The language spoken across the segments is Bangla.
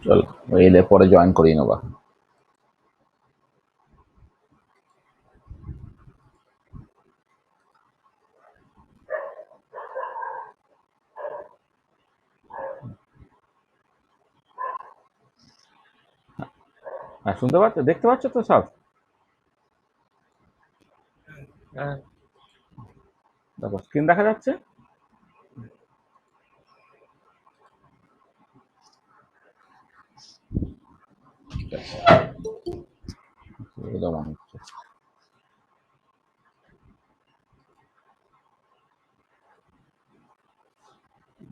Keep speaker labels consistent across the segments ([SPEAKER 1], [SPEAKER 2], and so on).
[SPEAKER 1] চল এলে পরে জয়েন করিয়ে নেবা। হ্যাঁ, শুনতে পাচ্ছ, দেখতে পাচ্ছ তো সব? দেখো স্ক্রিন দেখা যাচ্ছে। এটা মনে হচ্ছে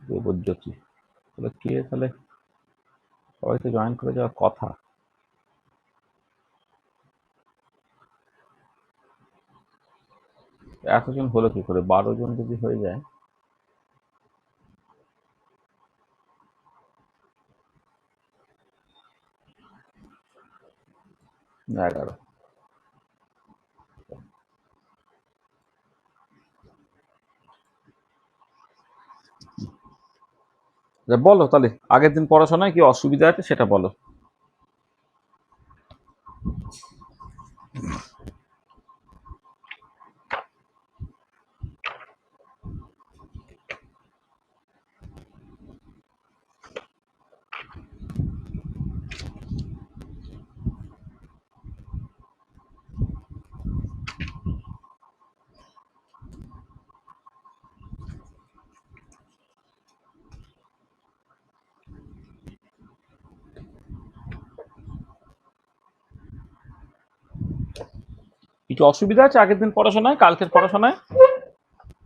[SPEAKER 1] দেবজ্যোতি। তাহলে কে, তাহলে সবাই তো জয়েন করে যাওয়ার কথা। এতজন হলো কি করে? 12 জন যদি হয়ে যায়। 11। বলো তাহলে, আগের দিন পড়াশোনায় কি অসুবিধা আছে সেটা বলো। কিছু অসুবিধা আছে আগের দিন পড়াশোনায়, কালকের পড়াশোনায়?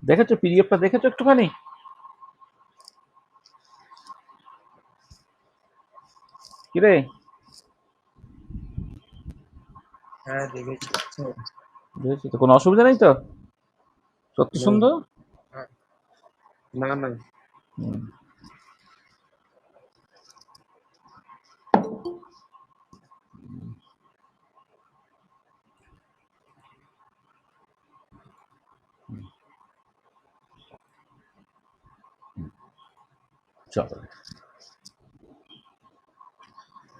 [SPEAKER 1] দেখেছো পিডিএফটা, দেখেছো একটুখানি? কিরে?
[SPEAKER 2] হ্যাঁ দেখেছি।
[SPEAKER 1] দেখেছি তো, কোনো অসুবিধা নেই তো? সত্যি
[SPEAKER 2] না
[SPEAKER 1] সুন্দর।
[SPEAKER 2] না না।
[SPEAKER 1] চলো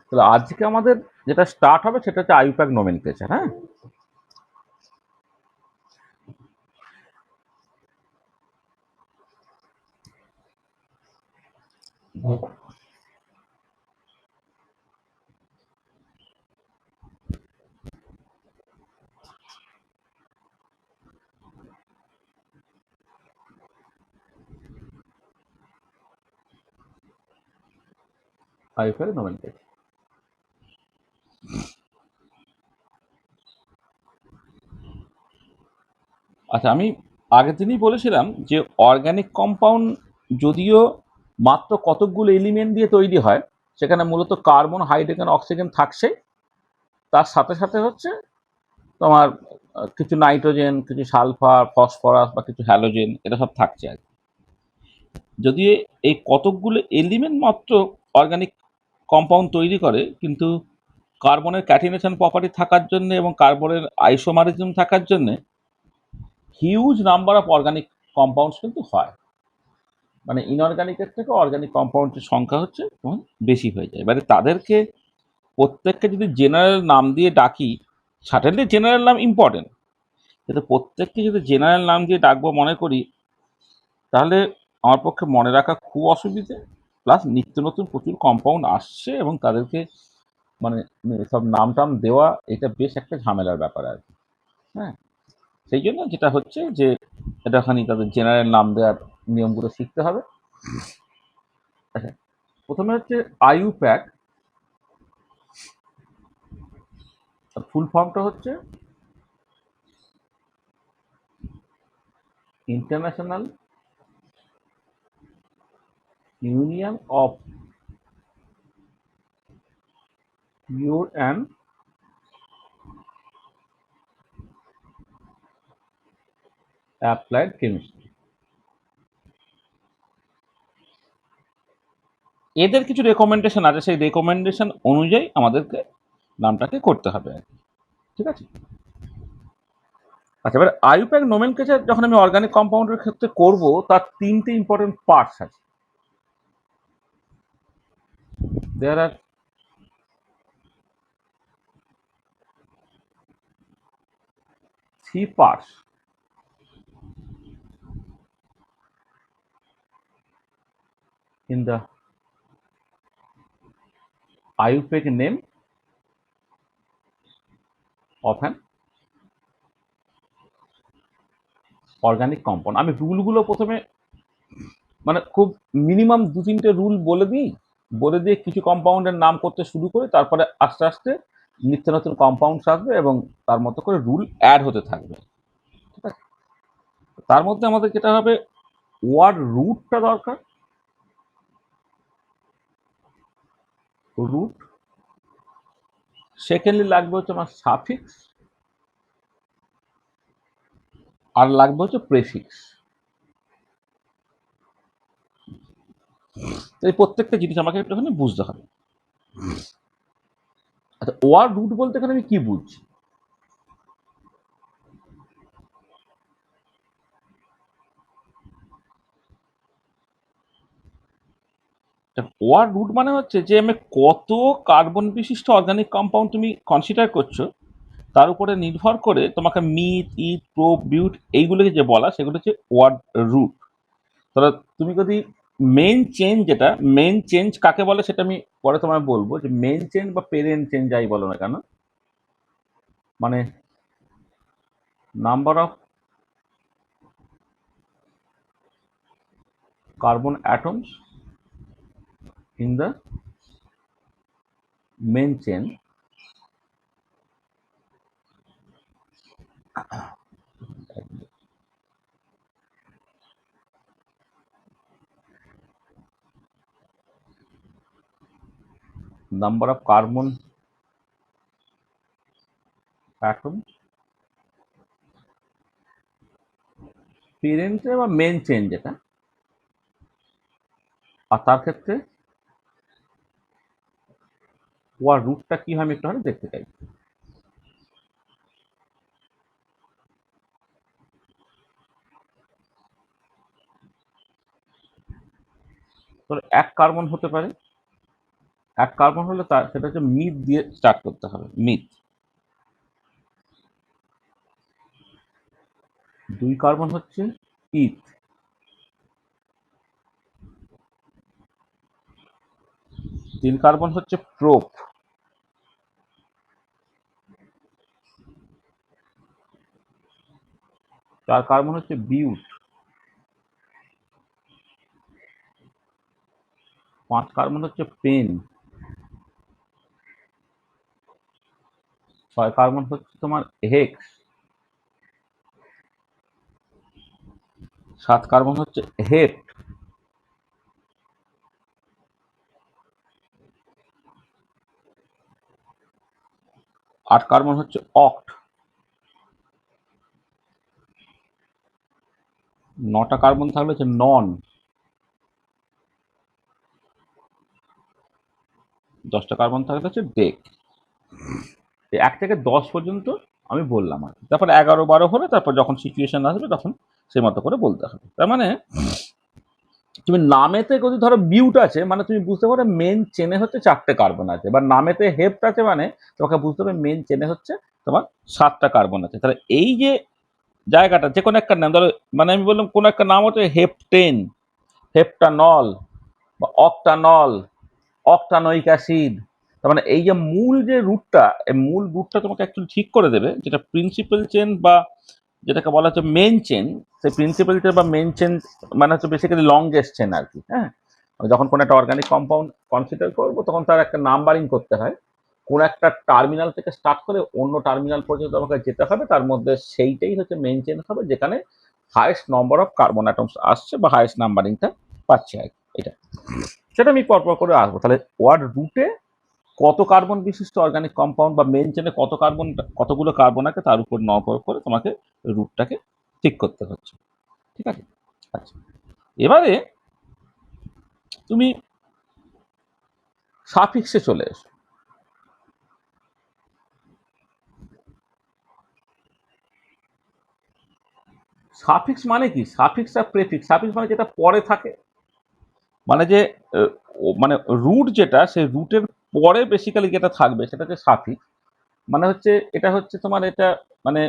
[SPEAKER 1] তাহলে আজকে আমাদের যেটা স্টার্ট হবে সেটা হচ্ছে আইউপ্যাক নোমেনক্লেচার। হ্যাঁ, আইউপ্যাক নোমেনক্লেচার। আচ্ছা, আমি আগের দিনই বলেছিলাম যে অর্গানিক কম্পাউন্ড যদিও মাত্র কতকগুলো এলিমেন্ট দিয়ে তৈরি হয়, সেখানে মূলত কার্বন, হাইড্রোজেন, অক্সিজেন থাকছে, তার সাথে সাথে হচ্ছে তোমার কিছু নাইট্রোজেন, কিছু সালফার, ফসফরাস বা কিছু হ্যালোজেন, এটা সব থাকছে আর কি। যদিও এই কতকগুলো এলিমেন্ট মাত্র অর্গানিক কম্পাউন্ড তৈরি করে, কিন্তু কার্বনের ক্যাটিনেশন প্রপার্টি থাকার জন্য এবং কার্বনের আইসোমারিজম থাকার জন্য huge number of organic compounds কিন্তু হয়। মানে ইনঅর্গানিকের থেকে অর্গানিক কম্পাউন্ডের সংখ্যা হচ্ছে তখন বেশি হয়ে যায়। এবারে তাদেরকে প্রত্যেককে যদি জেনারেল নাম দিয়ে ডাকি, সার্টেনলি জেনারেল নাম ইম্পর্টেন্ট, কিন্তু প্রত্যেককে যদি জেনারেল নাম দিয়ে ডাকবো মনে করি, তাহলে আমার পক্ষে মনে রাখা খুব অসুবিধে। প্লাস নিত্য নতুন প্রচুর কম্পাউন্ড আসছে এবং তাদেরকে মানে সব নাম টাম দেওয়া, এটা বেশ একটা ঝামেলার ব্যাপার আর কি। হ্যাঁ, সেই জন্য যেটা হচ্ছে যে এটাখানি তাদের জেনারেল নাম দেওয়ার নিয়মগুলো শিখতে হবে। আচ্ছা, প্রথমে হচ্ছে আইইউপ্যাক। ফুল ফর্মটা হচ্ছে international union of pure and applied chemistry. এদের কিছু রেকমেন্ডেশন আছে, সেই রেকমেন্ডেশন অনুযায়ী আমাদেরকে নামটাকে করতে হবে আর কি। ঠিক আছে? আচ্ছা, এবার আইইউপ্যাক নোমেনক্লেচার যখন আমি অর্গানিক কম্পাউন্ডের ক্ষেত্রে করব, তার তিনটে ইম্পর্টেন্ট পার্টস আছে। দেয়ার আর 3 parts in the IUPAC name of an organic compound. আমি রুলগুলো প্রথমে মানে খুব মিনিমাম 2-3টে রুল বলে দিয়ে কিছু কম্পাউন্ডের নাম করতে শুরু করি, তারপরে আস্তে আস্তে নিত্য নতুন কম্পাউন্ডস আসবে এবং তার মতো করে রুল অ্যাড হতে থাকবে। ঠিক আছে, তার মধ্যে আমাদের যেটা হবে ওয়ার্ড রুটটা দরকার। রুট, সেকেন্ডলি লাগবে হচ্ছে আমার সাফিক্স, আর লাগবে হচ্ছে প্রেফিক্স। এই প্রত্যেকটা জিনিস আমাকে একটুখানি বুঝতে হবে। আচ্ছা, ওয়ার্ড রুট বলতে এখানে আমি কি বুঝছি? ওয়ার্ড রুট মানে হচ্ছে যে আমি কত কার্বন বিশিষ্ট অর্গানিক কম্পাউন্ড তুমি কনসিডার করছো তার উপরে নির্ভর করে তোমাকে মিথ, ইথ, প্রোপ, বিউট এইগুলোকে যে বলা সেগুলো হচ্ছে ওয়ার্ড রুট। তাহলে তুমি যদি মেন চেঞ্জ কাকে বলে সেটা আমি পরে তোমায় বলবো, যে মেন চেঞ্জ বা পেরেন্ট চেঞ্জ যাই বলো না কেন, মানে number of carbon atoms in the main chain number of carbon atom parent বা মেন চেন যেটা, আর তার ক্ষেত্রে ওয়ার রুটটা কি হয় আমি একটু দেখতে চাই। তো এক কার্বন হতে পারে, এক কার্বন হলে তার সেটা হচ্ছে মিথ দিয়ে স্টার্ট করতে হবে, মিথ। 2 কার্বন হচ্ছে ইথ, 3 কার্বন হচ্ছে প্রোপ, 4 কার্বন হচ্ছে বিউট, 5 কার্বন হচ্ছে পেন, 6 কার্বন হচ্ছে তোমার হেক্স, 7 কার্বন হচ্ছে হেপ্ট, 8 কার্বন হচ্ছে অক্ট, 9টা কার্বন থাকলে হচ্ছে নন, 10টা কার্বন থাকলে হচ্ছে ডেক। 1 থেকে 10 পর্যন্ত আমি বললাম আর কি। তারপর 11-12 হলে তারপর যখন সিচুয়েশন আসবে তখন সেই মতো করে বলতে হবে। তার মানে তুমি নামেতে যদি ধরো বিউট আছে মানে তুমি বুঝতে পারো মেন চেনে হচ্ছে 4টে কার্বন আছে, বা নামেতে হেপ্ট আছে মানে তোমাকে বুঝতে হবে মেন চেনে হচ্ছে তোমার 7টা কার্বন আছে। তাহলে এই যে জায়গাটা যে কোনো একটা নাম ধরো, মানে আমি বললাম কোনো একটা নাম হচ্ছে হেপটেন, হেপটানল বা অক্টানল, অক্টানোইক অ্যাসিড। তার মানে এই যে মূল যে রুটটা, এই মূল রুটটা তোমাকে অ্যাকচুয়ালি ঠিক করে দেবে, যেটা প্রিন্সিপাল চেন বা যেটাকে বলা হচ্ছে মেন চেন। সেই প্রিন্সিপাল চেন বা মেন চেন মানে হচ্ছে বেসিক্যালি লংগেস্ট চেন আর কি। হ্যাঁ, যখন কোনো একটা অর্গানিক কম্পাউন্ড কনসিডার করবো তখন তার একটা নাম্বারিং করতে হয়, কোন একটা টার্মিনাল থেকে স্টার্ট করে অন্য টার্মিনাল পর্যন্ত আমাকে যেতে হবে, তার মধ্যে সেইটাই হচ্ছে মেন চেন হবে যেখানে highest number of carbon atoms আসছে বা হাইয়েস্ট নাম্বারিংটা পাচ্ছে আর কি। এটা সেটা আমি পরপর করে আসবো। তাহলে ওয়ার্ড রুটে কত কার্বন বিশিষ্ট অর্গানিক কম্পাউন্ড বা মেন চেনে কতগুলো কার্বন আছে তার উপর নির্ভর করে তোমাকে রুটটাকে ঠিক করতে হচ্ছে। ঠিক আছে, আচ্ছা এবারে তুমি সাফিক্সে চলে এসো। সাফিক্স মানে কি? সাফিক্স আর প্রেফিক্স। সাফিক্স মানে যেটা পরে থাকে, মানে যে মানে রুট যেটা সেই রুটের পরে বেসিক্যালি যেটা থাকবে সেটা হচ্ছে সাফিক্স। মানে হচ্ছে এটা হচ্ছে তোমার এটা মানে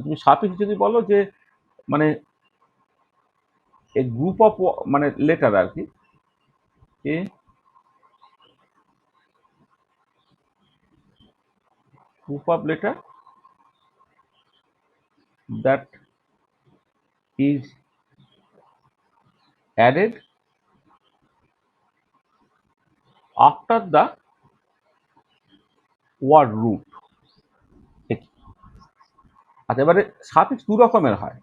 [SPEAKER 1] তুমি সাফিক্স যদি বলো যে মানে এ গ্রুপ অফ মানে লেটার আর কি, এ group of letter that is added after the word root. আচ্ছা, এবারে সাফিক্স দু রকমের হয়।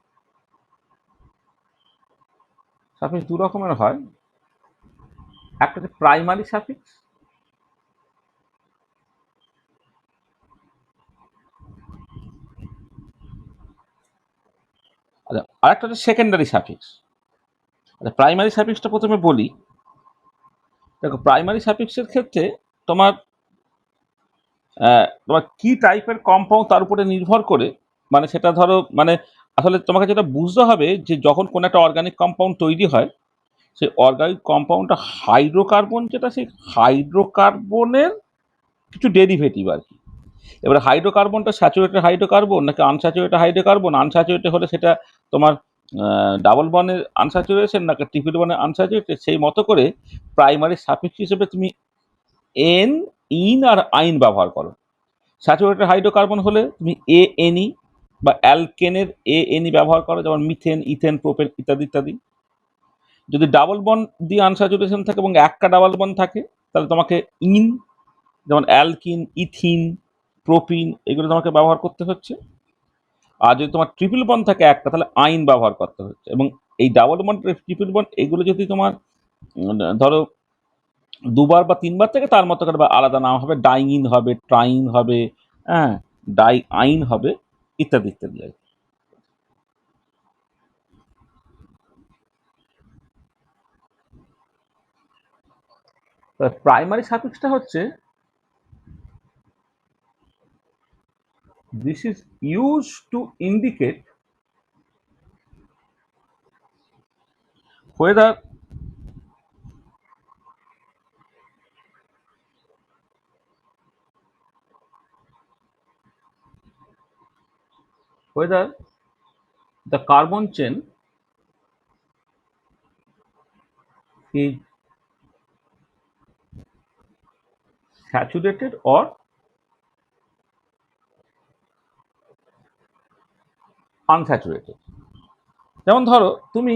[SPEAKER 1] সাফিক্স দু রকমের হয়, একটা হচ্ছে প্রাইমারি সাফিক্স, আচ্ছা, আরেকটা হচ্ছে সেকেন্ডারি সাফিক্স। আচ্ছা, প্রাইমারি সাফিক্সটা প্রথমে বলি। দেখো, প্রাইমারি সাফিক্সের ক্ষেত্রে তোমার তোমার কি টাইপের কম্পাউন্ড তার উপরে নির্ভর করে, মানে সেটা ধরো মানে আসলে তোমাকে যেটা বুঝতে হবে যে যখন কোনো একটা অর্গানিক কম্পাউন্ড তৈরি হয়, সেই অর্গানিক কম্পাউন্ডটা হাইড্রোকার্বন, যেটা সেই হাইড্রোকার্বনের কিছু ডেরিভেটিভ আর কি। এবারে হাইড্রোকার্বনটা স্যাচুরেটেড হাইড্রোকার্বন নাকি আনস্যাচুরেটেড হাইড্রোকার্বন, আনস্যাচুরেটেড হলে সেটা তোমার ডাবল বনের আনস্যাচুরেশন নাকি ট্রিপল বনের আনস্যাচুরেটেড, সেই মতো করে প্রাইমারি সাফিক্স হিসেবে তুমি এন, ইন আর আইন ব্যবহার করো। স্যাচুরেটেড হাইড্রোকার্বন হলে তুমি এ এনই বা অ্যালকেনের এ এনই ব্যবহার করো, যেমন মিথেন, ইথেন, প্রোপেন ইত্যাদি ইত্যাদি। যদি ডাবল বন দিয়ে আনস্যাচুরেশন থাকে এবং একটা ডাবল বন থাকে, তাহলে তোমাকে ইন, যেমন অ্যালকিন, ইথিন, প্রোপিন, এগুলো তোমাকে ব্যবহার করতে হচ্ছে। আর যদি তোমার ট্রিপল বন থাকে একটা, তাহলে আইন ব্যবহার করতে হচ্ছে। এবং এই ডাবল বন, ট্রিপল বন, এগুলো যদি তোমার ধরো দুবার বা তিনবার থেকে, তার মতো করে আলাদা নাম হবে, ডাইইন হবে, ট্রাইন হবে, হ্যাঁ, ডাই আইন হবে, ইত্যাদি ইত্যাদি আর কি। প্রাইমারি সাফিক্সটা হচ্ছে, this is use to indicate whether whether the carbon chain is saturated or unsaturated। যেমন ধরো তুমি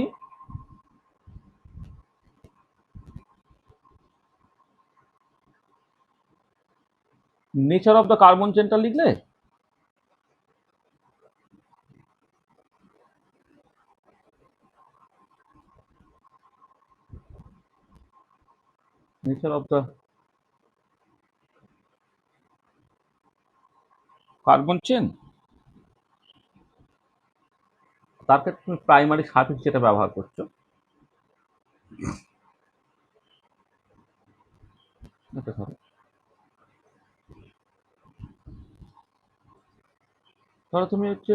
[SPEAKER 1] নেচার অফ দ্য কার্বন চেনটা লিখলে, nature of the carbon chain, তার ক্ষেত্রে তুমি প্রাইমারি সাফিক্স যেটা ব্যবহার করছো, এটা ধরো ধরো তুমি হচ্ছে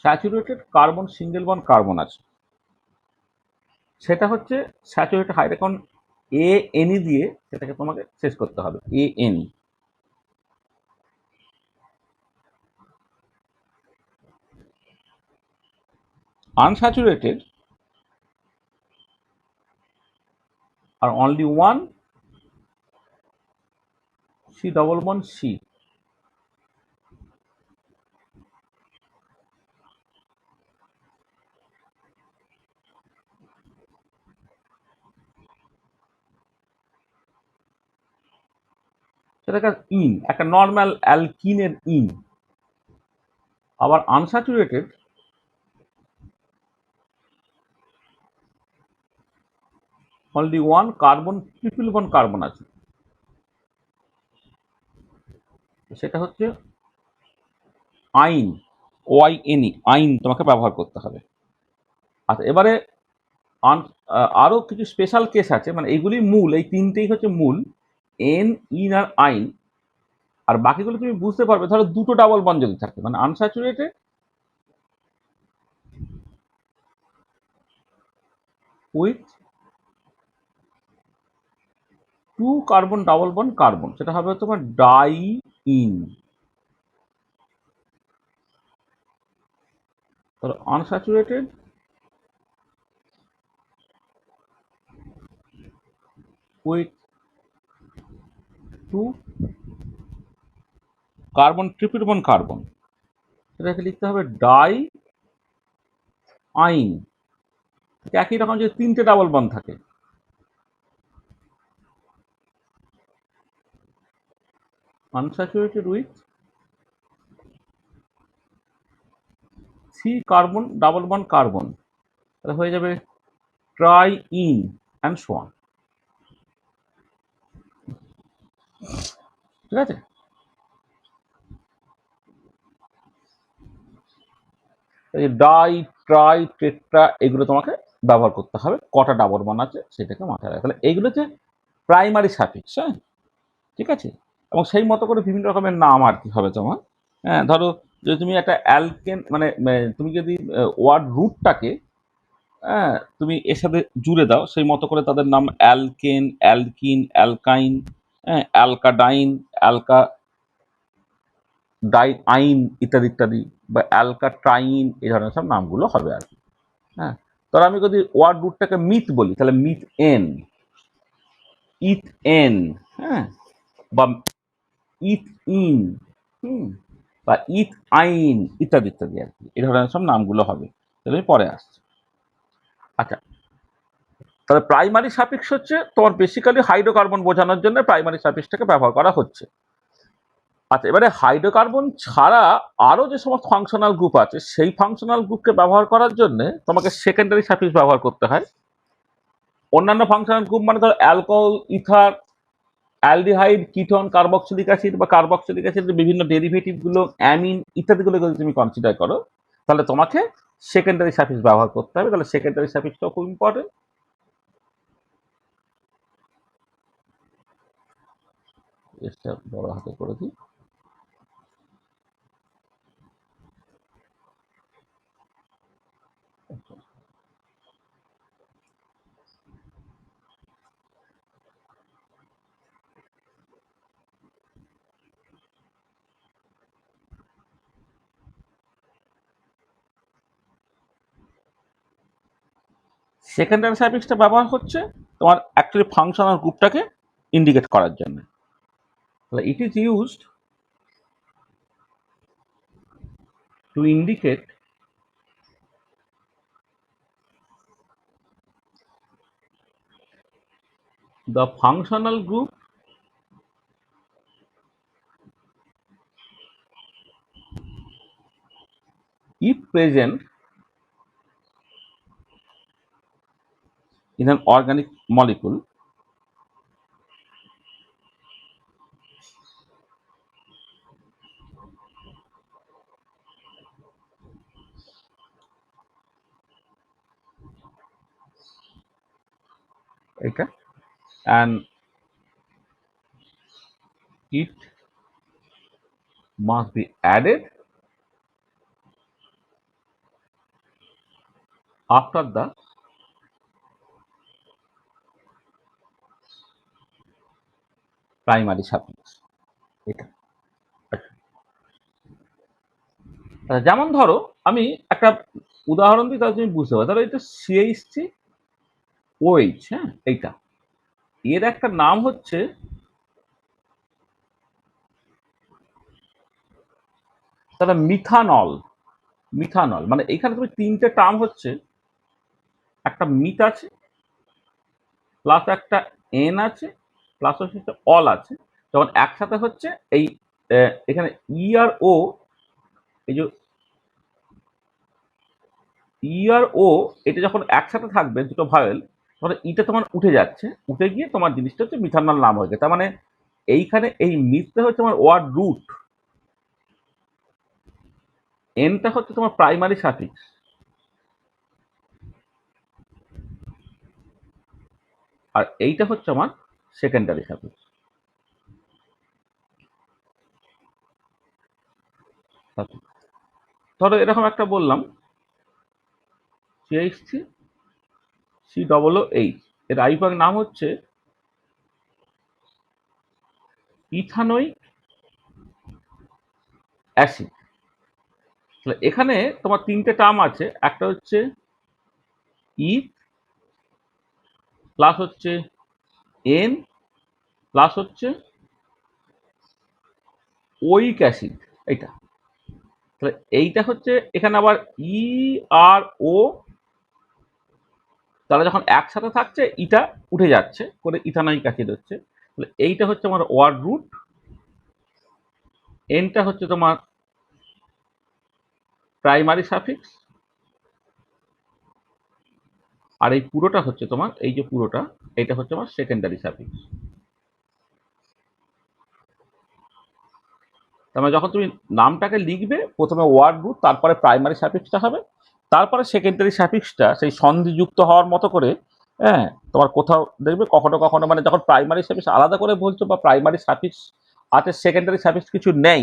[SPEAKER 1] saturated carbon single bond carbon আছে, সেটা হচ্ছে স্যাচুরেটেড হাইড্রোকার্বন এ এনই দিয়ে সেটাকে তোমাকে শেষ করতে হবে, এ এনই। আনস্যাচুরেটেড আর only one C double bond C, সেটাকে ইন, একটা নর্মাল অ্যালকিনের ইন। আবার unsaturated only one carbon triple bond carbon আছে, সেটা হচ্ছে আইন, ওয়াই এনই, আইন তোমাকে ব্যবহার করতে হবে। আচ্ছা, এবারে আরো কিছু স্পেশাল কেস আছে, মানে এইগুলি মূল, এই তিনটেই হচ্ছে মূল, এন, ইন আর আইন। আর বাকিগুলো তুমি বুঝতে পারবে ধরো দুটো ডাবল বন্ড যদি থাকে, মানে unsaturated with two carbon double bond carbon, সেটা হবে তোমার ডাই ইন। তাহলে unsaturated with 2 carbon, triple bond carbon, সেটাকে লিখতে হবে ডাই আইন। একই রকম যদি 3টে ডাবল বন্ড থাকে, unsaturated with 3 carbon double bond carbon, তাহলে হয়ে যাবে triene and so on. ঠিক আছে? এই ডাই, ট্রাই, টেট্রা এগুলো তোমাকে ব্যবহার করতে হবে। কটা ডাবল বন্ড আছে সেটাকে মাথায় রাখতে। তাহলে এইগুলো হচ্ছে প্রাইমারি সাফিক্স। হ্যাঁ, ঠিক আছে? এবং সেই মতো করে বিভিন্ন রকমের নাম আর কি হবে তোমার। হ্যাঁ, ধরো যদি তুমি একটা অ্যালকেন মানে তুমি যদি ওয়ার্ড রুটটাকে তুমি এর সাথে জুড়ে দাও, সেই মতো করে তাদের নাম অ্যালকেন, অ্যালকিন, অ্যালকাইন, অ্যালকাডাইন, অ্যালকা ডাই আইন ইত্যাদি ইত্যাদি, বা অ্যালকাট্রাইন, এই ধরনের সব নামগুলো হবে আর কি। হ্যাঁ, ধরো আমি যদি ওয়ার্ড রুটটাকে মিথ বলি, তাহলে মিথ এন, ইথ এন, হ্যাঁ, বা ইথ ইন, হুম, বা ইথ আইন ইত্যাদি ইত্যাদি আর কি, এই ধরনের সব নামগুলো হবে। তাহলে আমি পরে আসছি। আচ্ছা, তাহলে প্রাইমারি সাফিক্স হচ্ছে তোমার বেসিক্যালি হাইড্রোকার্বন বোঝানোর জন্য প্রাইমারি সাফিক্সটাকে ব্যবহার করা হচ্ছে। আচ্ছা, এবারে হাইড্রোকার্বন ছাড়া আরো যে সমস্ত ফাংশনাল গ্রুপ আছে, সেই ফাংশনাল গ্রুপকে ব্যবহার করার জন্য তোমাকে সেকেন্ডারি সাফিক্স ব্যবহার করতে হয়। অন্যান্য ফাংশনাল গ্রুপ মানে ধরো alcohol, ether, aldehyde, ketone, carboxylic acid বা কার্বক্সিলিক অ্যাসিডের বিভিন্ন ডেরিভেটিভ গুলো, অ্যামিন ইত্যাদিগুলো যদি তুমি কনসিডার করো, তাহলে তোমাকে সেকেন্ডারি সাফিক্স ব্যবহার করতে হবে। তাহলে সেকেন্ডারি সাফিক্সটাও খুব ইম্পর্টেন্ট। এটা বড় হাতে করে দিই। সেকেন্ডারি সাফিক্সটা ব্যবহার হচ্ছে তোমার অ্যাকচুয়ালি ফাংশনাল গ্রুপটাকে ইন্ডিকেট করার জন্য। তাহলে it is used to indicate the functional group if present in an organic molecule এটা, and it must be added after the primary suffix। এটা আচ্ছা, যেমন ধরো আমি একটা উদাহরণ দিই, তাহলে তুমি বুঝতে পারো। ধরো এটা সিএইচ ওএইচ, হ্যাঁ, এইটা এর একটা নাম হচ্ছে তাহলে মিথানল। মিথানল মানে এখানে তুমি তিনটে টার্ম হচ্ছে, একটা মিথ আছে, প্লাস একটা এন আছে, প্লাস হচ্ছে অল আছে। যখন একসাথে হচ্ছে এই এখানে ই আর ও, এই যে ই আর ও, এটা যখন একসাথে থাকবে দুটো ভায়েল, তখন ইটা তোমার উঠে যাচ্ছে, উঠে গিয়ে তোমার জিনিসটা হচ্ছে মিথানল নাম হয়েছে। তার মানে এইখানে এই মিথটা হচ্ছে তোমার ওয়ার্ড রুট, এনটা হচ্ছে তোমার প্রাইমারি সাফিক্স, আর এইটা হচ্ছে আমার সেকেন্ডারি সাফিক্স। ধরো এরকম একটা বললাম CH C double O H, এর আইউপাক নাম হচ্ছে ইথানোইক অ্যাসিড। তাহলে এখানে তোমার তিনটে টার্ম আছে, একটা হচ্ছে ইথ, প্লাস হচ্ছে এন, প্লাস হচ্ছে ওইক অ্যাসিড। এইটা, তাহলে এইটা হচ্ছে এখানে আবার ই আর ও, তারা যখন একসাথে থাকছে ইটা উঠে যাচ্ছে করে ইথানোয়িক অ্যাসিড হচ্ছে। তাহলে এইটা হচ্ছে আমার ওয়ার্ড রুট, এনটা হচ্ছে তোমার প্রাইমারি সাফিক্স, আর এই পুরোটা হচ্ছে তোমার, এই যে পুরোটা, এইটা হচ্ছে আমার সেকেন্ডারি সাফিক্স। তার মানে যখন তুমি নামটাকে লিখবে প্রথমে ওয়ার্ড রুট, তারপরে প্রাইমারি সাফিক্সটা হবে, তারপরে সেকেন্ডারি সাফিক্সটা সেই সন্ধিযুক্ত হওয়ার মতো করে, হ্যাঁ, তোমার কোথাও দেখবে কখনো কখনো মানে যখন প্রাইমারি সাফিক্স আলাদা করে বলছো বা প্রাইমারি সাফিক্স আছে সেকেন্ডারি সাফিক্স কিছু নেই,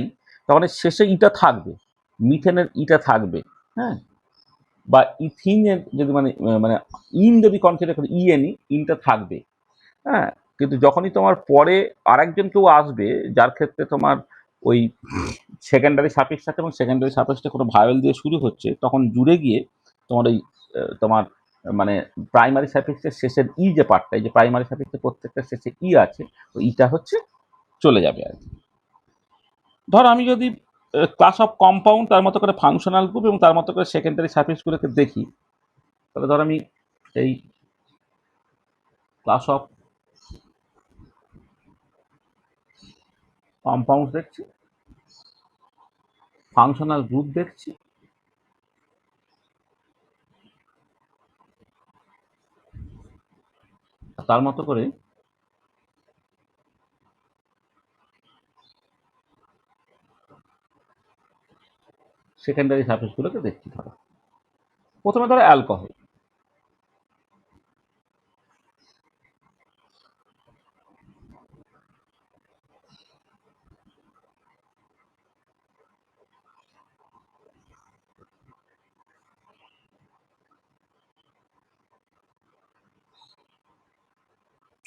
[SPEAKER 1] তখন এর শেষে ইটা থাকবে, মিথেনের ইটা থাকবে, হ্যাঁ, বা ইথিনের যদি মানে মানে ইন যদি কনসিডার করি ইএনই, ইনটা থাকবে, হ্যাঁ। কিন্তু যখনই তোমার পরে আরেকজন কেউ আসবে যার ক্ষেত্রে তোমার ওই সেকেন্ডারি সাফিক্স আছে এবং সেকেন্ডারি সাফিক্সটা কোনো ভায়োল দিয়ে শুরু হচ্ছে, তখন জুড়ে গিয়ে তোমার ওই তোমার মানে প্রাইমারি সাফিক্সের শেষের ই যে পার্টটা, এই যে প্রাইমারি সাফিক্সের প্রত্যেকটা শেষে ই আছে, ওই ইটা হচ্ছে চলে যাবে আর কি। ধর আমি যদি ক্লাস অফ কম্পাউন্ড তার মতো করে ফাংশনাল গ্রুপ এবং তার মতো করে সেকেন্ডারি সাফিক্সগুলোকে দেখি, তাহলে ধর আমি এই ক্লাস অফ কম্পাউন্ড দেখছি, ফাংশনাল গ্রুপ দেখছি, তার মতো করে সেকেন্ডারি সাফিক্সগুলোকে দেখছি। ধরো প্রথমে ধরো অ্যালকোহল,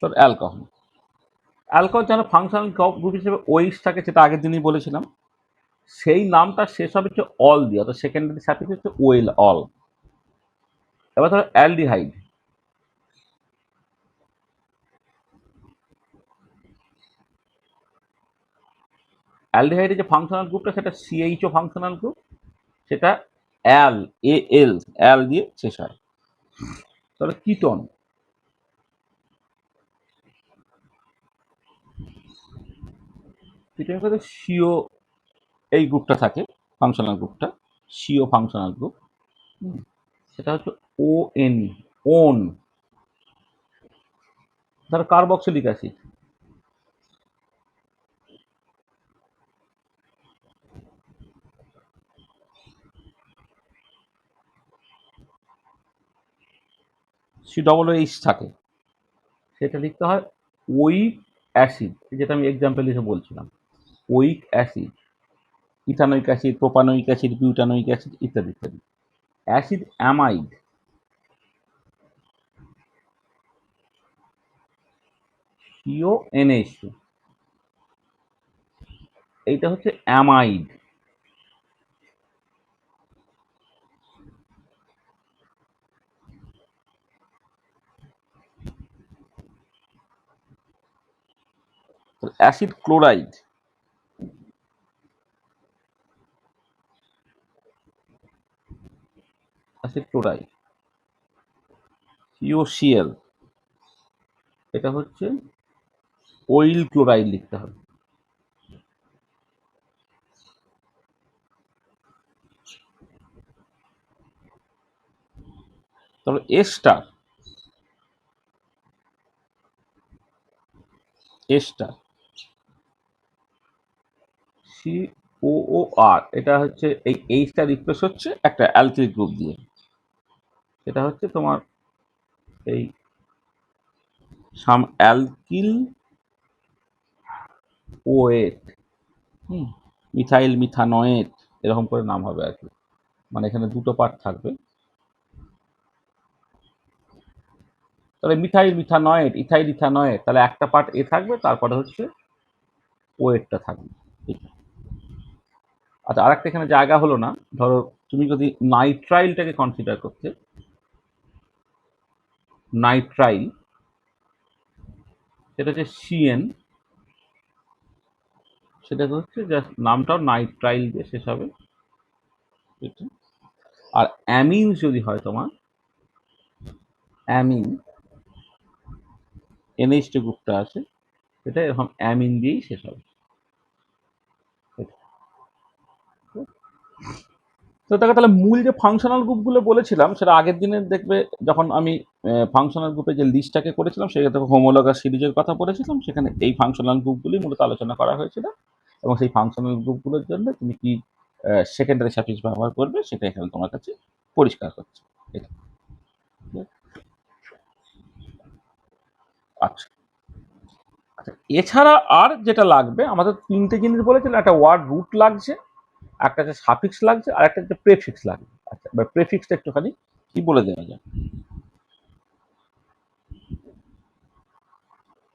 [SPEAKER 1] ধর অ্যালকোহল, অ্যালকোহল যেন ফাংশনাল গ্রুপ হিসেবে ওইস থাকে, সেটা আগের দিনই বলেছিলাম, সেই নামটা শেষ হবে হচ্ছে অল দিয়ে, অর্থাৎ সেকেন্ডারি সাফিক্স হচ্ছে ওয়েল, অল। এবার ধরো অ্যালডিহাইড, অ্যালডিহাইডের যে ফাংশনাল গ্রুপটা সেটা সিএইচও ফাংশনাল গ্রুপ, সেটা অ্যাল, এ এল, অ্যাল দিয়ে শেষ হয়। তাহলে কিটোন, কিটোনের কাছে সিও এই গ্রুপটা থাকে, ফাংশনাল গ্রুপটা সিও ফাংশনাল গ্রুপ, সেটা হচ্ছে ও এন, ওন। ধরো carboxylic acid, C double H থাকে, সেটা লিখতে হয় ওইক অ্যাসিড, যেটা আমি এক্সাম্পল হিসেবে বলছিলাম, ওইক acid, ethanoic acid, propanoic acid, butanoic acid ইত্যাদি ইত্যাদি। অ্যাসিড অ্যামাইড, সিও এনএইচ, এইটা হচ্ছে amide. Acid chloride, acid chloride COCl, এটা হচ্ছে ওইল ক্লোরাইড লিখতে হবে। তবে ester, ester C O O R, এটা হচ্ছে এই এইচটা রিপ্লেস হচ্ছে একটা অ্যালকিল গ্রুপ দিয়ে, সেটা হচ্ছে তোমার এই সাম অ্যালকিল ওয়েট, মিথাইল মিথানয়েট, এরকম করে নাম হবে আর কি, মানে এখানে দুটো পার্ট থাকবে। তাহলে মিথাইল মিথানয়েট, ইথাইল ইথানয়েট, তাহলে একটা পার্ট এ থাকবে, তারপরে হচ্ছে ওয়েটটা থাকবে। ঠিক আছে। আচ্ছা, আরেকটা এখানে জায়গা হলো না। ধরো তুমি যদি নাইট্রাইলটাকে কনসিডার করতে, নাইট্রাইল সেটা হচ্ছে সিএন, সেটা হচ্ছে জাস্ট নামটাও নাইট্রাইল দিয়ে শেষ হবে। এটা। আর অ্যামিন যদি হয় তোমার, অ্যামিন NH2 গ্রুপটা আছে, সেটা এরকম অ্যামিন দিয়েই শেষ হবে। তো দেখো, তাহলে মূল যে ফাংশনাল গ্রুপগুলো বলেছিলাম সেটা আগের দিনে দেখবে, যখন আমি ফাংশনাল গ্রুপে যে লিস্টটাকে করেছিলাম সেটা হোমোলগাস সিরিজের কথা বলেছিলাম, সেখানে এই ফাংশনাল গ্রুপগুলি মূলত আলোচনা করা হয়েছিল, এবং সেই ফাংশনাল গ্রুপগুলোর জন্য তুমি কি সেকেন্ডারি সাফিক্স ব্যবহার করবে সেটা এখানে তোমার কাছে পরিষ্কার হচ্ছে। এটা। আচ্ছা আচ্ছা, এছাড়া আর যেটা লাগবে, আমাদের তিনটে জিনিস বলেছিলাম, একটা ওয়ার্ড রুট লাগছে, একটা হচ্ছে সাফিক্স লাগছে, আর একটা হচ্ছে প্রেফিক্স লাগবে। আচ্ছা, এবার প্রেফিক্সটা একটুখানি কি বলে দেওয়া যায়।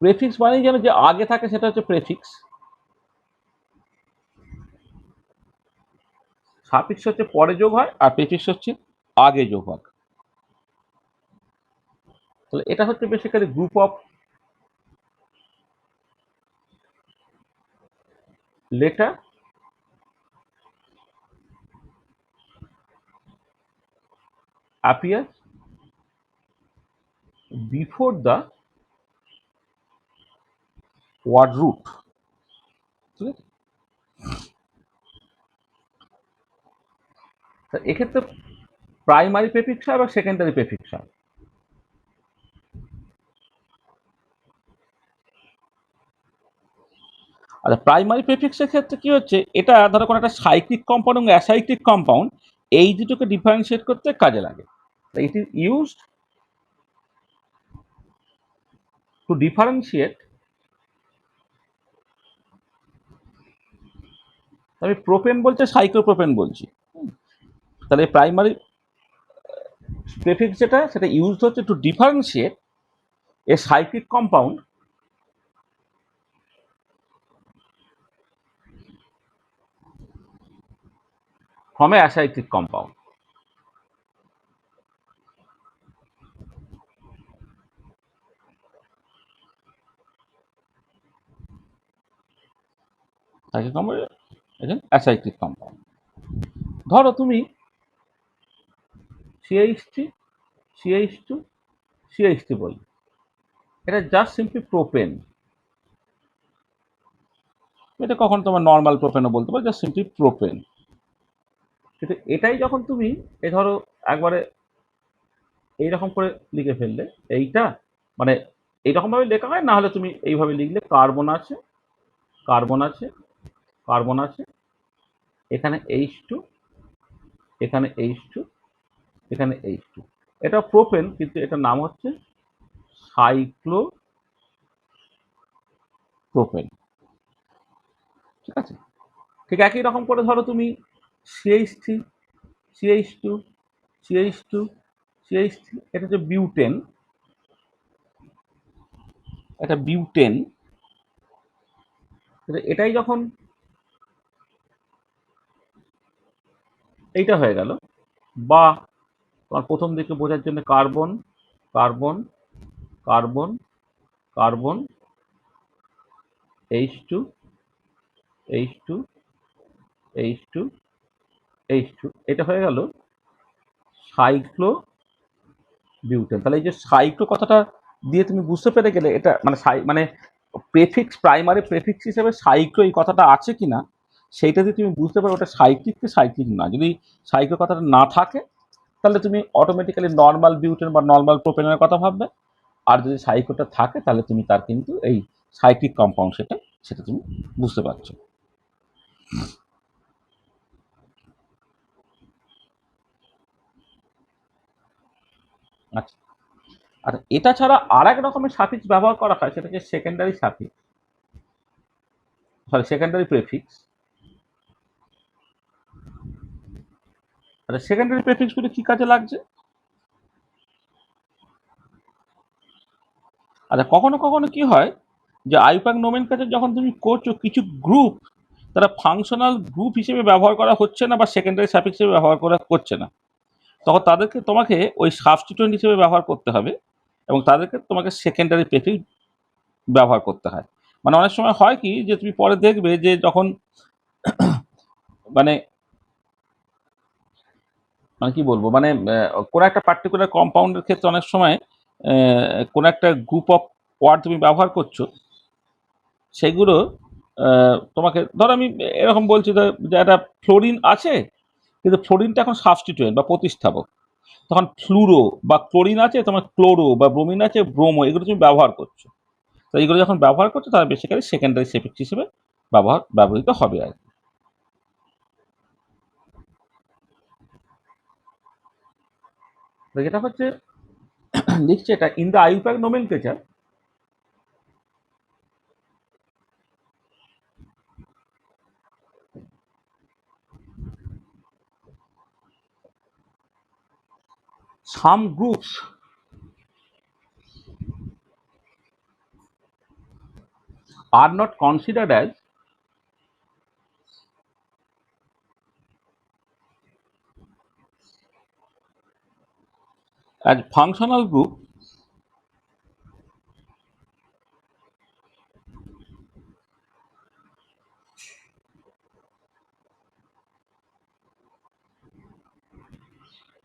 [SPEAKER 1] প্রেফিক্স মানেই যেন যে আগে থাকে সেটা হচ্ছে প্রেফিক্স, সাফিক্স হচ্ছে পরে যোগ হয়, আর প্রেফিক্স হচ্ছে আগে যোগ হয়। তাহলে এটা হচ্ছে basically group of letter appears before the word root. ঠিক আছে? তা এক্ষেত্রে প্রাইমারি প্রেফিক্স হয় বা সেকেন্ডারি প্রেফিক্স হয়। আচ্ছা, প্রাইমারি প্রেফিক্সের ক্ষেত্রে কি হচ্ছে, এটা ধরো কোনো একটা সাইক্লিক কম্পাউন্ড এবং অ্যাসাইক্লিক কম্পাউন্ড, এই দুটোকে ডিফারেন্সিয়েট করতে কাজে লাগে। It is used to differentiate. আমি প্রোপেন বলতে সাইক্লোপ্রোপেন বলছি। তাহলে প্রাইমারি প্রেফিক্স যেটা, সেটা ইউজড হচ্ছে two differentiate A cyclic compound from a acyclic compound. Cyclic compound is an acyclic compound. ধরো তুমি CH3 CH2 CH3 বলি, এটা জাস্ট সিম্পলি প্রোপেন। এটা কখন তোমার নর্মাল প্রোপেনও বলতে পারো, জাস্ট সিম্পলি প্রোপেন। কিন্তু এটাই যখন তুমি এ ধরো একবারে এইরকম করে লিখে ফেললে, এইটা মানে এইরকম ভাবে লেখা হয়, না হলে তুমি এইভাবে লিখলে কার্বন আছে, কার্বন আছে, কার্বন আছে, এখানে H2, এখানে H2, এখানে H2। এটা প্রোপেন, কিন্তু এটার নাম হচ্ছে সাইক্লোপ্রোপেন। ঠিক আছে? ঠিক একই রকম করে ধরো তুমি CH3 CH2 CH2 CH3, এটা হচ্ছে বিউটেন, এটা বিউটেন। এটাই যখন এইটা হয়ে গেল, বা তোমার প্রথম দিকে বোঝার জন্য carbon, carbon, carbon, carbon, H2 H2 H2 H2, এটা হয়ে গেল সাইক্লো বিউটেন। তাহলে এই যে সাইক্লো কথাটা দিয়ে তুমি বুঝতে পেরে গেলে, এটা মানে মানে প্রেফিক্স, প্রাইমারি প্রেফিক্স হিসেবে সাইক্লো এই কথাটা আছে কিনা, সেইটা দিয়ে তুমি বুঝতে পারো ওটা সাইক্লিক কি সাইক্লিক না। যদি সাইক্লো কথাটা না থাকে, তাহলে তুমি অটোমেটিক্যালি নর্মাল বিউটেন বা নর্মাল প্রোপেনের কথা ভাববে। আর যদি সাইক্লোটা থাকে, তাহলে তুমি তার কিন্তু এই সাইক্লিক কম্পাউন্ড, সেটা সেটা তুমি বুঝতে পারছো। আচ্ছা, আর এটা ছাড়া আর এক রকমের সাফিক্স ব্যবহার করা হয়, সেটা হচ্ছে secondary suffix, sorry secondary prefix. আচ্ছা, সেকেন্ডারি প্রেফিক্সগুলো কি কাজে লাগছে? আচ্ছা, কখনো কখনো কি হয় যে আইউপ্যাক নোমেনক্লেচার যখন তুমি করছো, কিছু গ্রুপ তারা ফাংশনাল গ্রুপ হিসেবে ব্যবহার করা হচ্ছে না বা সেকেন্ডারি সাফিক্স হিসেবে ব্যবহার করা হচ্ছে না, তখন তাদেরকে তোমাকে ওই সাবস্টিটিউয়েন্ট হিসেবে ব্যবহার করতে হবে এবং তাদেরকে তোমাকে সেকেন্ডারি প্রেফিক্স ব্যবহার করতে হয়। মানে অনেক সময় হয় কি যে তুমি পরে দেখবে যে যখন মানে মানে কি বলবো মানে কোনো একটা পার্টিকুলার কম্পাউন্ডের ক্ষেত্রে অনেক সময় কোনো একটা গ্রুপ অফ ওয়ার্ড তুমি ব্যবহার করছো, সেগুলো তোমাকে ধরো আমি এরকম বলছি যে একটা ফ্লোরিন আছে, কিন্তু ফ্লোরিনটা এখন সাবস্টিটিউয়েন্ট বা প্রতিস্থাপক, তখন ফ্লুরো বা ক্লোরিন আছে, তোমার ক্লোরো বা ব্রোমিন আছে, ব্রোমো, এগুলো তুমি ব্যবহার করছো। তো এইগুলো যখন ব্যবহার করছো তারা বেসিক্যালি সেকেন্ডারি সাফিক্স হিসেবে ব্যবহৃত হবে আর কি। তো যেটা হচ্ছে লিখছে এটা in the IUPAC nomenclature, some groups are not considered as functional group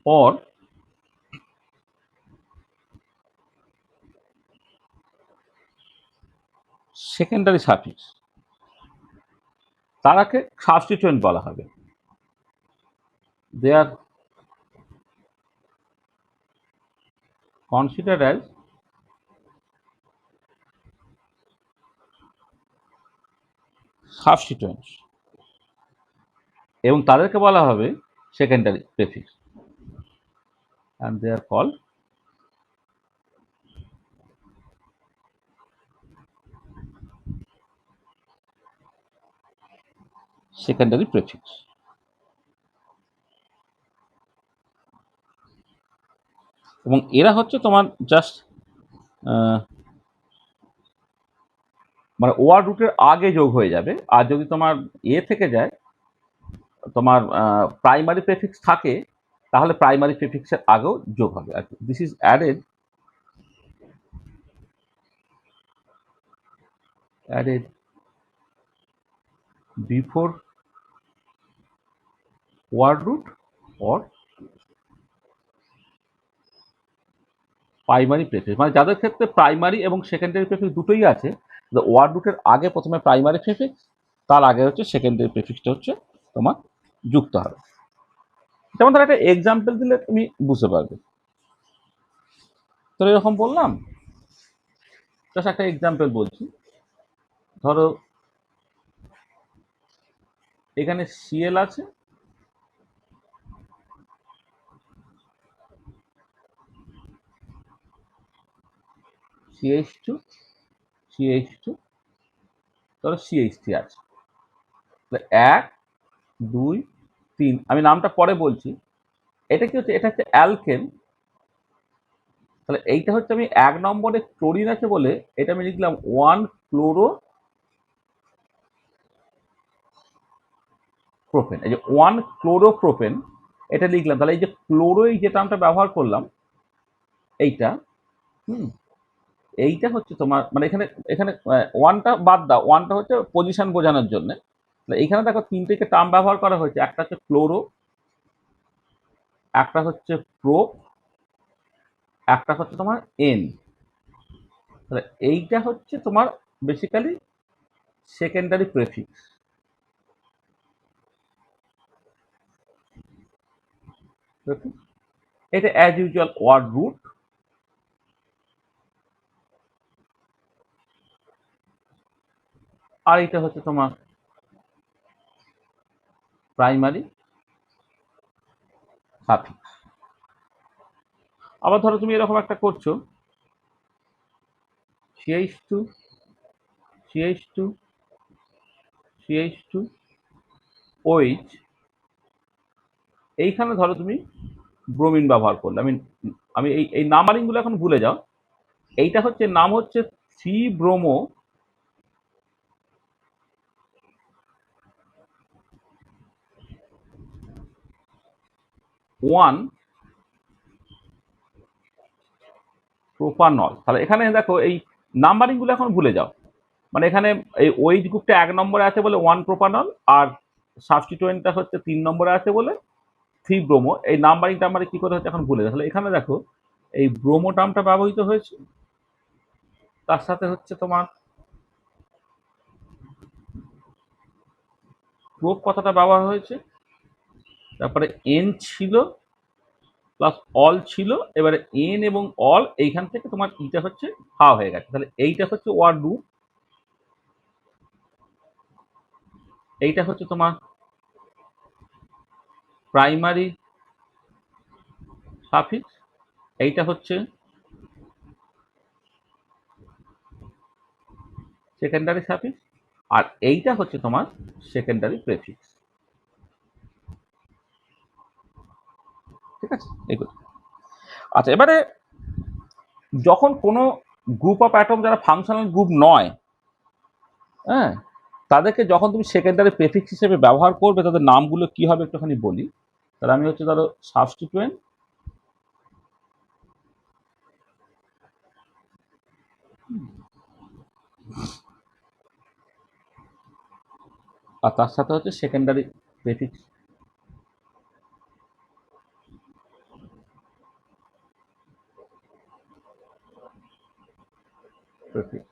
[SPEAKER 1] or secondary suffix, তারাকে সাবস্টিটিউয়েন্ট বলা হবে। They are considered as substituents এবং তাদেরকে বলা হবে secondary prefix, and they are called secondary prefix। এবং এরা হচ্ছে তোমার জাস্ট মানে ওয়ার্ড রুটের আগে যোগ হয়ে যাবে, আর যদি তোমার থেকে যায়, তোমার প্রাইমারি প্রেফিক্স থাকে, তাহলে প্রাইমারি প্রেফিক্সের আগেও যোগ হবে আর কি। This is added before word root or primary prefix, মানে যাদের ক্ষেত্রে প্রাইমারি এবং সেকেন্ডারি প্রেফিক্স দুটোই আছে, ওয়ার্ড রুটের আগে প্রথমে প্রাইমারি প্রেফিক্স, তার আগে হচ্ছে সেকেন্ডারি প্রেফিক্সটা হচ্ছে তোমার যুক্ত হবে। যেমন ধর একটা এক্সাম্পল দিলে তুমি বুঝতে পারবে। তো এরকম বললাম, জাস্ট একটা এক্সাম্পল বলছি। ধরো এখানে সিএল আছে, CH2, CH2, ধরো CH3 আছে। 1, 2, 3, আমি নামটা পরে বলছি। এটা কি হচ্ছে, এটা হচ্ছে অ্যালকেন। তাহলে এইটা হচ্ছে আমি 1 নম্বরে ক্লোরিন আছে বলে এটা আমি লিখলাম 1 ক্লোরো প্রোপেন। এই যে 1 ক্লোরো প্রোপেন এটা লিখলাম। তাহলে এই যে ক্লোরো, এই যে টার্মটা ব্যবহার করলাম, এইটা এইটা হচ্ছে তোমার মানে এখানে এখানে ওয়ানটা বাদ দাও, ওয়ানটা হচ্ছে পজিশন বোঝানোর জন্য। এইখানে দেখো তিনটে টার্ম ব্যবহার করা হয়েছে, একটা হচ্ছে ক্লোরো, একটা হচ্ছে প্রো, একটা হচ্ছে তোমার এন। তাহলে এইটা হচ্ছে তোমার বেসিক্যালি সেকেন্ডারি প্রেফিক্স। এটা অ্যাজ ইউজুয়াল ওয়ার্ড রুট, আর এটা হচ্ছে তোমার প্রাইমারি সাফিক্স। আবার ধরো তুমি এরকম একটা করছো CH2, CH2, CH2, OH, এইখানে ধরো তুমি ব্রোমিন ব্যবহার করলে। আমি আমি এই এই নাম্বারিংগুলো এখন ভুলে যাও। এইটা হচ্ছে নাম হচ্ছে 3 ব্রোমো ওয়ান প্রোপানল। তাহলে এখানে দেখো এই নাম্বারিং গুলো এখন ভুলে যাও, মানে এখানে এই ওইচ গ্রুপটা 1 নম্বরে আছে বলে 1 প্রোপানল, আর সাবস্টিটুয়েন্টটা হচ্ছে 3 নম্বরে আছে বলে 3 ব্রোমো। এই নাম্বারিং টাম্বারিং কি করে হচ্ছে এখন ভুলে যাও। তাহলে এখানে দেখো এই ব্রোমো টার্মটা ব্যবহৃত হয়েছে, তার সাথে হচ্ছে তোমার প্রোপ কথাটা ব্যবহার হয়েছে, তারপরে এন ছিল প্লাস অল ছিল, এবারে এন এবং অল এইখান থেকে তোমার ইটা হচ্ছে হা হয়ে গেছে। তাহলে এইটা হচ্ছে ওয়ার্ড রুট, এইটা হচ্ছে তোমার প্রাইমারি সাফিক্স, এইটা হচ্ছে সেকেন্ডারি সাফিক্স, আর এইটা হচ্ছে তোমার সেকেন্ডারি প্রেফিক্স। ঠিক আছে, এগুলো। আচ্ছা, এবারে যখন কোনো গ্রুপ অফ অ্যাটম যারা ফাংশনাল গ্রুপ নয়, হ্যাঁ, তাদেরকে যখন তুমি সেকেন্ডারি প্রেফিক্স হিসেবে ব্যবহার করবে, তাদের নামগুলো কি হবে একটুখানি বলি। তাহলে আমি হচ্ছে ধরো সাবস্টিটুয়েন্ট, আর তার সাথে হচ্ছে সেকেন্ডারি প্রেফিক্স। প্রেফিক্স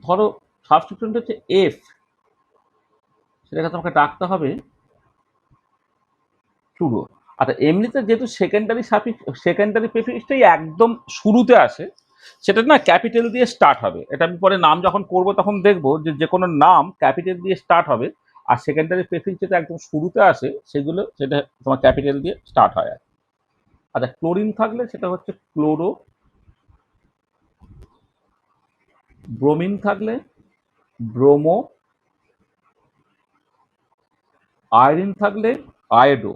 [SPEAKER 1] ধরো সাবস্টিটুয়েন্ট হচ্ছে এফ, সেটাকে তোমাকে ডাকতে হবে শুরু। আচ্ছা, এমনিতে যেহেতু সেকেন্ডারি সাফিক্স, সেকেন্ডারি প্রেফিক্সটাই একদম শুরুতে আসে, সেটা না ক্যাপিটাল দিয়ে স্টার্ট হবে। এটা আমি পরে নাম যখন করব তখন দেখবো যে যে কোনো নাম ক্যাপিটাল দিয়ে স্টার্ট হবে, আর সেকেন্ডারি প্রেফিক্স যেটা একদম শুরুতে আসে সেগুলো সেটা তোমার ক্যাপিটাল দিয়ে স্টার্ট হয়। আচ্ছা, ক্লোরিন থাকলে সেটা হচ্ছে ক্লোরো, ব্রোমিন থাকলে ব্রোমো, আয়োডিন থাকলে আয়োডো।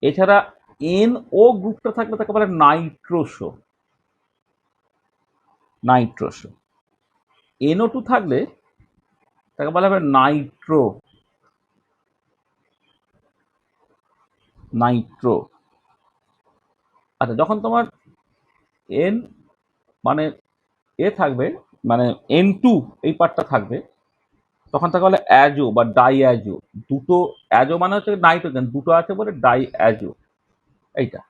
[SPEAKER 1] এছাড়া এন ও গ্রুপটা থাকলে তাকে বলে নাইট্রোসো, নাইট্রোসো। এনও টু থাকলে তাকে বলা হবে নাইট্রো, নাইট্রো। আচ্ছা, যখন তোমার এন মানে এ থাকবে, মানে এন টু এই পার্টটা থাকবে, তখন তাকে বলে অ্যাজো বা ডাই অ্যাজো। দুটো অ্যাজো মানে হচ্ছে নাইট্রোজেন, দুটো আছে বলে ডাই অ্যাজো এইটা।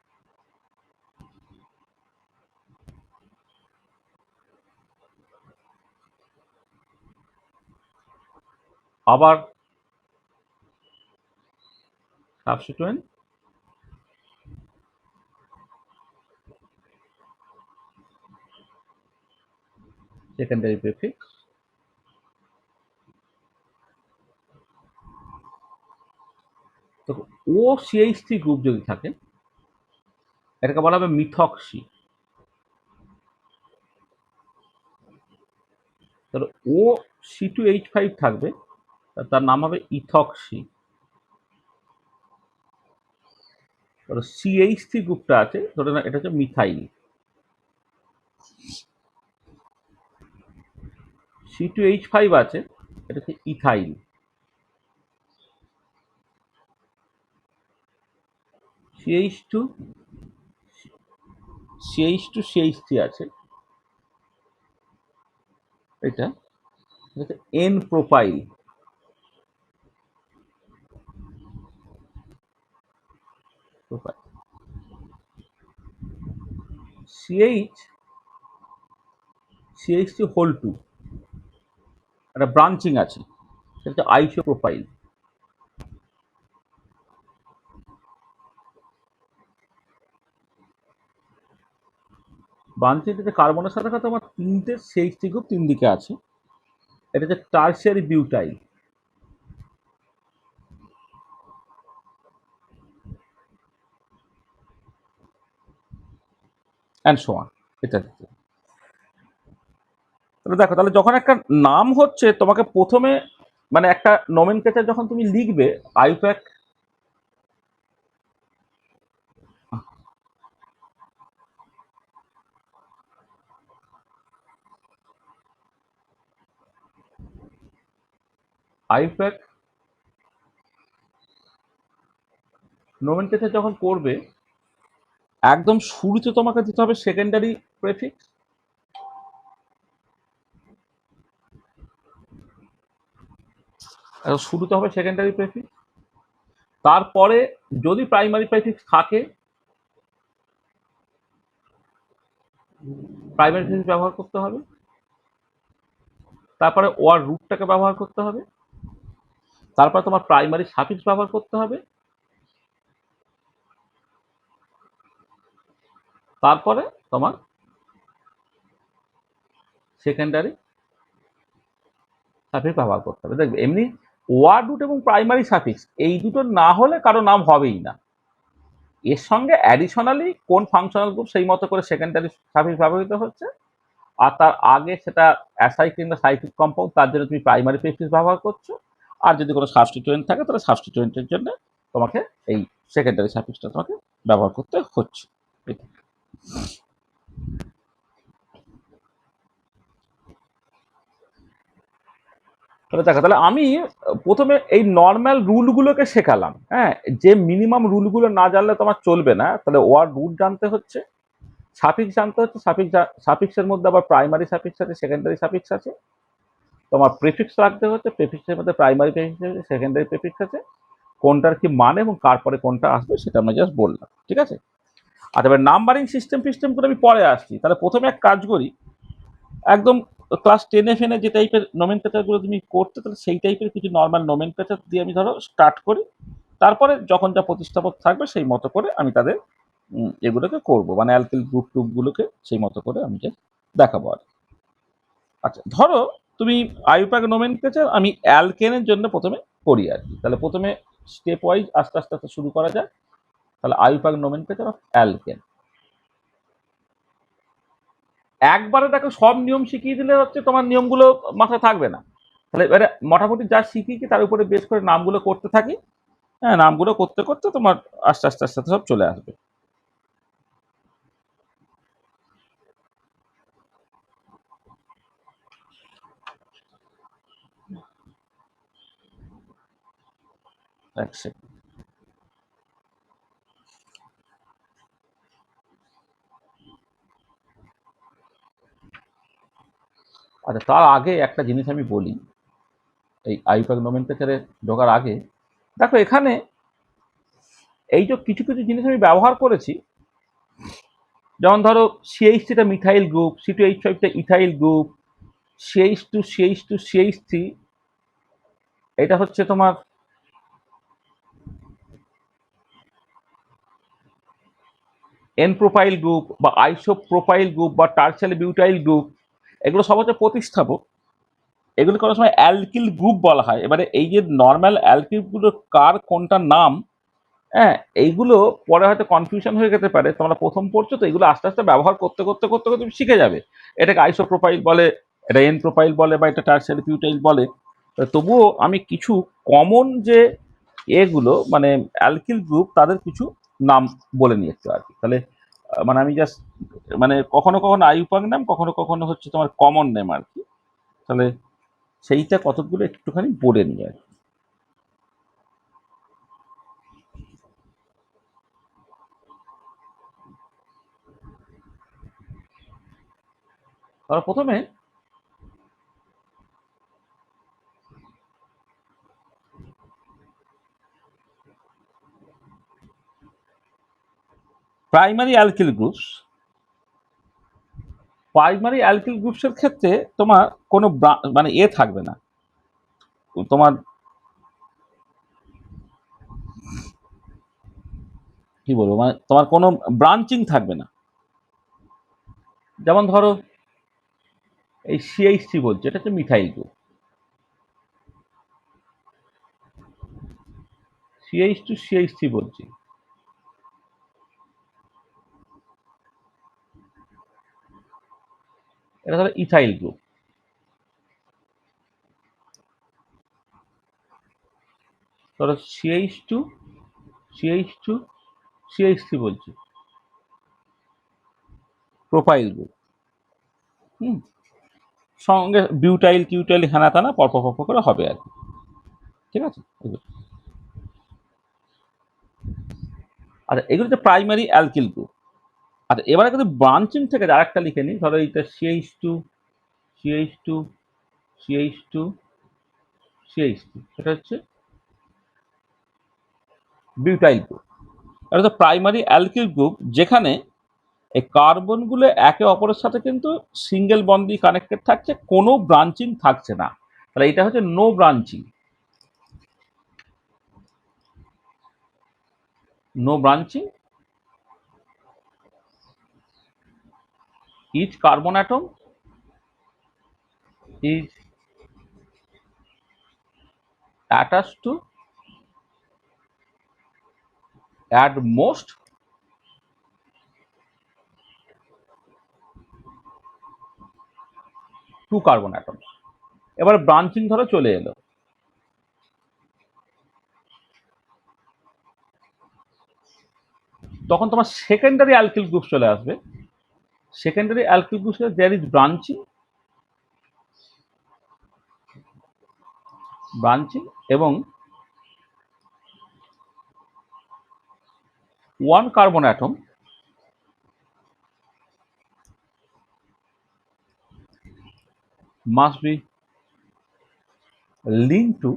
[SPEAKER 1] আবার সাবস্টিটুয়েন্ট, সেকেন্ডারি প্রেফিক্স, তো ও সিএইচ3 গ্রুপ যদি থাকে এটাকে বলা হবে মিথক্সি। তাহলে ও C2H5 থাকবে, তার নাম হবে ইথক্সি। তাহলে CH3 গ্রুপটা আছে, ধরে না এটা হচ্ছে মিথাইল। C2H5 আছে, এটা হচ্ছে ইথাইল। CH2, CH3 আছে, এটা হচ্ছে n propyl. Propyl CH, CH3 whole 2 একটা ব্রাঞ্চিং আছে, সেটা হচ্ছে আইসোপ্রোপাইল। ব্রাঞ্চিংটাতে কার্বনের সাথে সাথে আমার 3টে CH3 গ্রুপ 3 দিকে আছে, এটা হচ্ছে tertiary butyl. And so on. এটা তাহলে দেখো, তাহলে যখন একটা নাম হচ্ছে তোমাকে প্রথমে, মানে একটা নমেনক্লেচার যখন তুমি লিখবে, আইপ্যাক, আইপ্যাক নোমেনক্লেচার যখন করবে একদম শুরুতে তোমাকে দিতে হবে সেকেন্ডারি প্রেফিক্স, শুরুতে হবে সেকেন্ডারি প্রেফিক্স, তারপরে যদি প্রাইমারি প্রেফিক্স থাকে প্রাইমারি প্রেফিক্স ব্যবহার করতে হবে, তারপরে ওয়ার রুটটাকে ব্যবহার করতে হবে, তারপরে তোমার প্রাইমারি সাফিক্স ব্যবহার করতে হবে, তারপরে তোমার সেকেন্ডারি সাফিক্স ব্যবহার করতে হবে। দেখবে এমনি ওয়ার রুট এবং প্রাইমারি সাফিক্স এই দুটো না হলে কারো নাম হবেই না। এর সঙ্গে অ্যাডিশনালি কোন ফাংশনাল গ্রুপ সেই মতো করে সেকেন্ডারি সাফিক্স ব্যবহৃত হচ্ছে, আর তার আগে সেটা অ্যাসাইড কিংবা সাইক্লিক কম্পাউন্ড, তার জন্য তুমি প্রাইমারি প্রেফিক্স ব্যবহার করছো, আর যদি কোনো সাবস্টিটিউয়েন্ট থাকে তাহলে সাবস্টিটিউয়েন্টের জন্য তোমাকে এই সেকেন্ডারি সাফিক্সটা তোমাকে ব্যবহার করতে হচ্ছে। তাহলে দেখো, তাহলে আমি প্রথমে এই নর্মাল রুলগুলোকে শেখালাম। হ্যাঁ, যে মিনিমাম রুলগুলো না জানলে তোমার চলবে না। তাহলে ওয়ার্ড রুট জানতে হচ্ছে, সাফিক্স জানতে হচ্ছে, সাফিক্সের মধ্যে আবার প্রাইমারি সাফিক্স আছে, সেকেন্ডারি সাফিক্স আছে, তোমার প্রেফিক্স রাখতে হচ্ছে, প্রেফিক্সের মধ্যে প্রাইমারি প্রেফিক্স আছে, সেকেন্ডারি প্রেফিক্স আছে, কোনটার কি মানে এবং কার পরে কোনটা আসবে সেটা আমরা জাস্ট বললাম। ঠিক আছে? আচ্ছা, এবার নাম্বারিং সিস্টেম করে আমি পরে আসছি। তাহলে প্রথমে এক কাজ করি, একদম ক্লাস 10 ফেনে যে টাইপের নোমেনক্লেচার গুলো তুমি করতে, তাহলে সেই টাইপের কিছু নর্মাল নোমেনক্লেচার দিয়ে আমি ধরো স্টার্ট করি, তারপরে যখন যা প্রতিস্থাপক থাকবে সেই মতো করে আমি তাদের এগুলোকে করব, মানে অ্যালকিল গ্রুপ টুপ গুলোকে সেই মতো করে আমি যে দেখাবো আর। আচ্ছা, ধরো তুমি আইউপ্যাক নোমেনক্লেচার আমি অ্যালকেনের জন্য প্রথমে করি আর কি। তাহলে প্রথমে স্টেপ ওয়াইজ আস্তে আস্তে আস্তে শুরু করা যায়। তাহলে আইউপ্যাক নোমেনক্লেচার অফ অ্যালকেন, একবারে দেখো সব নিয়ম শিখিয়ে দিলে হচ্ছে তোমার নিয়মগুলো মাথায় থাকবে না। তাহলে এবারে মোটামুটি যা শিখিয়েছি তার উপরে বেশ করে নামগুলো করতে থাকি। হ্যাঁ, নামগুলো করতে করতে তোমার আস্তে আস্তে আস্তে আস্তে সব চলে আসবে। এক সেকেন্ড। আচ্ছা, তার আগে একটা জিনিস আমি বলি, এই আইপ্যাক নোমেনক্লেচারে ঢোকার আগে দেখো এখানে এই যে কিছু কিছু জিনিস আমি ব্যবহার করেছি, যেমন ধরো CH3টা মিথাইল গ্রুপ, C2H5টা ইথাইল গ্রুপ, CH2CH2CH3 এটা হচ্ছে তোমার এন প্রোপাইল গ্রুপ বা আইসোপ্রোপাইল গ্রুপ বা টার্সারি বিউটাইল গ্রুপ, এগুলো সব হচ্ছে প্রতিস্থাপক। এগুলো কোনো সময় অ্যালকিল গ্রুপ বলা হয়। এবারে এই যে নর্মাল অ্যালকিলগুলো কার কোনটা নাম, হ্যাঁ, এইগুলো পরে হয়তো কনফিউশন হয়ে যেতে পারে। তোমরা প্রথম পড়ছো তো, এগুলো আস্তে আস্তে ব্যবহার করতে করতে করতে করতে তুমি শিখে যাবে। এটাকে আইসোপ্রোপাইল বলে, এটা এন প্রোপাইল বলে, বা এটা টার্সারি বিউটাইল বলে। তবুও আমি কিছু কমন যে এগুলো মানে অ্যালকিল গ্রুপ তাদের কিছু নাম বলে নিই একটু আর কি। তাহলে মানে আমি জাস্ট মানে কখনো কখনো আইউপাক নাম, কখনো কখনো হচ্ছে তোমার কমন নেম আর কি। তাহলে সেইটা কতগুলো একটুখানি বলে নিই আর কি। তাহলে প্রথমে primary alkyl groups, primary alkyl গ্রুপসের ক্ষেত্রে তোমার কোনো মানে থাকবে না, তোমার কি বলবো, মানে তোমার কোনো ব্রাঞ্চিং থাকবে না। যেমন ধরো এই CH3 বলছে, এটা হচ্ছে মিথাইল গ্রুপ। CH2CH3 বলছি, এটা ধরো ইথাইল গ্রুপ। ধরো CH2CH3 বলছি, প্রোপাইল গ্রুপ। হুম, সঙ্গে বিউটাইল টিউটাইল হেনা তেনা পরপর পরপর করে হবে আর কি। ঠিক আছে? আচ্ছা, এগুলো হচ্ছে প্রাইমারি অ্যালকিল গ্রুপ। আচ্ছা, এবারে কিন্তু ব্রাঞ্চিং থেকে আরেকটা লিখে নিই। ধরো এইটা CH2, CH2, CH2, CH2, সেটা হচ্ছে বিউটাইল গ্রুপ। এটা হচ্ছে প্রাইমারি অ্যালকিল গ্রুপ, যেখানে এই কার্বনগুলো একে অপরের সাথে কিন্তু সিঙ্গেল বন্ড দিয়ে কানেক্টেড থাকছে, কোনো ব্রাঞ্চিং থাকছে না। তাহলে এটা হচ্ছে no branching. No branching, each carbon atom is attached to at most two carbon atoms। এবার ব্রাঞ্চিং ধরো চলে এলো, তখন তোমার সেকেন্ডারি অ্যালকিল গ্রুপ চলে আসবে। Secondary alkyl group there is branching, branching এবং one carbon atom must be linked to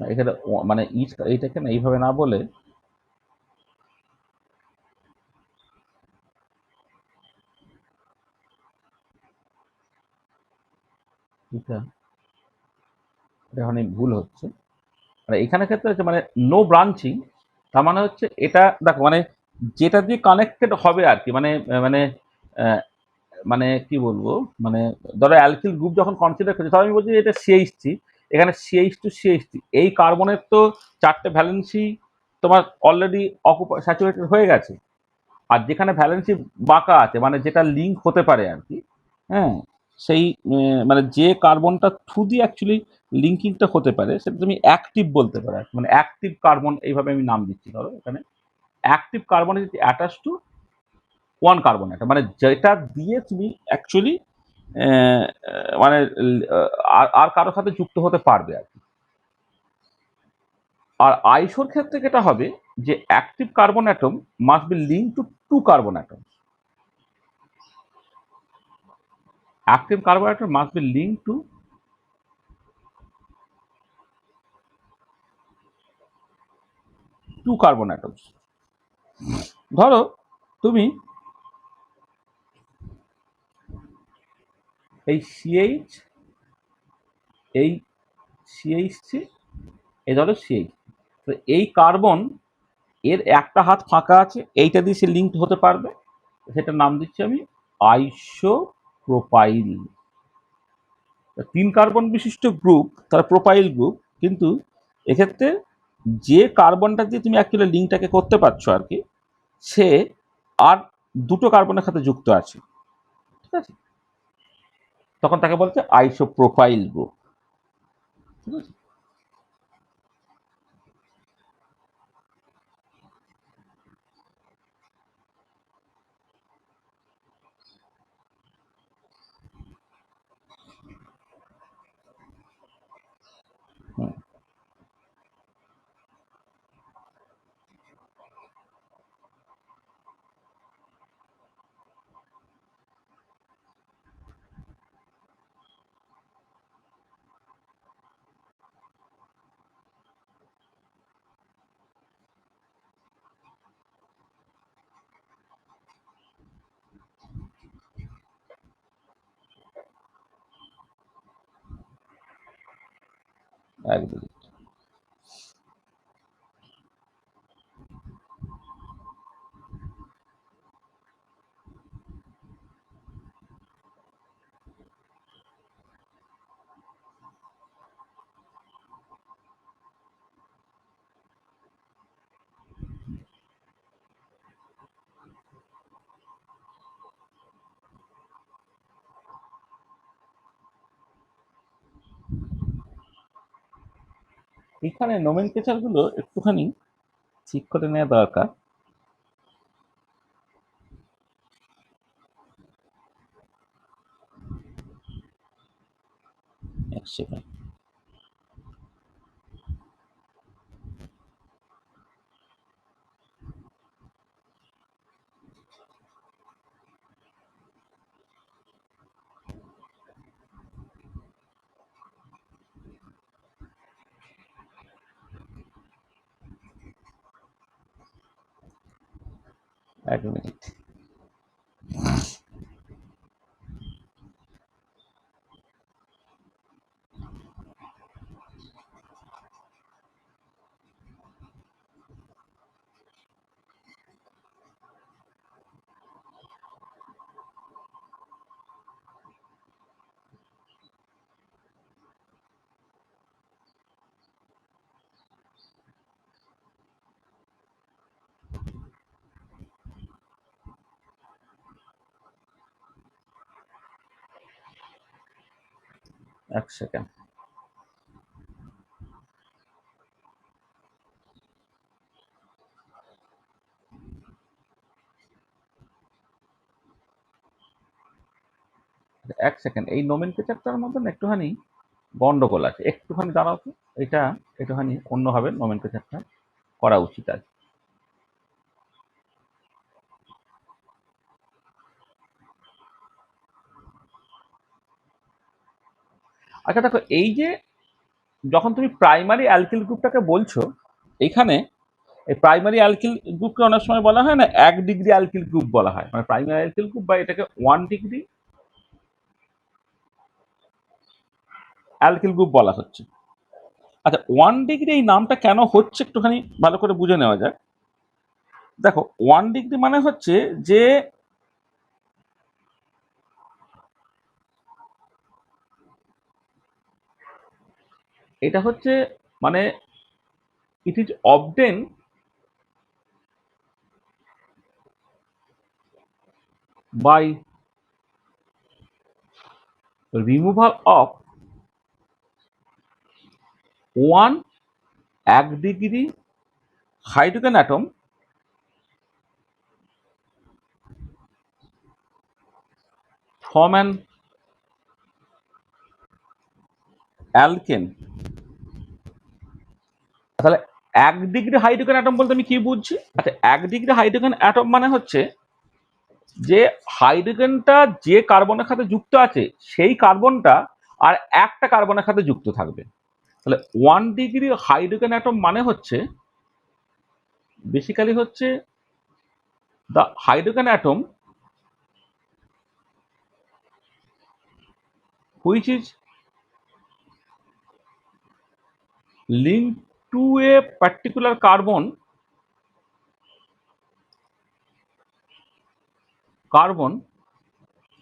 [SPEAKER 1] এখানে মানে এইটাকে না এইভাবে না বলে এটা এখানে ভুল হচ্ছে। মানে এখানে ক্ষেত্রে হচ্ছে মানে নো ব্রাঞ্চিং, তার মানে হচ্ছে এটা দেখো মানে যেটা দিয়ে কানেক্টেড হবে আর কি, মানে মানে আহ, মানে কি বলবো, মানে ধরো অ্যালকিল গ্রুপ যখন কনসিডার করছি, ধরো আমি বলছি এটা CH3, এখানে CH2 এই কার্বনের তো চারটে ভ্যালেন্সি তোমার অলরেডি স্যাচুরেটেড হয়ে গেছে। আর যেখানে ভ্যালেন্সি বাঁকা আছে, মানে যেটা লিঙ্ক হতে পারে আর কি, হ্যাঁ, সেই মানে যে কার্বনটা থ্রু দিয়ে অ্যাকচুয়ালি লিঙ্কিংটা হতে পারে সেটা তুমি অ্যাক্টিভ বলতে পারো আর কি। মানে অ্যাক্টিভ কার্বন এইভাবে আমি নাম দিচ্ছি। ধরো এখানে active carbon is attach to one carbon atom, মানে যেটা দিয়ে তুমি অ্যাকচুয়ালি মানে আর কারোর সাথে যুক্ত হতে পারবে আর কি। আর আইসোর ক্ষেত্রে যেটা হবে যে active carbon atom must be link to two carbon atom. Active carbon atom must be linked to two carbon atoms। ধরো তুমি এই CH, এই CH3, এই ধরো CH, তো এই কার্বন এর একটা হাত ফাঁকা আছে, এইটা দিয়ে সে লিঙ্ক হতে পারবে, সেটার নাম দিচ্ছি আমি আইসোপ্রোপাইল। তিন কার্বন বিশিষ্ট গ্রুপ, তার প্রোপাইল গ্রুপ, কিন্তু এক্ষেত্রে যে কার্বনটা দিয়ে তুমি অ্যাকচুয়ালি লিঙ্কটাকে করতে পারছো আর কি, সে আর দুটো কার্বনের সাথে যুক্ত আছে। ঠিক আছে, তখন তাকে বলছে আইসোপ্রোপাইল গ্রুপ। ঠিক আছে। হুম, একদম। এখানে নোমেনক্লেচার গুলো একটুখানি ঠিক করে নেওয়া দরকার। এক সেকেন্ড। এক মিনিট। এক সেকেন্ড। এক সেকেন্ড, এই নোমেনক্লেচারটার মধ্যে না একটুখানি গন্ডগোল আছে, একটুখানি দাঁড়াও তো। এটা একটুখানি অন্যভাবে নোমেনক্লেচারটা করা উচিত আছে। আচ্ছা দেখো, এই যে যখন তুমি প্রাইমারি অ্যালকিল গ্রুপটাকে বলছো, এইখানে এই প্রাইমারি অ্যালকিল গ্রুপকে অনেক সময় বলা হয় না 1 ডিগ্রি অ্যালকিল গ্রুপ বলা হয়, মানে প্রাইমারি অ্যালকিল গ্রুপ, বা এটাকে 1 ডিগ্রি অ্যালকিল গ্রুপ বলা হচ্ছে। আচ্ছা, 1 ডিগ্রি এই নামটা কেন হচ্ছে একটুখানি ভালো করে বুঝে নেওয়া যায়। দেখো, 1 ডিগ্রি মানে হচ্ছে যে এটা হচ্ছে, মানে it is obtain by removal of 1 degree hydrogen atom from an alkane। তাহলে 1 ডিগ্রি হাইড্রোজেন অ্যাটম বলতে আমি কি বুঝছি? আচ্ছা, 1 ডিগ্রি হাইড্রোজেন অ্যাটম মানে হচ্ছে যে হাইড্রোজেনটা যে কার্বনের সাথে যুক্ত আছে সেই কার্বনটা আর একটা কার্বনের সাথে যুক্ত থাকবে। তাহলে 1 ডিগ্রি হাইড্রোজেন অ্যাটম মানে হচ্ছে বেসিক্যালি হচ্ছে the hydrogen atom which is linked to a particular carbon,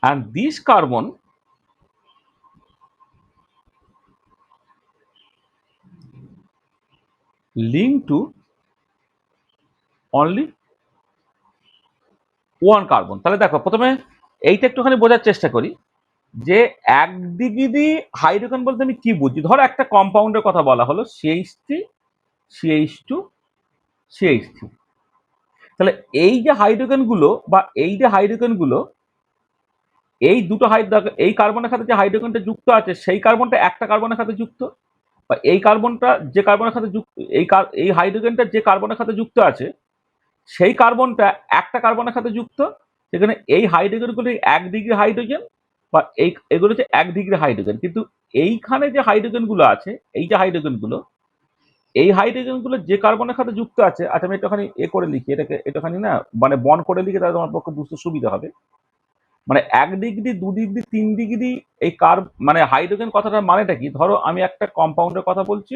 [SPEAKER 1] and this carbon linked to only one carbon. তাহলে দেখো, প্রথমে এইটা একটুখানি বোঝার চেষ্টা করি যে 1 ডিগ্রি হাইড্রোজেন বলতে আমি কি বুঝি। ধরো একটা কম্পাউন্ডের কথা বলা হলো CH3 CH2 CH3। তাহলে এই যে হাইড্রোজেন গুলো, বা এই যে হাইড্রোজেন গুলো, এই দুটো এই কার্বনের সাথে যে হাইড্রোজেনটা যুক্ত আছে সেই কার্বনটা একটা কার্বনের সাথে যুক্ত, বা এই কার্বনটা যে কার্বনের সাথে যুক্ত, এই হাইড্রোজেনটা যে কার্বনের সাথে যুক্ত আছে সেই কার্বনটা একটা কার্বনের সাথে যুক্ত। সেখানে এই হাইড্রোজেনগুলি 1 ডিগ্রি হাইড্রোজেন, বা এগুলো হচ্ছে 1 ডিগ্রি হাইড্রোজেন। কিন্তু এইখানে যে হাইড্রোজেনগুলো আছে, এই যে হাইড্রোজেনগুলো, এই হাইড্রোজেনগুলো যে কার্বনের সাথে যুক্ত আছে, আচ্ছা আমি একটুখানি করে লিখি এটাকে, একটুখানি না মানে বন্ড করে লিখে, তাহলে তোমার পক্ষে বুঝতে সুবিধা হবে। মানে 1 ডিগ্রি 2 ডিগ্রি 3 ডিগ্রি এই মানে হাইড্রোজেন কথাটার মানেটা কি? ধরো আমি একটা কম্পাউন্ডের কথা বলছি,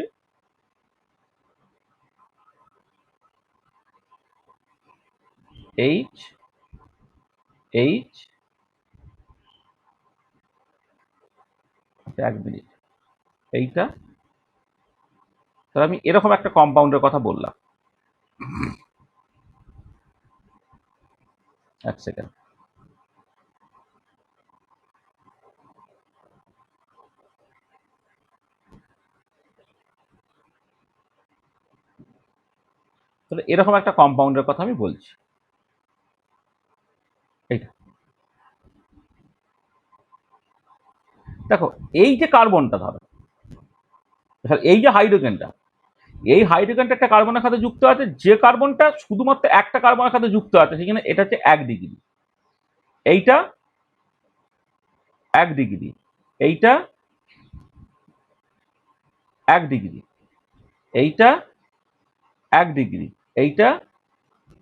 [SPEAKER 1] এইচ এইচ 1 মিনিট, এইটা, তাহলে আমি এরকম একটা কম্পাউন্ডের কথা বললাম। এক সেকেন্ড। এরকম একটা কম্পাউন্ডের কথা আমি বলছি। এইটা দেখো, এই যে কার্বনটা ধরো, এই যে হাইড্রোজেনটা, এই হাইড্রোজেনটা একটা কার্বনের সাথে যুক্ত আছে, যে কার্বনটা শুধুমাত্র একটা কার্বনের সাথে যুক্ত আছে সেখানে এটা হচ্ছে 1 ডিগ্রি, এইটা 1 ডিগ্রি, এইটা 1 ডিগ্রি, এইটা 1 ডিগ্রি, এইটা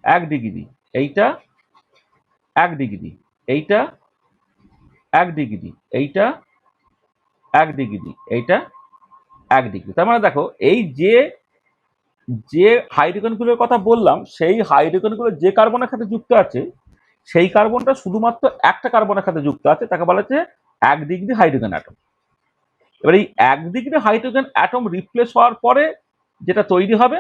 [SPEAKER 1] 1 ডিগ্রি, এইটা 1 ডিগ্রি, এইটা 1 ডিগ্রি, এইটা 1 ডিগ্রি, এইটা 1 ডিগ্রি। তার মানে দেখো, এই যে যে হাইড্রোজেনগুলোর কথা বললাম, সেই হাইড্রোজেনগুলো যে কার্বনের সাথে যুক্ত আছে, সেই কার্বনটা শুধুমাত্র একটা কার্বনের সাথে যুক্ত আছে, তাকে বলা হচ্ছে 1 ডিগ্রি হাইড্রোজেন অ্যাটম। এবার এই 1 ডিগ্রি হাইড্রোজেন অ্যাটম রিপ্লেস হওয়ার পরে যেটা তৈরি হবে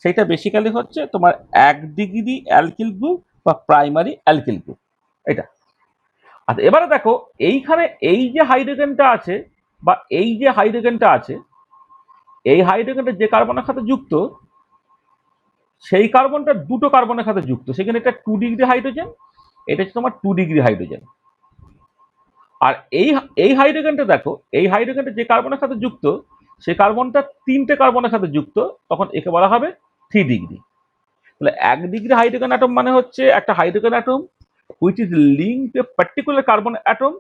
[SPEAKER 1] সেটা বেসিক্যালি হচ্ছে তোমার 1 ডিগ্রি অ্যালকিল গ্রুপ বা প্রাইমারি অ্যালকিল গ্রুপ, এটা। আচ্ছা, এবারে দেখো, এইখানে এই যে হাইড্রোজেনটা আছে বা এই যে হাইড্রোজেনটা আছে, এই হাইড্রোজেনটা যে কার্বনের সাথে যুক্ত, সেই কার্বনটা দুটো কার্বনের সাথে যুক্ত, সেখানে এটা 2 ডিগ্রি হাইড্রোজেন, এটা হচ্ছে তোমার 2 ডিগ্রি হাইড্রোজেন। আর এই এই হাইড্রোজেনটা দেখো, এই হাইড্রোজেনটা যে কার্বনের সাথে যুক্ত, সেই কার্বনটা 3টে কার্বনের সাথে যুক্ত, তখন একে বলা হবে 3 ডিগ্রি। তাহলে 1 ডিগ্রি হাইড্রোজেন অ্যাটম মানে হচ্ছে একটা hydrogen atom which is linked to a particular carbon atom,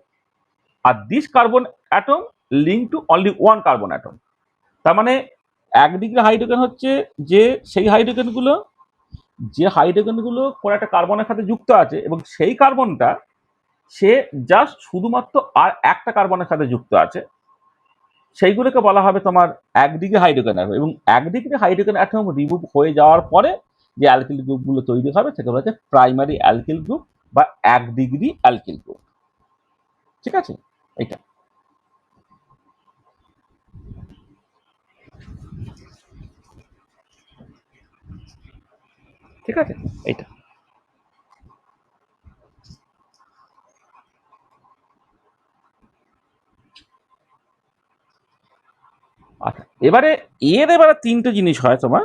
[SPEAKER 1] আর this carbon atom linked to only one carbon atom। তার মানে 1 ডিগ্রি হাইড্রোজেন হচ্ছে যে সেই হাইড্রোজেনগুলো, যে হাইড্রোজেনগুলো কোনো একটা কার্বনের সাথে যুক্ত আছে এবং সেই কার্বনটা সে জাস্ট শুধুমাত্র আর একটা কার্বনের সাথে যুক্ত আছে, সেইগুলোকে বলা হবে তোমার 1 ডিগ্রি হাইড্রোজেন অ্যাটম। এবং 1 ডিগ্রি হাইড্রোজেন অ্যাটম রিমুভ হয়ে যাওয়ার পরে যে অ্যালকিল গ্রুপগুলো তৈরি হবে সেগুলো হচ্ছে প্রাইমারি অ্যালকিল গ্রুপ বা 1 ডিগ্রি অ্যালকিল গ্রুপ। ঠিক আছে, এইটা। ঠিক আছে, এইটা। আচ্ছা, এবারে 3টে জিনিস হয় তোমার।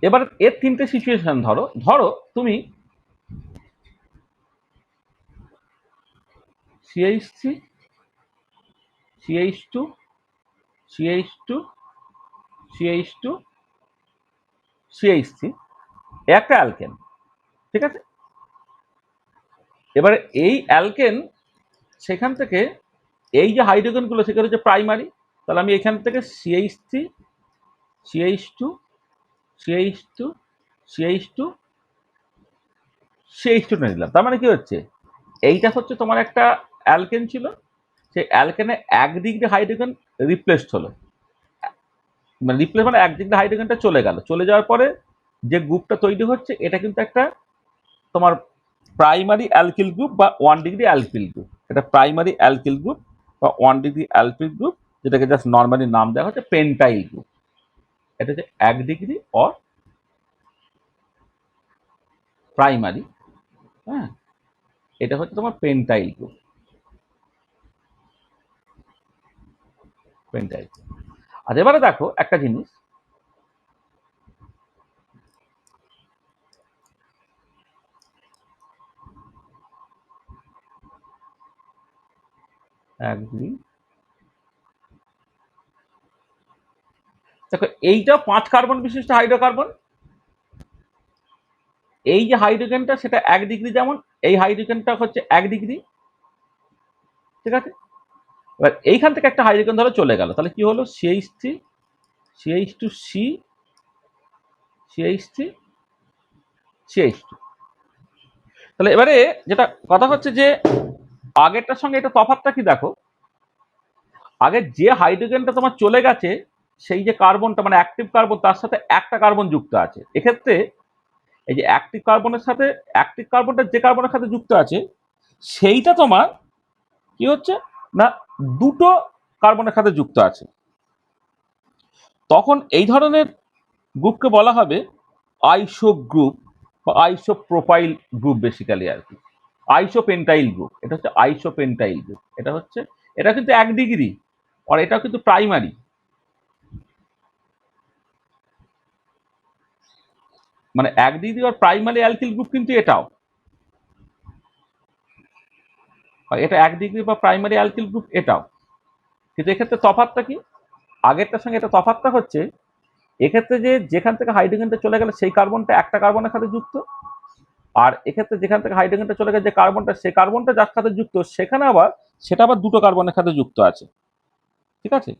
[SPEAKER 1] এবার এর 3টে সিচুয়েশন ধরো, ধরো তুমি CH3, CH2, CH2, CH2, CH3 একটা অ্যালকেন। ঠিক আছে, এবারে এই অ্যালকেন সেখান থেকে এই যে হাইড্রোজেনগুলো সেখানে হচ্ছে প্রাইমারি, তাহলে আমি এখান থেকে CH3, CH2, CH2, CH2, CH2 নিলাম। তার মানে কি হচ্ছে, এইটা হচ্ছে তোমার একটা অ্যালকেন ছিল, সেই অ্যালকেনে 1 ডিগ্রি হাইড্রোজেন রিপ্লেসড হলো, মানে রিপ্লেস মানে 1 ডিগ্রি হাইড্রোজেনটা চলে গেল, চলে যাওয়ার পরে যে গ্রুপটা তৈরি হচ্ছে এটা কিন্তু একটা তোমার প্রাইমারি অ্যালকিল গ্রুপ বা 1 ডিগ্রি অ্যালকিল গ্রুপ। এটা প্রাইমারি অ্যালকিল গ্রুপ বা 1 ডিগ্রি অ্যালকিল গ্রুপ, যেটাকে জাস্ট নর্মালি নাম দেওয়া হচ্ছে পেন্টাইল গ্রুপ। এটা হচ্ছে 1 ডিগ্রি অর প্রাইমারি। হ্যাঁ, এটা হচ্ছে তোমার পেন্টাইল গ্রুপ, পেন্টাইল। আর এবারে দেখো একটা জিনিস, এক দুই, দেখো এইটা 5 কার্বন বিশিষ্ট হাইড্রোকার্বন। এই যে হাইড্রোজেনটা সেটা 1 ডিগ্রি, যেমন এই হাইড্রোজেনটা হচ্ছে 1 ডিগ্রি। ঠিক আছে, এবার এইখান থেকে একটা হাইড্রোজেন ধরো চলে গেল, তাহলে কি হলো, CH3, CH2C, CH3, CH2। তাহলে এবারে যেটা কথা হচ্ছে যে আগেরটার সঙ্গে এটা তফাৎটা কি দেখো, আগে যে হাইড্রোজেনটা তোমার চলে গেছে সেই যে কার্বনটা মানে অ্যাক্টিভ কার্বন, তার সাথে একটা কার্বন যুক্ত আছে। এক্ষেত্রে এই যে অ্যাক্টিভ কার্বনের সাথে, অ্যাক্টিভ কার্বনটা যে কার্বনের সাথে যুক্ত আছে সেইটা তোমার কি হচ্ছে না, দুটো কার্বনের সাথে যুক্ত আছে। তখন এই ধরনের গ্রুপকে বলা হবে আইসো গ্রুপ বা আইসো প্রোপাইল গ্রুপ বেসিক্যালি আর কি। আইসোপেন্টাইল গ্রুপ, এটা হচ্ছে আইসোপেন্টাইল গ্রুপ। এটা কিন্তু 1 ডিগ্রি, আর এটাও কিন্তু প্রাইমারি। মানে 1 ডিগ্রি আর প্রাইমারি অ্যালকিল গ্রুপ কিন্তু এটাও, আর এটা 1 ডিগ্রি বা প্রাইমারি অ্যালকিল গ্রুপ এটাও। কিন্তু এক্ষেত্রে তফাৎটা কি? আগেরটার সঙ্গে এটা তফাৎটা হচ্ছে এক্ষেত্রে যে যেখান থেকে হাইড্রোজেনটা চলে গেল সেই কার্বনটা একটা কার্বনের সাথে যুক্ত, আর এক্ষেত্রে যেখান থেকে হাইড্রোজেনটা চলে গেছে যে কার্বনটা, সেই কার্বনটা যার সাথে যুক্ত সেখানে আবার সেটা আবার দুটো কার্বনের সাথে যুক্ত আছে, ঠিক আছে?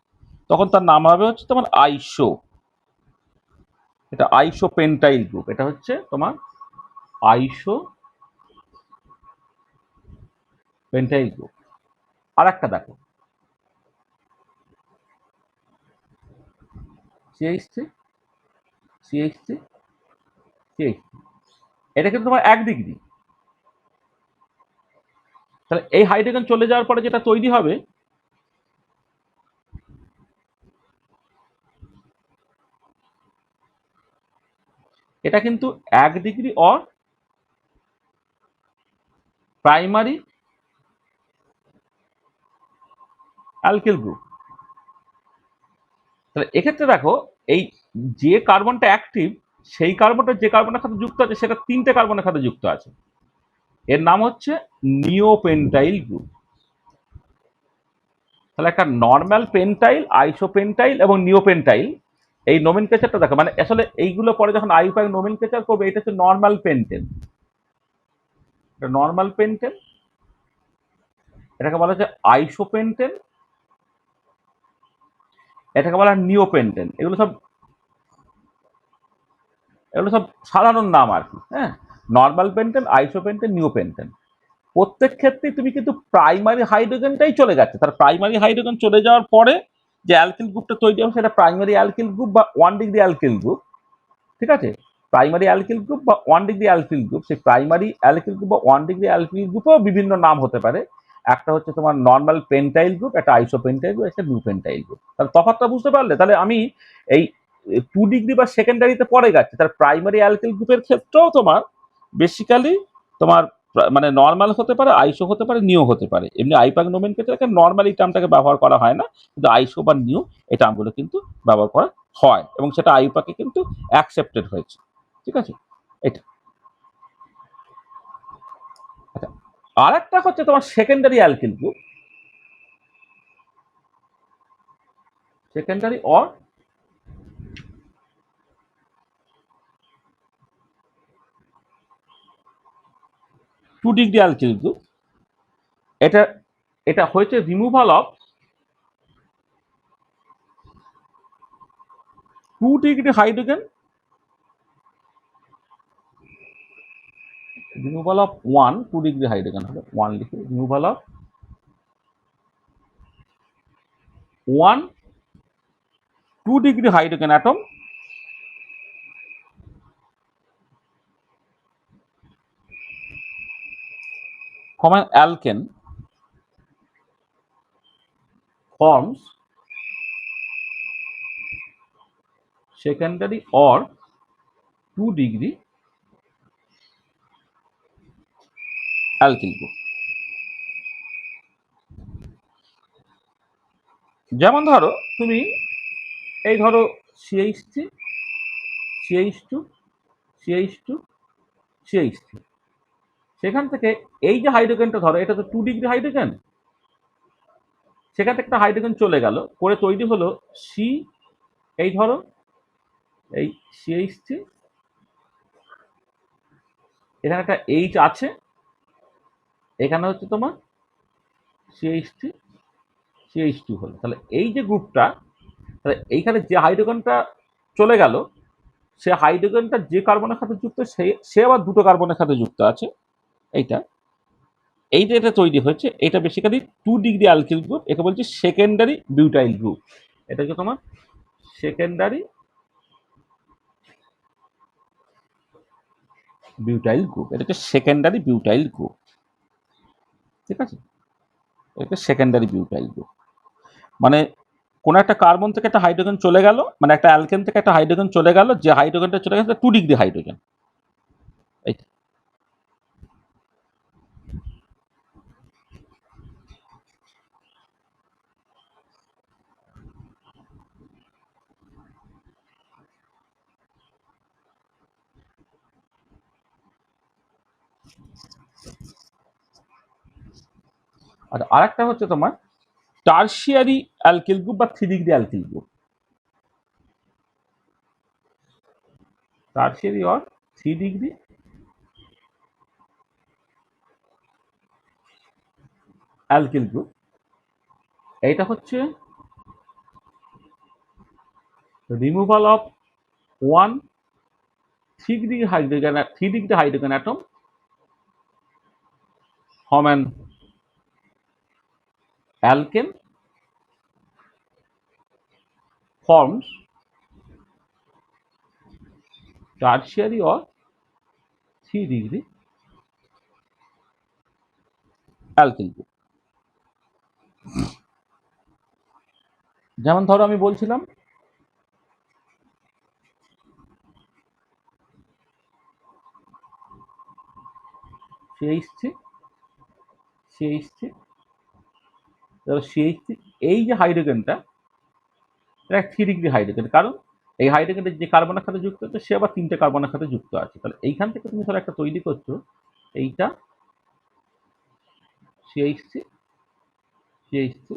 [SPEAKER 1] তখন তার নাম হবে হচ্ছে তোমার আইসো, এটা আইসো পেন্টাইল গ্রুপ। এটা হচ্ছে তোমার আইসো পেন্টাইল গ্রুপ। আর একটা দেখো CH3 CH3 CH3, এটা কিন্তু তোমার 1 ডিগ্রি। তাহলে এই হাইড্রোজেন চলে যাওয়ার পরে যেটা তৈরি হবে, এটা কিন্তু 1 degree or primary alkyl group. তাহলে এক্ষেত্রে দেখো এই যে কার্বনটা অ্যাক্টিভ, সেই কার্বনটা যে কার্বনের সাথে যুক্ত আছে সেটা 3টে কার্বনের সাথে যুক্ত আছে, এর নাম হচ্ছে নিওপেন্টাইল গ্রুপ। তাহলে একটা নর্মাল পেন্টাইল, আইসোপেন্টাইল এবং নিওপেন্টাইল, এই নোমেনক্লেচারটা দেখো, মানে আসলে এইগুলো পরে যখন আইউপ্যাক নোমেনক্লেচার করবে, এটা হচ্ছে নর্মাল পেন্টেন, এটা নর্মাল পেন্টেন, এটাকে বলা হচ্ছে আইসোপেন্টেন, এটাকে বলা হয় নিওপেন্টেন। এগুলো সব সাধারণ নাম আর কি, হ্যাঁ। নর্মাল পেন্টেন, আইসোপেন্টেন, নিওপেন্টেন, প্রত্যেক ক্ষেত্রেই তুমি কিন্তু প্রাইমারি হাইড্রোজেনটাই চলে যাচ্ছে। তার প্রাইমারি হাইড্রোজেন চলে যাওয়ার পরে যে অ্যালকিল গ্রুপটা তৈরি হবে সেটা প্রাইমারি অ্যালকিল গ্রুপ বা 1 ডিগ্রি অ্যালকিল গ্রুপ, ঠিক আছে? প্রাইমারি অ্যালকিল গ্রুপ বা 1 ডিগ্রি অ্যালকিল গ্রুপ, সেই প্রাইমারি অ্যালকিল গ্রুপ বা 1 ডিগ্রি অ্যালকিল গ্রুপেও বিভিন্ন নাম হতে পারে। একটা হচ্ছে তোমার নর্মাল পেন্টাইল গ্রুপ, একটা আইসোপেন্টাইল গ্রুপ, একটা নিউপেন্টাইল গ্রুপ। তাহলে তফাৎটা বুঝতে পারলে? তাহলে আমি এই 2 ডিগ্রি বা সেকেন্ডারিতে পরে যাচ্ছে, তার প্রাইমারি অ্যালকিল গ্রুপের ক্ষেত্রেও তোমার বেসিক্যালি তোমার মানে নর্মাল হতে পারে, আইসো হতে পারে, নিও হতে পারে। এমনি আইপ্যাক নোমেনক্লেচারে নর্মালি টার্মটাকে ব্যবহার করা হয় না, কিন্তু আইসো বা নিও এই টার্মগুলো কিন্তু ব্যবহার করা হয়, এবং সেটা আইপ্যাকে কিন্তু অ্যাকসেপ্টেড হয়েছে, ঠিক আছে? এটা আচ্ছা। আর একটা হচ্ছে তোমার secondary alkyl group, secondary or 2 degree alkyl group. এটা এটা হয়েছে removal of 2 degree hydrogen, removal of 2 degree hydrogen হবে 1 লিখে, removal of 2 degree hydrogen atom from an alkane forms secondary or 2 degree alkyl group. যেমন ধরো তুমি এই ধরো CH3 CH2 CH2 CH3, সেখান থেকে এই যে হাইড্রোজেনটা ধরো, এটা তো 2 ডিগ্রি হাইড্রোজেন, সেখান থেকে একটা হাইড্রোজেন চলে গেল, করে তৈরি হলো সি, এই ধরো এই CH3, এখানে একটা এইচ আছে, এখানে হচ্ছে তোমার CH3 CH2 হলো। তাহলে এই যে গ্রুপটা, তাহলে এইখানে যে হাইড্রোজেনটা চলে গেল, সে হাইড্রোজেনটা যে কার্বনের সাথে যুক্ত, সে আবার দুটো কার্বনের সাথে যুক্ত আছে। এইটা এই যে এটা তৈরি হয়েছে, এটা বেসিক্যালি 2 ডিগ্রি অ্যালকিল গ্রুপ, একে বলছি সেকেন্ডারি বিউটাইল গ্রুপ। এটা হচ্ছে তোমার সেকেন্ডারি বিউটাইল গ্রুপ, এটা হচ্ছে সেকেন্ডারি বিউটাইল গ্রুপ, ঠিক আছে? এটা সেকেন্ডারি বিউটাইল গ্রুপ মানে কোন একটা কার্বন থেকে একটা হাইড্রোজেন চলে গেল, মানে একটা অ্যালকেন থেকে একটা হাইড্রোজেন চলে গেল, যে হাইড্রোজেনটা চলে গেছে 2 ডিগ্রি হাইড্রোজেন। আর আরেকটা হচ্ছে তোমার টার্সিয়ারি অ্যালকিল গ্রুপ বা 3 degree alkyl group. Tertiary or 3 degree alkyl group, এইটা হচ্ছে removal of one 3 degree hydrogen atom from an alkane forms tertiary or 3 degree alkyl group। যেমন ধরো আমি বলছিলাম CH3 CH3 CH3, এই যে হাইড্রোজেনটা এটা 3 ডিগ্রি হাইড্রোজেন, কারণ এই হাইড্রোজেনের যে কার্বনের সাথে যুক্ত আছে সে আবার 3টে কার্বনের সাথে যুক্ত আছে। তাহলে এইখান থেকে তুমি ধরো একটা তৈরি করছো, এইটা CH3 CH3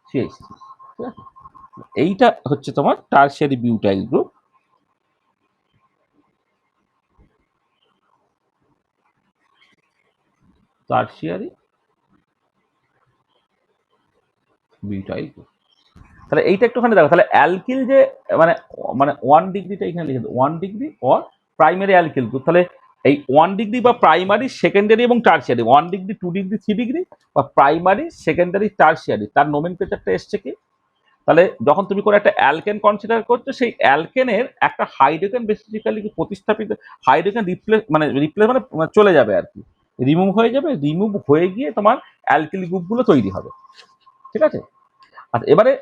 [SPEAKER 1] CH3, ঠিক আছে? এইটা হচ্ছে তোমার tertiary butyl group. Tertiary butyl group. তাহলে এইটা একটুখানি দেখো, তাহলে অ্যালকিল যে মানে মানে 1 ডিগ্রিটা এখানে লিখে দাও, 1 degree or primary alkyl group. তাহলে এই 1 ডিগ্রি বা প্রাইমারি, সেকেন্ডারি এবং টার্সিয়ারি, 1 ডিগ্রি 2 ডিগ্রি 3 ডিগ্রি বা প্রাইমারি সেকেন্ডারি টার্সিয়ারি, তার নোমেনক্লেচারটা এসছে কি? তাহলে যখন তুমি কোনো একটা অ্যালকেন কনসিডার করছো, সেই অ্যালকেনের একটা হাইড্রোজেন বেসিক্যালি প্রতিস্থাপিত, হাইড্রোজেন রিপ্লেস মানে চলে যাবে আর কি, রিমুভ হয়ে যাবে, রিমুভ হয়ে গিয়ে তোমার অ্যালকিল গ্রুপগুলো তৈরি হবে, ঠিক আছে? আচ্ছা, এবারে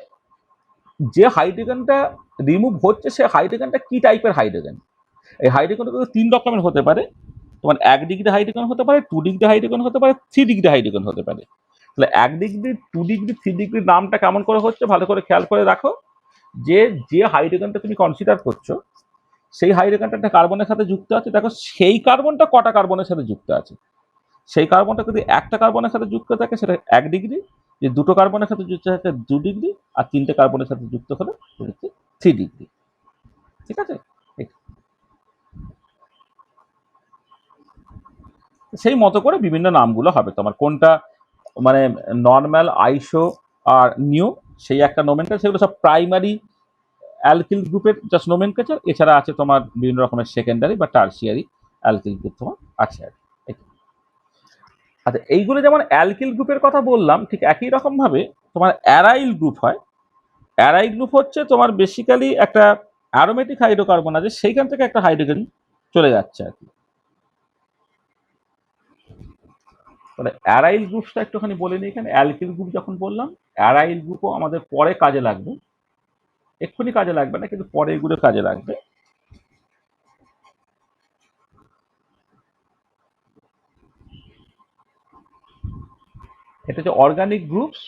[SPEAKER 1] যে হাইড্রোজেনটা রিমুভ হচ্ছে সে হাইড্রোজেনটা কি টাইপের হাইড্রোজেন? এই হাইড্রোজেনটা কিন্তু 3 রকমের হতে পারে। তোমার 1 ডিগ্রি হাইড্রোজেন হতে পারে, 2 ডিগ্রি হাইড্রোজেন হতে পারে, 3 ডিগ্রি হাইড্রোজেন হতে পারে। তাহলে 1 ডিগ্রি, 2 ডিগ্রি, 3 ডিগ্রির নামটা কেমন করে হচ্ছে ভালো করে খেয়াল করে রাখো। যে যে হাইড্রোজেনটা তুমি কনসিডার করছো সেই হাইড্রোজেনটা একটা কার্বনের সাথে যুক্ত আছে, দেখো সেই কার্বনটা কটা কার্বনের সাথে যুক্ত আছে। সেই কার্বনটা যদি একটা কার্বনের সাথে যুক্ত থাকে সেটা 1 ডিগ্রি, যে দুটো কার্বনের সাথে যুক্ত থাকে 2 ডিগ্রি, আর 3টে কার্বনের সাথে যুক্ত হলে সেটা হচ্ছে 3 ডিগ্রি, ঠিক আছে? সেই মতো করে বিভিন্ন নামগুলো হবে তোমার, কোনটা মানে নর্মাল, আইসো আর নিউ, সেই একটা নোমেনক্লেচার, সেগুলো সব প্রাইমারি অ্যালকিল গ্রুপের জাস্ট নোমেনক্লেচার। এছাড়া আছে তোমার বিভিন্ন রকমের সেকেন্ডারি বা টার্সিয়ারি অ্যালকিল গ্রুপ তোমার আছে আর কি। আচ্ছা, এইগুলো যেমন অ্যালকিল গ্রুপের কথা বললাম, ঠিক একই রকম ভাবে তোমার অ্যারাইল গ্রুপ হয়। অ্যারাইল গ্রুপ হচ্ছে তোমার বেসিক্যালি একটা অ্যারোমেটিক হাইড্রোকার্বন আছে, সেইখান থেকে একটা হাইড্রোজেন চলে যাচ্ছে আর কি। তাহলে অ্যারাইল গ্রুপটা একটুখানি বলে নিই এখানে। অ্যালকিল গ্রুপ যখন বললাম, অ্যারাইল গ্রুপও আমাদের পরে কাজে লাগবে, এক্ষুনি কাজে লাগবে না, কিন্তু পরে এগুলো কাজে লাগবে। এটা হচ্ছে organic groups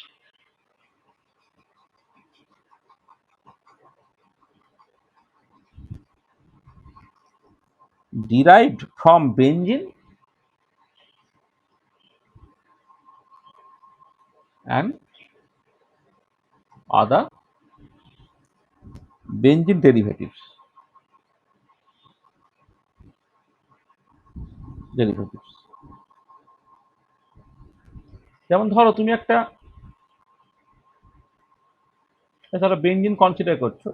[SPEAKER 1] derived from benzene and other benzene derivatives। যেমন ধরো তুমি একটা ধরো বেঞ্জিন কনসিডার করছো,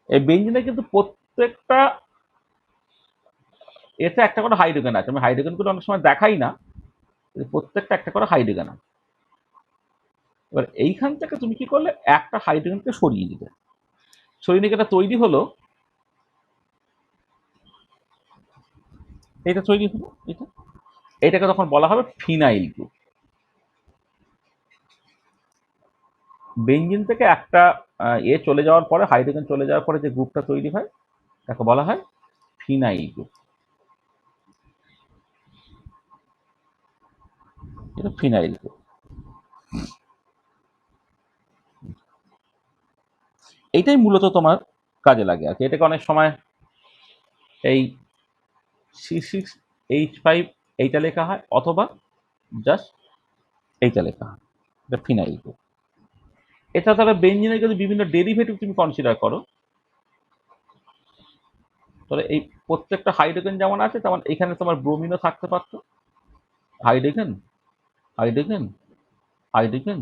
[SPEAKER 1] এই বেঞ্জিনে কিন্তু প্রত্যেকটা এতে একটা করে হাইড্রোজেন আছে। আমি হাইড্রোজেনগুলো অনেক সময় দেখাই না, প্রত্যেকটা একটা করে হাইড্রোজেন আছে। এবার এইখান থেকে তুমি কি করলে, একটা হাইড্রোজেনকে সরিয়ে দিলে, সরিয়ে নিয়ে এটা তৈরি হলো, এটা তৈরি হলো, এটাকে তখন বলা হবে ফিনাইল গ্রুপ। বেঞ্জিন থেকে একটা চলে যাওয়ার পরে, হাইড্রোজেন চলে যাওয়ার পরে যে গ্রুপটা তৈরি হয় তাকে বলা হয় ফিনাইল গ্রুপ। এটা ফিনাইল গ্রুপ। এইটাই মূলত তোমার কাজে লাগে আর কি। এটাকে অনেক সময় এই C6 H5 এইটা লেখা হয়, অথবা জাস্ট এইটা লেখা হয়, এটা ফিনাইল গ্রুপ। এটা তাহলে বেঞ্জিনের যদি বিভিন্ন ডেরিভেটিভ তুমি কনসিডার করো, তাহলে এই প্রত্যেকটা হাইড্রোজেন যেমন আছে তেমন এখানে তোমার ব্রোমিনও থাকতে পারতো। হাইড্রোজেন, হাইড্রোজেন, হাইড্রোজেন,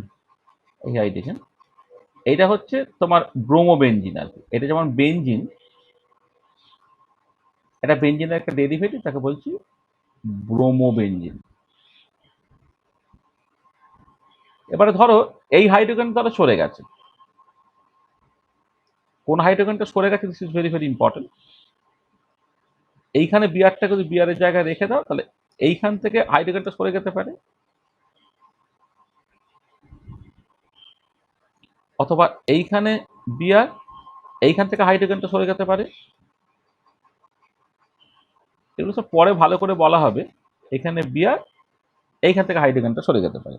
[SPEAKER 1] এই হাইড্রোজেন, এইটা হচ্ছে তোমার ব্রোমোবেনজিন আর কি। এটা যেমন বেনজিন, এটা বেনজিনের একটা ডেরিভেটিভ, তাকে বলছি ব্রোমোবেনজিন। এবারে ধরো এই হাইড্রোজেন তারা সরে গেছে, কোন হাইড্রোজেনটা সরে গেছে this is very very important. এইখানে বিয়ারটা যদি বিয়ারের জায়গায় রেখে দাও, তাহলে এইখান থেকে হাইড্রোজেনটা সরে যেতে পারে, অথবা এইখানে বিয়ার, এইখান থেকে হাইড্রোজেনটা সরে যেতে পারে। এগুলো সব পরে ভালো করে বলা হবে। এখানে বিয়ার, এইখান থেকে হাইড্রোজেনটা সরে যেতে পারে।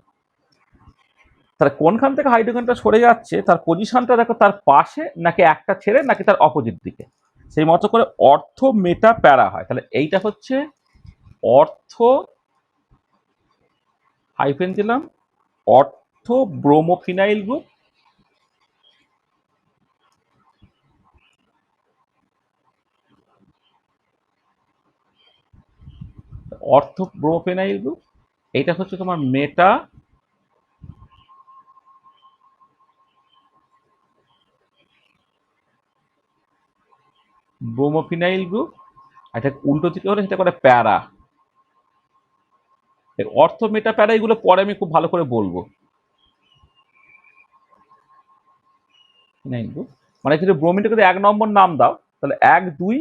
[SPEAKER 1] তাহলে কোনখান থেকে হাইড্রোজেনটা সরে যাচ্ছে তার পজিশনটা দেখো, তার পাশে নাকি একটা ছেড়ে নাকি তার অপোজিট দিকে, সেই মতো করে অর্থ মেটা প্যারা হয়। তাহলে এইটা হচ্ছে অর্থ, হাইফেন দিলাম, অর্থ ব্রোমোফিনাইল গ্রুপ, অর্থ ব্রোমোফিনাইল গ্রুপ। এইটা হচ্ছে তোমার মেটা ব্রোমোফিনাইল গ্রুপ। এটা উল্টো দিকে হলে সেটা করে প্যারা। অর্থ মেটা প্যারা এগুলো পরে আমি খুব ভালো করে বলবো। ফিনাইল গ্রুপ মানে যদি ব্রোমিনটাকে যদি 1 নম্বর নাম দাও, তাহলে 1 2,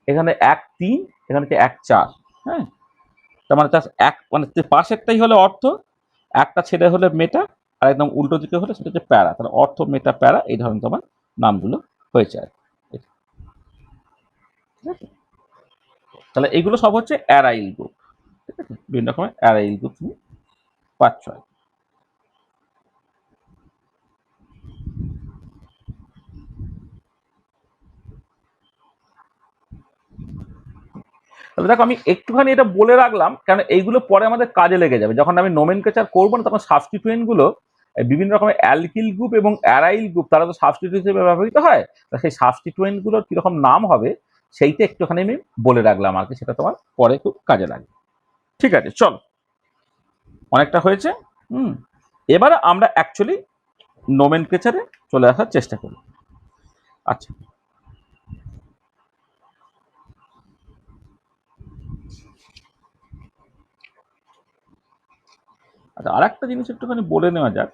[SPEAKER 1] এখানে 1 3, এখানে হচ্ছে 1 4। হ্যাঁ, তার মানে এক মানে পাশেরটাই হলে অর্থ, একটা ছেড়ে হলে মেটা, আর একদম উল্টো দিকে হলে সেটা হচ্ছে প্যারা। তাহলে অর্থ মেটা প্যারা এই ধরনের তোমার নামগুলো হয়েছে আর কি। ঠিক আছে, তাহলে এইগুলো সব হচ্ছে অ্যারাইল গ্রুপ। ঠিক আছে, বিভিন্ন রকমের অ্যারাইল গ্রুপ তুমি পাচ্ছ। তাহলে দেখো আমি একটুখানি এটা বলে রাখলাম, কারণ এইগুলো পরে আমাদের কাজে লেগে যাবে যখন আমি নোমেনক্লেচার করবো না, তখন সাবস্টিটুয়েন্ট গুলো বিভিন্ন রকমের অ্যালকিল গ্রুপ এবং অ্যারাইল গ্রুপ তারা তো সাবস্টিটিউট হিসেবে ব্যবহৃত হয়। তা সেই সাবস্টিটুয়েন্ট গুলোর কিরকম নাম হবে সেইটা একটুখানি আমি বলে রাখলাম আর কি, সেটা তোমার পরে খুব কাজে লাগবে। ঠিক আছে, চলো, অনেকটা হয়েছে। হুম, এবারে আমরা অ্যাকচুয়ালি নোমেনক্লেচারে চলে আসার চেষ্টা করি। আচ্ছা, আচ্ছা, আর একটা জিনিস একটুখানি বলে নেওয়া যাক।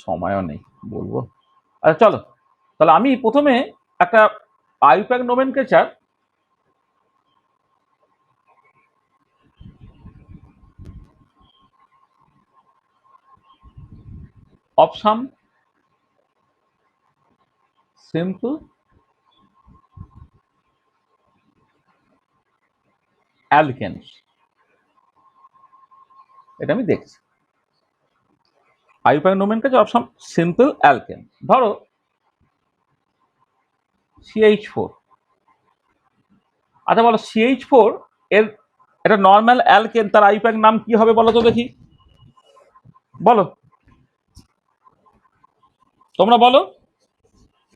[SPEAKER 1] সময়ও নেই বলবো। আচ্ছা চলো, তাহলে আমি প্রথমে একটা I-PAC nomenclature of some simple alkanes, এটা আমি দেখছি। I-PAC nomenclature of some simple alkane. ধরো CH4। আচ্ছা বলো CH4 এর এটা নর্মাল অ্যালকেন, তার আইপ্যাক নাম কি হবে বলো তো দেখি, বলো, তোমরা বলো।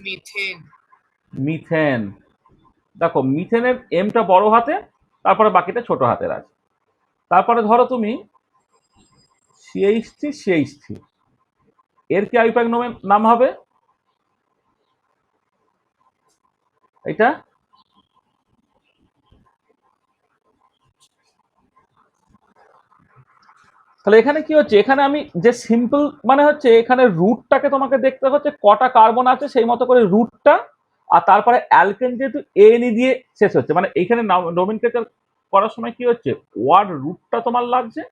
[SPEAKER 2] মিথেন।
[SPEAKER 1] মিথেন। দেখো মিথেনের এমটা বড় হাতে, তারপরে বাকিটা ছোট হাতের আছে। তারপরে ধরো তুমি CH3, এর কি আইপ্যাক নাম হবে এটা? তাহলে এখানে কি হচ্ছে, এখানে আমি যে সিম্পল মানে হচ্ছে এখানে রুটটাকে তোমাকে দেখতে হচ্ছে কটা কার্বন আছে সেই মতো করে রুটটা, আর তারপরে অ্যালকেন যেহেতু এন দিয়ে শেষ হচ্ছে, মানে এইখানে নোমেনক্লেচার করার সময় কি হচ্ছে, ওয়ার্ড রুটটা তোমার লাগছে,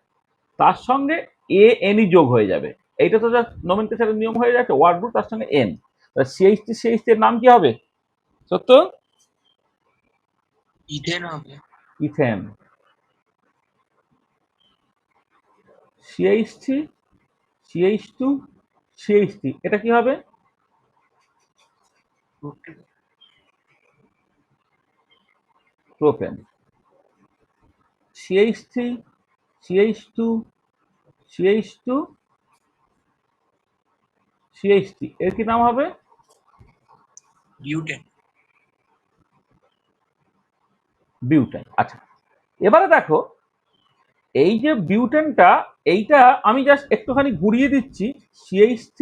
[SPEAKER 1] তার সঙ্গে এনই যোগ হয়ে যাবে। এইটা তো জাস্ট নোমেনক্লেচারের নিয়ম হয়ে যাচ্ছে, ওয়ার্ড রুট তার সঙ্গে এন। CH3 এর নাম কি হবে সত্য?
[SPEAKER 2] ইথেন হবে।
[SPEAKER 1] ইথেন, CH3 CH2 CH3, এটা কি হবে? Propane. CH3 CH2 CH2 CH3, এর কি নাম হবে?
[SPEAKER 2] বিউটেন।
[SPEAKER 1] বিউটেন। আচ্ছা, এবারে দেখো এই যে বিউটেনটা, এইটা আমি জাস্ট একটুখানি ঘুরিয়ে দিচ্ছি, CH3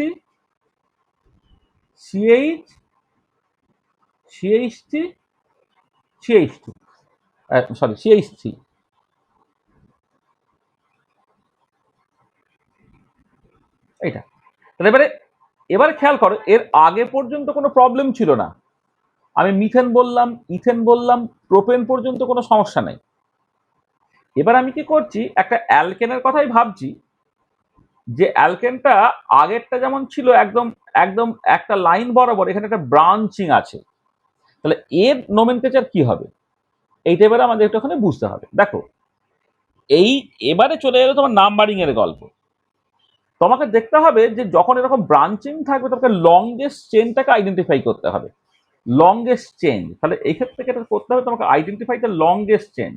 [SPEAKER 1] CH CH3 CH2, sorry CH3, এইটা। তাহলে এবারে খেয়াল করো, এর আগে পর্যন্ত কোনো প্রবলেম ছিল না, আমি মিথেন বললাম, ইথেন বললাম, প্রোপেন পর্যন্ত কোনো সমস্যা নেই। এবার আমি কি করছি, একটা অ্যালকেনের কথাই ভাবছি, যে অ্যালকেনটা আগেরটা যেমন ছিল একদম একদম একটা লাইন বরাবর, এখানে একটা ব্রাঞ্চিং আছে, তাহলে এর নোমেনক্লেচার কি হবে, এইটা এবারে আমাদের একটুখানি বুঝতে হবে। দেখো এই এবারে চলে এলো তোমার নাম্বারিং এর গল্প। তোমাকে দেখতে হবে যে যখন এরকম ব্রাঞ্চিং থাকবে, তোমাকে লংগেস্ট চেনটাকে আইডেন্টিফাই করতে হবে, লংগেস্ট চেন। তাহলে এই ক্ষেত্রে এটা করতে হবে তোমাকে আইডেন্টিফাই দ্য লংগেস্ট চেন।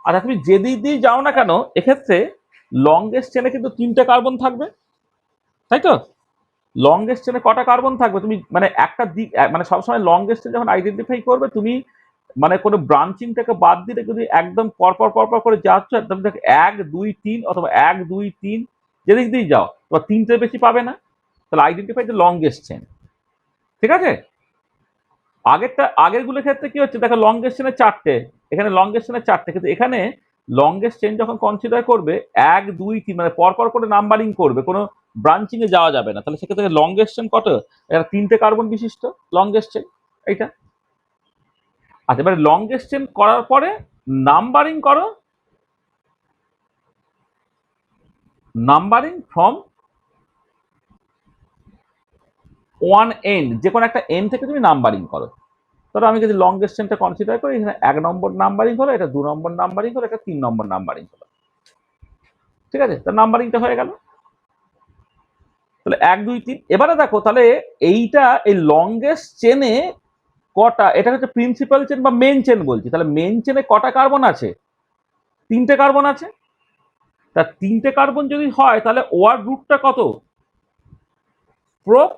[SPEAKER 1] আচ্ছা, তুমি যে দিক দিয়ে যাও না কেন, এক্ষেত্রে লংগেস্ট চেনে কিন্তু 3টে কার্বন থাকবে, তাই তো? লংগেস্ট চেনে কটা কার্বন থাকবে, তুমি মানে একটা দিক মানে সবসময় লংগেস্ট যখন আইডেন্টিফাই করবে, তুমি মানে কোনো ব্রাঞ্চিংটাকে বাদ দিলে যদি একদম পরপর পরপর করে যাচ্ছ, একদম 1 2 3 অথবা 1 2 3 যেদিক দিয়ে যাও, তোমার 3টে বেশি পাবে না। তাহলে আইডেন্টিফাই দ্য লংগেস্ট চেন, ঠিক আছে? আগেরগুলোর ক্ষেত্রে কি হচ্ছে, দেখো লংগেস্ট চেনে 4টে, এখানে লংগেস্ট চেনে 4টে, কিন্তু এখানে লংগেস্ট চেন যখন কনসিডার করবে 1 2 3 মানে পরপর করে নাম্বারিং করবে, কোনো ব্রাঞ্চিং এ যাওয়া যাবে না, তাহলে সেক্ষেত্রে লংগেস্ট চেন কত? এটা 3টে কার্বন বিশিষ্ট লংগেস্ট চেন, এইটা। আচ্ছা, এবারে লংগেস্ট চেন করার পরে নাম্বারিং করো, নাম্বারিং ফ্রম 1 এন্ড, যে কোনো একটা এন্ড থেকে তুমি নাম্বারিং করো। ধরো আমি যদি লংগেস্ট চেনটা কনসিডার করি, এখানে 1 নম্বর নাম্বারিং হলো, এটা 2 নম্বর নাম্বারিং হলো, এটা 3 নম্বর নাম্বারিং হলো, ঠিক আছে? তার নাম্বারিংটা হয়ে গেল। তাহলে 1 2 3। এবারে দেখো তাহলে এইটা এই লংগেস্ট চেনে কটা, এটা হচ্ছে প্রিন্সিপাল চেন বা মেন চেন বলছি, তাহলে মেন চেনে কটা কার্বন আছে? 3টে কার্বন আছে। তা 3টে কার্বন যদি হয়, তাহলে ওয়ার রুটটা কত? প্রোপ।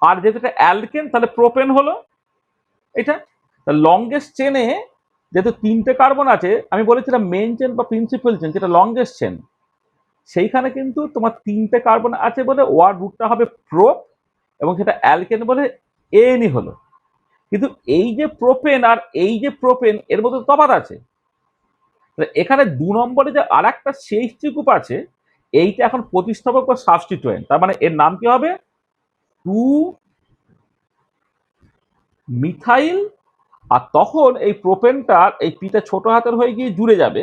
[SPEAKER 1] আর যেহেতু এটা অ্যালকেন, তাহলে প্রোপেন হলো এটা। লংগেস্ট চেনে যেহেতু 3টে কার্বন আছে, আমি বলেছিলাম মেন চেন বা প্রিন্সিপাল চেন যেটা লংগেস্ট চেন, সেইখানে কিন্তু তোমার 3টে কার্বন আছে বলে ওয়ার রুটটা হবে প্রোপ, এবং সেটা অ্যালকেন বলে এনই হলো। কিন্তু এই যে প্রোপেন আর এই যে প্রোপেন, এর মধ্যে তফাৎ আছে। এখানে 2 নম্বরে যে আর একটা CH3 গ্রুপ আছে, এইটা এখন প্রতিস্থাপক বা সাবস্টিটুয়েন্ট, তার মানে এর নাম কি হবে? 2 মিথাইল। আর তখন এই প্রোপেনটার এই পিটা ছোট হাতের হয়ে গিয়ে জুড়ে যাবে,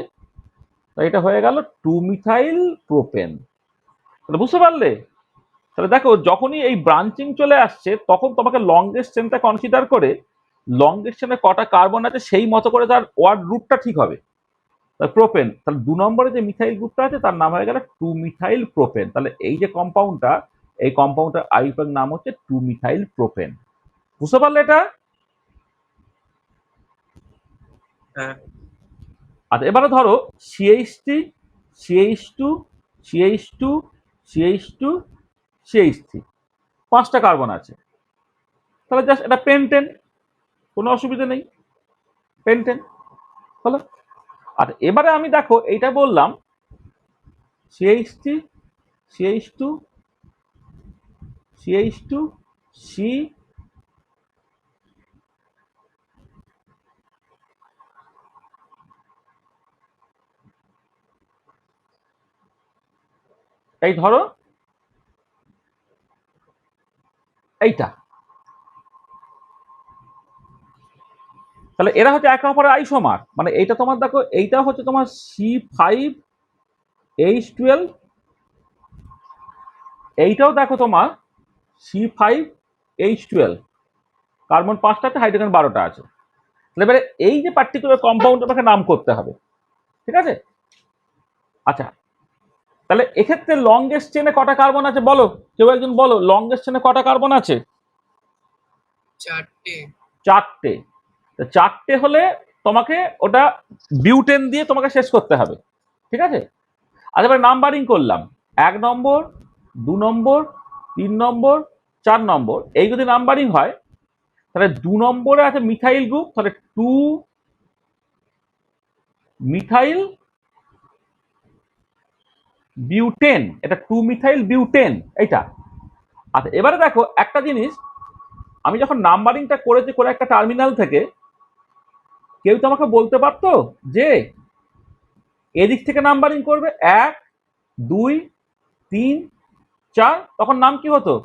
[SPEAKER 1] তাই এটা হয়ে গেল 2 মিথাইল প্রোপেন। তাহলে বুঝতে পারলে? তাহলে দেখো যখনই এই ব্রাঞ্চিং চলে আসছে, তখন তোমাকে লংগেস্ট চেনটা কনসিডার করে লংগেস্ট চেনে কটা কার্বন আছে সেই মতো করে তার ওয়ার্ড রুটটা ঠিক হবে। প্রোপেন, তাহলে 2 নম্বরে যে মিথাইল গ্রুপটা আছে তার নাম হয়ে গেল 2 মিথাইল প্রোপেন। তাহলে এই যে কম্পাউন্ডটা, এই কম্পাউন্ডটার আইউপাক নাম হচ্ছে 2 মিথাইল প্রোপেন। বুঝতে পারলে এটা?
[SPEAKER 2] হ্যাঁ।
[SPEAKER 1] আচ্ছা, এবারে ধরো CH3 CH2 CH2 CH2 CH3, 5টা কার্বন আছে, তাহলে জাস্ট এটা পেন্টেন, কোনো অসুবিধা নেই, পেন্টেন হলো। আচ্ছা, এবারে আমি দেখো এইটা বললাম CH3 CH2 CH2 C, এই ধরো এইটা, তাহলে এরা হচ্ছে একে অপরের আইসোমার, মানে এইটা তোমার দেখো, এইটা হচ্ছে তোমার C5H12, এইটাও দেখো তোমার C5H12, কার্বন 5টা আছে, হাইড্রোজেন 12টা আছে। এবারে এই যে পার্টিকুলার কম্পাউন্ড আমাকে নাম করতে হবে, ঠিক আছে? আচ্ছা, তাহলে এক্ষেত্রে লংগেস্ট চেনে কটা কার্বন আছে বলো, কেউ একজন বলো, লংগেস্ট চেনে কটা কার্বন আছে?
[SPEAKER 2] 4টে।
[SPEAKER 1] 4টে। চারটে হলে তোমাকে ওটা বিউটেন দিয়ে তোমাকে শেষ করতে হবে, ঠিক আছে? আচ্ছা, এবার নাম্বারিং করলাম, 1 নম্বর, 2 নম্বর, 3 নম্বর, 4 নম্বর, এই যদি নাম্বারিং হয় তাহলে 2 নম্বরে আছে মিথাইল গ্রুপ, তাহলে 2 মিথাইল বিউটেন, এটা 2 মিথাইল বিউটেন এইটা। আচ্ছা, এবারে দেখো একটা জিনিস, আমি যখন নাম্বারিংটা করেছি করে একটা টার্মিনাল থেকে, কেউ তো আমাকে বলতে পারতো যে এদিক থেকে নাম্বারিং করবে 1 2 3 4, তখন নাম কি হতো?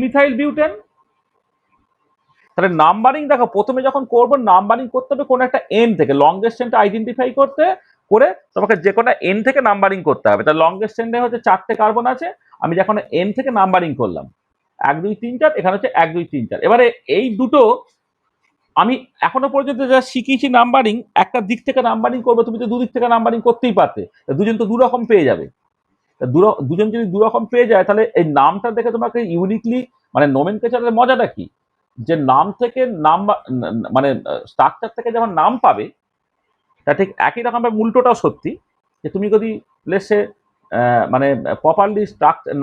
[SPEAKER 1] Methyl butane. তাহলে নাম্বারিং দেখো, প্রথমে যখন করবো নাম্বারিং করতে হবে কোনো একটা এন থেকে, লংগেস্ট চেনটা আইডেন্টিফাই করতে করে তোমাকে যে কোনো এন থেকে নাম্বারিং করতে হবে। তার লংগেস্ট চেনে হচ্ছে 4টে কার্বন আছে, আমি যখন এন থেকে নাম্বারিং করলাম 1 2 3 4, এখানে হচ্ছে 1 2 3 4। এবারে এই দুটো আমি এখনো পর্যন্ত যা শিখিয়েছি নাম্বারিং, একটা দিক থেকে নাম্বারিং করবো, তুমি তো দুদিক থেকে নাম্বারিং করতেই পারতে, দুজন তো দু রকম পেয়ে যাবে। দুজন যদি দু রকম পেয়ে যায় তাহলে এই নামটা দেখে তোমাকে ইউনিকলি, মানে নোমেনক্লেচারের মজাটা কি, যে নাম থেকে নাম, মানে স্ট্রাকচার থেকে যেমন নাম পাবে, তা ঠিক একই রকম ভাবে উল্টোটাও সত্যি, যে তুমি যদি লেসে মানে প্রপারলি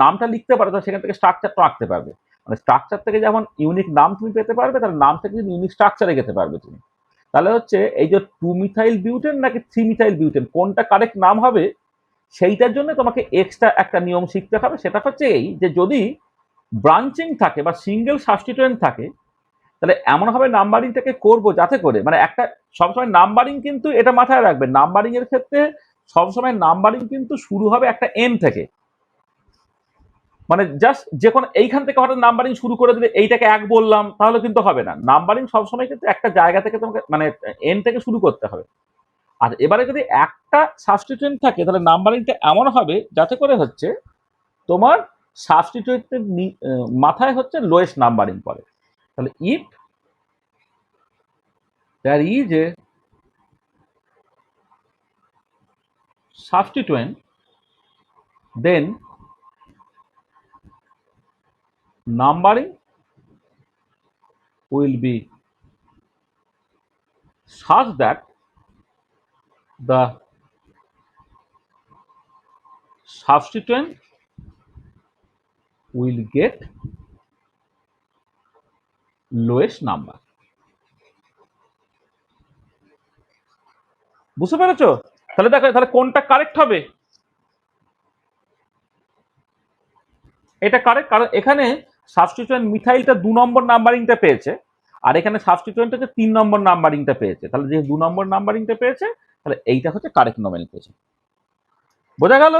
[SPEAKER 1] নামটা লিখতে পারো, তাহলে সেখান থেকে স্ট্রাকচারটা আঁকতে পারবে। মানে স্ট্রাকচার থেকে যেমন ইউনিক নাম তুমি পেতে পারবে, তাহলে নাম থেকে কিন্তু ইউনিক স্ট্রাকচারে যেতে পারবে তুমি। তাহলে হচ্ছে এই যে 2 মিথাইল বিউটেন নাকি 3 মিথাইল বিউটেন, কোনটা কারেক্ট নাম হবে, সেইটার জন্য তোমাকে এক্সট্রা একটা নিয়ম শিখতে হবে। সেটা হচ্ছে এই যে যদি ব্রাঞ্চিং থাকে বা সিঙ্গেল সাবস্টিটুয়েন্ট থাকে, তাহলে এমনভাবে নাম্বারিংটাকে করবো যাতে করে, মানে একটা সবসময় নাম্বারিং কিন্তু এটা মাথায় রাখবে, নাম্বারিং এর ক্ষেত্রে সবসময় নাম্বারিং কিন্তু শুরু হবে একটা এন থেকে। মানে জাস্ট যে কোনো এইখান থেকে হঠাৎ নাম্বারিং শুরু করে দিলে এইটাকে 1 বললাম তাহলে কিন্তু হবে না, নাম্বারিং সবসময় কিন্তু একটা জায়গা থেকে তোমাকে মানে এন থেকে শুরু করতে হবে। আর এবারে যদি একটা সাবস্টিটুয়েন্ট থাকে তাহলে নাম্বারিংটা এমন হবে যাতে করে হচ্ছে তোমার সাবস্টিটুয়েন্টের মাথায় হচ্ছে লোয়েস্ট নাম্বারিং পড়ে। তাহলে if there is a substituent, then numbering will be such that the substituent will get lowest number. বুঝতে পেরেছো? তাহলে দেখো, তাহলে কোনটা কারেক্ট হবে? এটা কারেক্ট, কারণ এখানে সাবস্টিটিউয়েন্ট মিথাইলটা 2 নম্বর নাম্বারিংটা পেয়েছে, আর এখানে সাবস্টিটিউয়েন্ট হচ্ছে 3 নম্বর নাম্বারিংটা পেয়েছে। তাহলে যে 2 নম্বর নাম্বারিংটা পেয়েছে, তাহলে এইটা হচ্ছে কারেক্ট নোমেনক্লেচার। বোঝা গেল?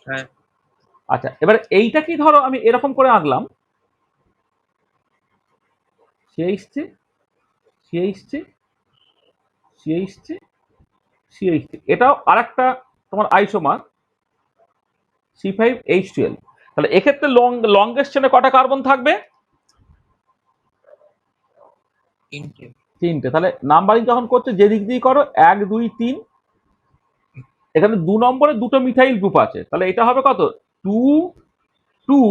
[SPEAKER 2] হ্যাঁ।
[SPEAKER 1] আচ্ছা, এবার এইটা কি, ধরো আমি এরকম করে আঁকলাম CH3 CH3 CH3 CH3, এটাও আরেকটা তোমার আইসোমার C5H12। তাহলে এক্ষেত্রে লংগেস্ট চেনে কটা কার্বন থাকবে?
[SPEAKER 2] 3টে।
[SPEAKER 1] 3টে। তাহলে নাম্বারিং যখন করছে যে দিক দিয়ে করো 1 2 3, এখানে 2 নম্বরে দুটো মিথাইল গ্রুপ আছে, তাহলে এটা হবে কত? 2 2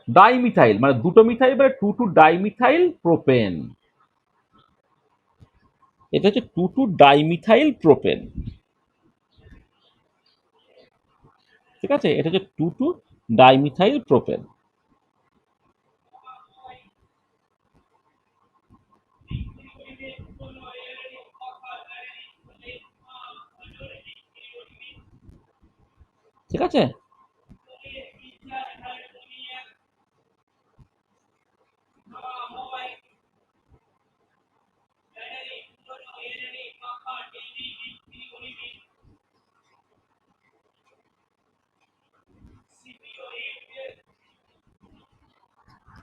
[SPEAKER 1] ডাইমিথাইল, মানে দুটো মিথাইল মানে 2 2 ডাইমিথাইল প্রোপেন। এটা হচ্ছে 2 2 ডাইমিথাইল প্রোপেন, ঠিক আছে? এটা হচ্ছে 2 2 ডাইমিথাইল প্রোপেন। ঠিক আছে?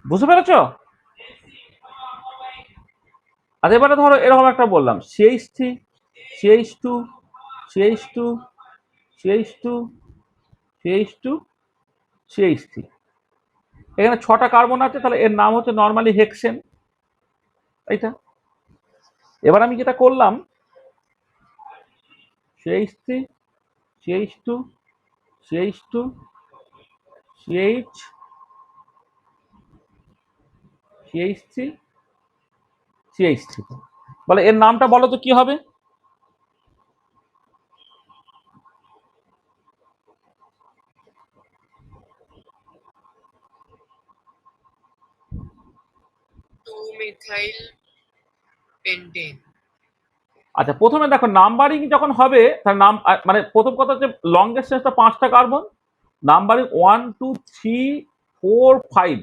[SPEAKER 1] বুঝতে পেরেছো? আচ্ছা, এবারে ধরো এরকম একটা বললাম CH3 CH2 CH2 CH2 CH2 CH3। এখানে 6টা কার্বন আছে, তাহলে এর নাম হচ্ছে নর্মালি হেক্সেন। এইটা এবার আমি যেটা করলাম, CH3 CH2 CH2 CH CH3 CH3, বলে এর নামটা বলো তো কি হবে?
[SPEAKER 2] Two methyl pentane.
[SPEAKER 1] আচ্ছা, প্রথমে দেখো নাম্বারিং যখন হবে তার নাম মানে প্রথম কথা হচ্ছে লংগেস্ট চেনটা 5টা কার্বন, নাম্বারিং 1 2 3 4 5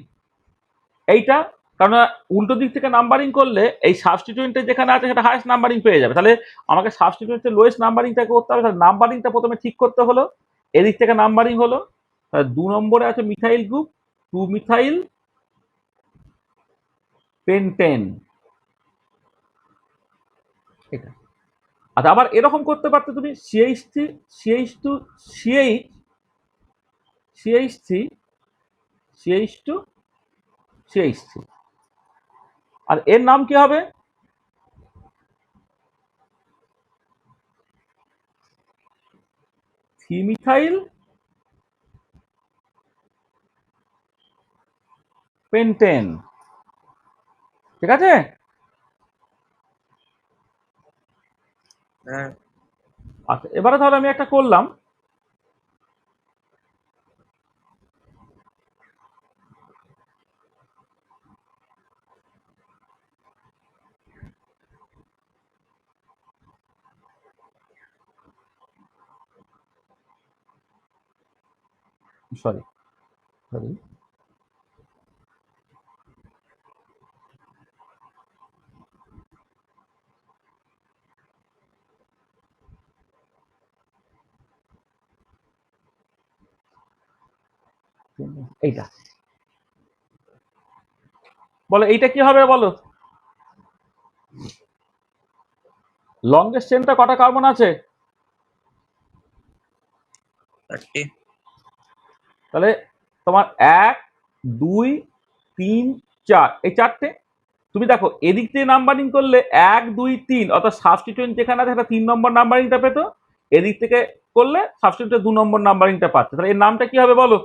[SPEAKER 1] এইটা, কারণ উল্টো দিক থেকে নাম্বারিং করলে এই সাবস্টিটিউয়েন্টে যেখানে আছে সেটা হাইয়েস্ট নাম্বারিং পেয়ে যাবে, তাহলে আমাকে সাবস্টিটিউয়েন্টের লোয়েস্ট নাম্বারিংটা করতে হবে। তাহলে নাম্বারিংটা প্রথমে ঠিক করতে হলো, এদিক থেকে নাম্বারিং হলো। তাহলে 2 নম্বরে আছে মিথাইল গ্রুপ 2 মিথাইল পেন্টেন, এটা। আচ্ছা, আবার এরকম করতে পারতো তুমি CH3 CH2 CH CH3 CH2 CH3, আর এর নাম কি হবে? থিমিথাইল পেন্টেন, ঠিক আছে?
[SPEAKER 2] হ্যাঁ।
[SPEAKER 1] আচ্ছা, এবারে তাহলে আমি একটা করলাম, সরি সরি এইটা, বলো এইটা কি হবে বলো? লংগেস্ট চেনটা কটা কার্বন আছে?
[SPEAKER 2] 30।
[SPEAKER 1] তাহলে তোমার 1 2 3 4, এই চারটে। তুমি দেখো এদিক দিয়ে নাম্বারিং করলে 1 2 3, অর্থাৎ সাবস্টিটিউয়েন্ট যেখানে আছে সেটা 3 নম্বর নাম্বারিংটা পেতো, এদিক থেকে করলে সাবস্টিটিউয়েন্টের 2 নম্বর নাম্বারিংটা পাচ্ছে। তাহলে এর নামটা কি হবে বলো?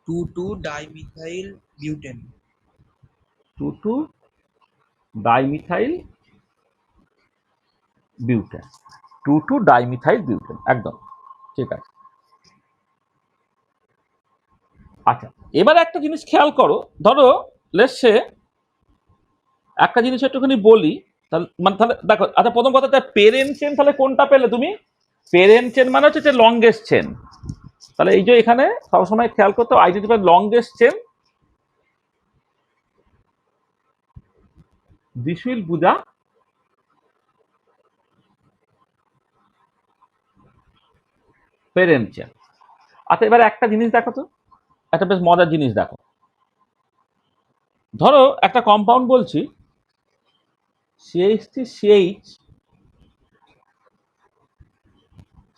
[SPEAKER 2] 2 dimethyl butane.
[SPEAKER 1] 2 dimethyl butane, 2 dimethyl butane, একদম ঠিক আছে। আচ্ছা, এবার একটা জিনিস খেয়াল করো, ধরো লেটসে একটা জিনিস একটুখানি বলি, তাহলে মানে তাহলে দেখো, আচ্ছা প্রথম কথা, পেরেন্ট চেন তাহলে কোনটা পেলে তুমি? পেরেন্ট চেন মানে হচ্ছে লংগেস্ট চেন। তাহলে এই যে এখানে সবসময় খেয়াল করতে identify longest chain, this will বুঝা পেরেন্ট চেন। আচ্ছা, এবার একটা জিনিস দেখো তো, একটা বেশ মজার জিনিস দেখো, ধরো একটা কম্পাউন্ড বলছি CH3 CH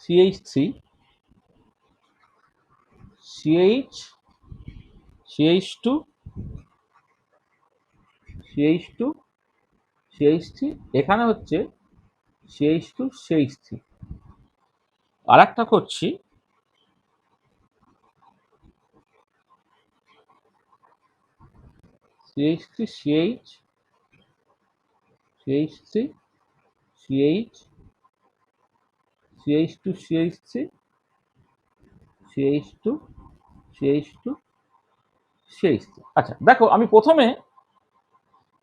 [SPEAKER 1] CH3 CH CH2 CH2 CH3, এখানে হচ্ছে CH2 CH3, আর একটা করছি CH3 CH CH3 CH CH2 CH3 CH2 CH2 CH3। আচ্ছা দেখো, আমি প্রথমে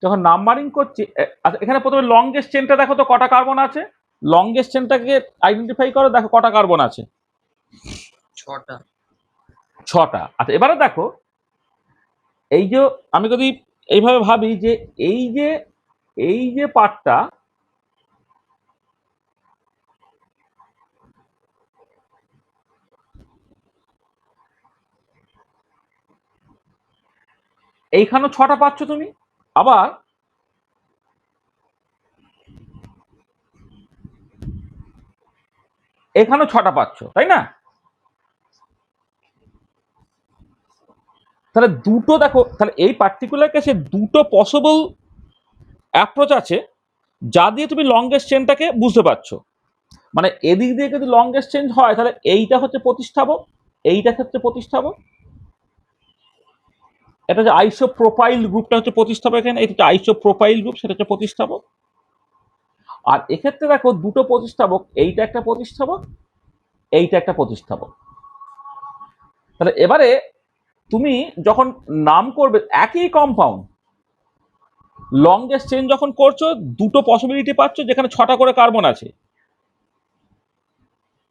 [SPEAKER 1] যখন নাম্বারিং করছি, আচ্ছা এখানে প্রথমে লংগেস্ট চেনটা দেখো তো কটা কার্বন আছে, লংগেস্ট চেনটাকে আইডেন্টিফাই করো, দেখো কটা কার্বন আছে?
[SPEAKER 2] 6টা।
[SPEAKER 1] 6টা। আচ্ছা, এবারে দেখো এই যে আমি যদি এইভাবে ভাবি যে এই যে পার্টটা, এইখানেও 6টা পাচ্ছ তুমি। আবার এখানেও 6টা পাচ্ছ, তাই না? তাহলে দুটো দেখো, তাহলে এই পার্টিকুলার কেসে দুটো পসিবল অ্যাপ্রোচ আছে যা দিয়ে তুমি লংগেস্ট চেনটাকে বুঝতে পারছো। মানে এদিক দিয়ে যদি লংগেস্ট চেঞ্জ হয় তাহলে এইটা হচ্ছে প্রতিস্থাপক, এইটা ক্ষেত্রে প্রতিস্থাপক, এটা হচ্ছে আইসোপ্রোপাইল গ্রুপটা হচ্ছে প্রতিস্থাপক, এখানে এটা হচ্ছে আইসোপ্রোপাইল গ্রুপ, সেটা হচ্ছে প্রতিস্থাপক। আর এক্ষেত্রে দেখো দুটো প্রতিস্থাপক, এইটা একটা প্রতিস্থাপক, এইটা একটা প্রতিস্থাপক। তাহলে এবারে তুমি যখন নাম করবে একই কম্পাউন্ড, লংগেস্ট চেঞ্জ যখন করছো দুটো পসিবিলিটি পাচ্ছ যেখানে 6টা করে কার্বন আছে।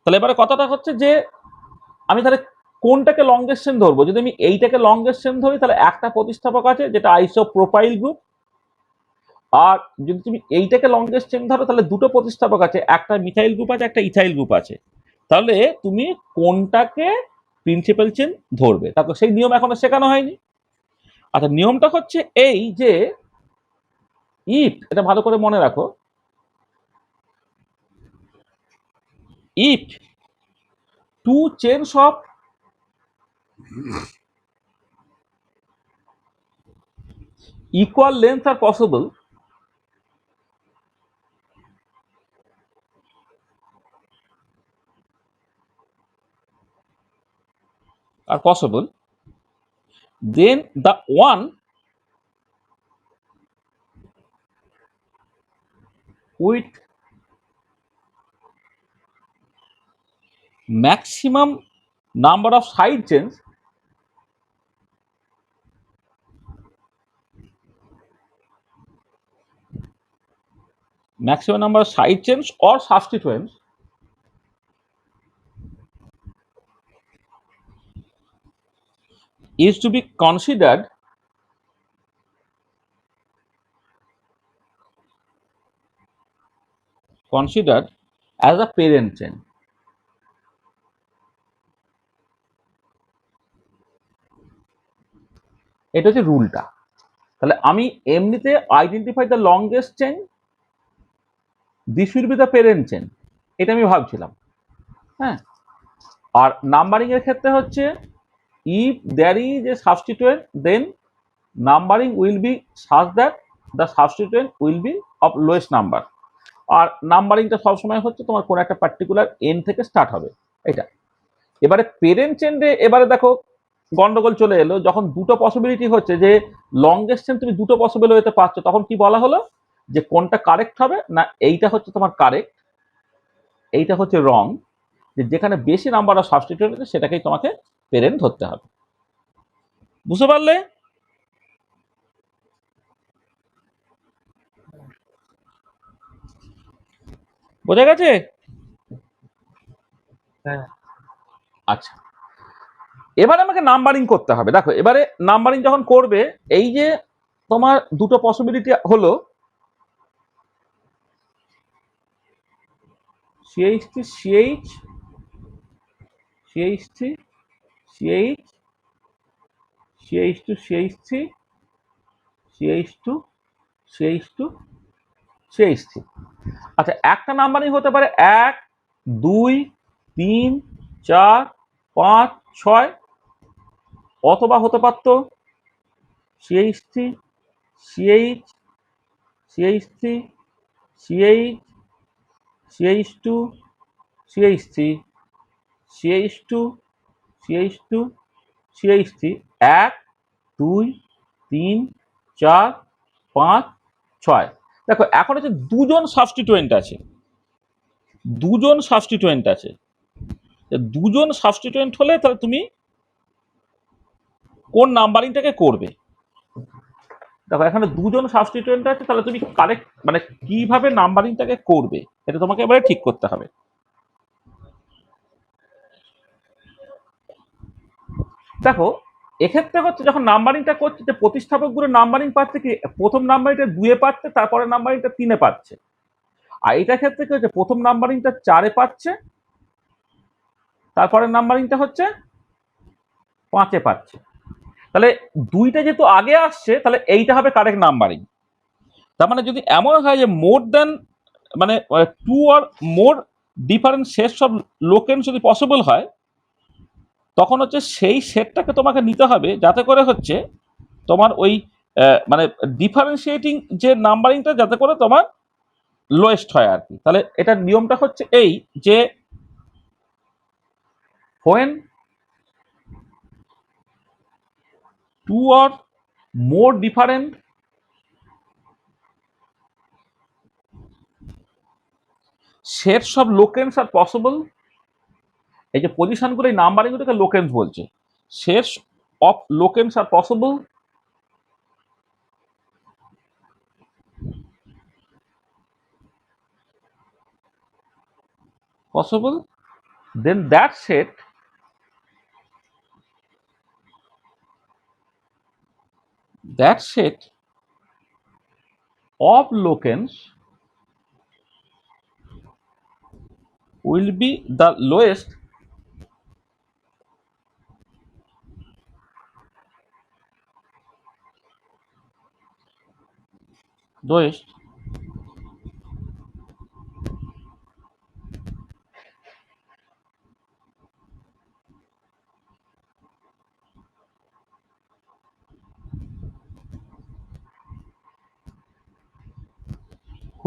[SPEAKER 1] তাহলে এবারে কথাটা হচ্ছে যে আমি তাহলে কোনটাকে লংগেস্ট চেন ধরবো? যদি আমি এইটাকে লংগেস্ট চেন ধরি তাহলে একটা প্রতিস্থাপক আছে যেটা আইসোপ্রোপাইল গ্রুপ, আর যদি তুমি এইটাকে লংগেস্ট চেন ধরো তাহলে দুটো প্রতিস্থাপক আছে, একটা মিথাইল গ্রুপ আছে, একটা ইথাইল গ্রুপ আছে। তাহলে তুমি কোনটাকে প্রিন্সিপাল চেন ধরবে? তারপর সেই নিয়ম এখনো শেখানো হয়নি। আচ্ছা, নিয়মটা হচ্ছে এই যে ইফ, এটা ভালো করে মনে রাখো, if two chains of equal length are possible, then the one with maximum number of side chains or substituents is to be considered as a parent chain. এটা হচ্ছে রুলটা। তাহলে আমি এমনিতে identify the longest chain, this will be the parent chain, এটা আমি ভাবছিলাম। হ্যাঁ, আর নাম্বারিং এর ক্ষেত্রে হচ্ছে if there is a substituent then numbering will be such that the substituent will be of lowest number. আর নাম্বারিংটা সবসময় হচ্ছে তোমার কোনো একটা পার্টিকুলার এন থেকে স্টার্ট হবে, এটা। এবারে পেরেন্ট চেনে এবারে দেখো গন্ডগোল চলে এলো, যখন দুটো পসিবিলিটি হচ্ছে যে লংগেস্ট চেন তুমি দুটো পসিবল হতে পারছো, তখন কি বলা হলো যে কোনটা কারেক্ট হবে না, এইটা হচ্ছে তোমার কারেক্ট, এইটা হচ্ছে রং, যে যেখানে বেশি নাম্বার অফ সাবস্টিটিউট আছে সেটাকেই তোমাকে পেরেন্ট ধরতে হবে। বুঝতে পারলে? বোঝা গেছে?
[SPEAKER 2] হ্যাঁ।
[SPEAKER 1] আচ্ছা, এবারে আমাকে নাম্বারিং করতে হবে। দেখো এবারে নাম্বারিং যখন করবে, এই যে তোমার দুটো পসিবিলিটি হলো CH3 CH, CH3 CH, CH2 CH3, CH2 CH2 CH3। আচ্ছা, একটা নাম্বারিং হতে পারে 1 2 3 4 5 6, অথবা হতে পারতো CH3 CH, CH3 CH, CH2 CH3, CH2 CH2 CH3, 1 2 3 4 5 6। দেখো এখন হচ্ছে দুজন সাবস্টিটুয়েন্ট আছে, দুজন সাবস্টিটুয়েন্ট আছে। দুজন সাবস্টিটুয়েন্ট হলে তাহলে তুমি কোন নাম্বারিংটাকে করবে? দেখো এখানে দুজন সাবস্টিটুয়েন্ট আছে, তাহলে তুমি কারেক্ট মানে কিভাবে নাম্বারিংটাকে করবে এটা তোমাকে এবারে ঠিক করতে হবে। দেখো এক্ষেত্রে হচ্ছে যখন নাম্বারিংটা করছে যে প্রতিস্থাপকগুলো নাম্বারিং পাচ্ছে কি, প্রথম নাম্বারিংটা 2 এ পাচ্ছে, তারপরে নাম্বারিংটা 3 এ পাচ্ছে। আর এটার ক্ষেত্রে কি হচ্ছে, প্রথম নাম্বারিংটা 4 এ পাচ্ছে, তারপরে নাম্বারিংটা হচ্ছে 5 এ পাচ্ছে। তাহলে দুইটা যেহেতু আগে আসছে তাহলে এইটা হবে কারেক্ট নাম্বারিং। তার মানে যদি এমন হয় যে মোর দেন মানে 2 or more different sets of locants যদি পসিবল হয়, তখন হচ্ছে সেই সেটটাকে তোমাকে নিতে হবে যাতে করে হচ্ছে তোমার ওই মানে ডিফারেন্সিয়েটিং যে নাম্বারিংটা যাতে করে তোমার লোয়েস্ট হয় আর কি। তাহলে এটার নিয়মটা হচ্ছে এই যে when two or more different sets of locants are possible, এই যে পজিশনগুলো এই নাম্বারিং গুলোকে লোকেন্স বলছে, sets of locants are possible then that set of locants will be the lowest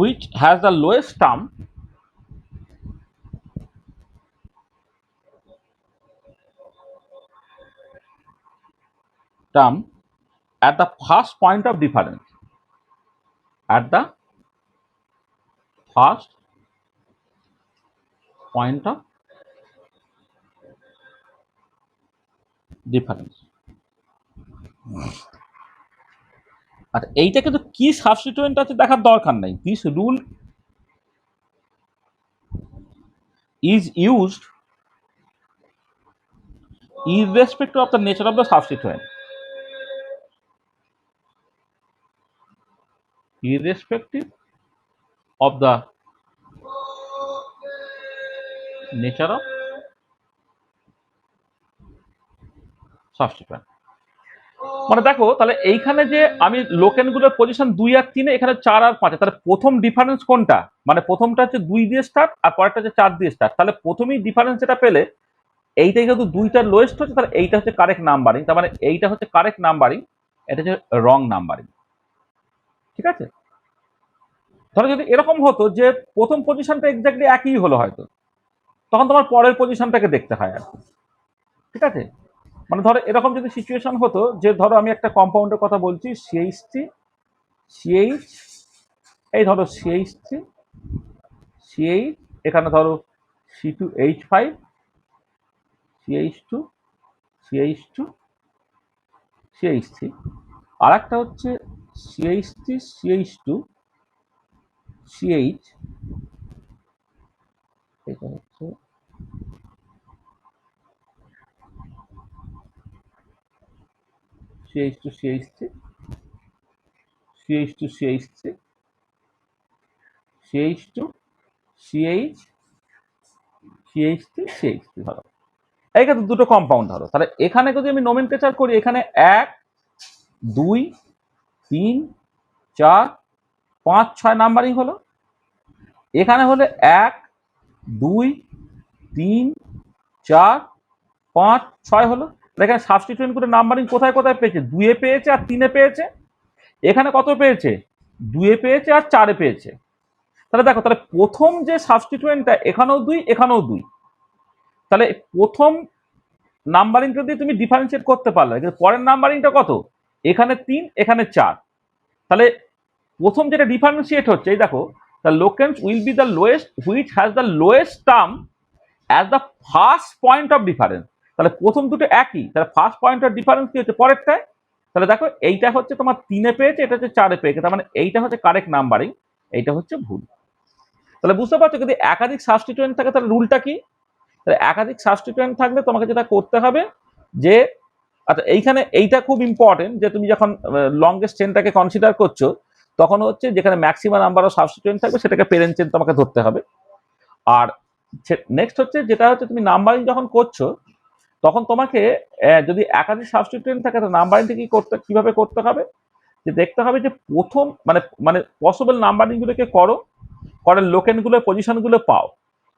[SPEAKER 1] which has the lowest term at the first point of difference, at the first point of difference। আচ্ছা, এইটা কিন্তু কি সাবস্টিটিউয়েন্ট আছে দেখার দরকার নেই। This rule is used irrespective of the nature of the substituent, irrespective of the nature of substituent। মানে দেখো তাহলে এইখানে যে আমি লোকেনগুলোর পজিশন 2 আর 3, এখানে 4 আর 5, তাহলে প্রথম ডিফারেন্স কোনটা? মানে প্রথমটা হচ্ছে 2 দিয়ে স্টার্ট আর পরেরটা হচ্ছে 4 দিয়ে স্টার্ট। তাহলে প্রথমেই ডিফারেন্স যেটা পেলে এইটাই যেহেতু 2টার লোয়েস্ট হচ্ছে, তাহলে এইটা হচ্ছে কারেক্ট নাম্বারিং। তার মানে এইটা হচ্ছে কারেক্ট নাম্বারিং, এটা হচ্ছে রং নাম্বারিং। ঠিক আছে? ধরো যদি এরকম হতো যে প্রথম পজিশনটা এক্স্যাক্টলি একই হলো হয়তো, তখন তোমার পরের পজিশনটাকে দেখতে হয় আর কি। ঠিক আছে? মানে ধরো এরকম যদি সিচুয়েশন হতো যে ধরো আমি একটা কম্পাউন্ডের কথা বলছি, সিএইচ3, সিএইচ, এই ধরো সিএইচ3, সিএইচ, এখানে ধরো সি2এইচ5, সিএইচ2, সিএইচ2, সিএইচ3, আর একটা হচ্ছে সিএইচ3, সিএইচ2, সিএইচ, এটা হচ্ছে সিএইচ2, সিএইচ3, সিএইচ2, সিএইচ3, সিএইচ2, সিএইচ, সিএইচ3, সিএইচ3 ধরো। এইখানে দুটো কম্পাউন্ড ধরো। তাহলে এখানে যদি আমি নোমেনক্লেচার করি, এখানে 1, 2, 3, 4, 5, 6 নাম্বারিং হলো। এখানে হলে 1, 2, 3, 4, 5, 6 হলো। এখানে সাবস্টিটিউয়েন্ট করে নাম্বারিং কোথায় কোথায় পেয়েছে? 2 এ পেয়েছে আর 3 এ পেয়েছে। এখানে কত পেয়েছে? 2 এ পেয়েছে আর 4 এ পেয়েছে। তাহলে দেখো, তাহলে প্রথম যে সাবস্টিটিউয়েন্টটা এখানেও 2, এখানেও 2, তাহলে প্রথম নাম্বারিংটা দিয়ে তুমি ডিফারেন্সিয়েট করতে পারলে, কিন্তু পরের নাম্বারিংটা কত? এখানে 3, এখানে 4। তাহলে প্রথম যেটা ডিফারেন্সিয়েট হচ্ছে, এই দেখো, the locants will be the lowest which has the lowest term as the first point of difference. তাহলে প্রথম দুটো একই, তাহলে ফার্স্ট পয়েন্ট অফ ডিফারেন্স কি হচ্ছে? পরেরটায়। তাহলে দেখো এইটা হচ্ছে তোমার 3 এ পেয়েছে, এটা হচ্ছে 4 এ পেয়েছে, তার মানে এইটা হচ্ছে কারেক্ট নাম্বারিং, এইটা হচ্ছে ভুল। তাহলে বুঝতে পারছো, যদি একাধিক সাবস্টিটিউয়েন্ট থাকে তাহলে রুলটা কি? তাহলে একাধিক সাবস্টিটিউয়েন্ট থাকলে তোমাকে যেটা করতে হবে যে, আচ্ছা এইখানে এইটা খুব ইম্পর্টেন্ট যে তুমি যখন লংগেস্ট চেনটাকে কনসিডার করছো, তখন হচ্ছে যেখানে ম্যাক্সিমাম নাম্বার অফ সাবস্টিটিউয়েন্ট থাকবে সেটাকে প্যারেন্ট চেন তোমাকে ধরতে হবে। আর নেক্সট হচ্ছে যেটা হচ্ছে তুমি নাম্বারিং যখন করছো, তখন তোমাকে যদি একাধিক সাবস্টিটিউয়েন্ট থাকে, তো নাম্বারিংটা কিভাবে করতে হবে, যে দেখতে হবে যে প্রথম মানে মানে পসিবল নাম্বারিং গুলোকে করো, করে লোকেনগুলোর পজিশনগুলো পাও,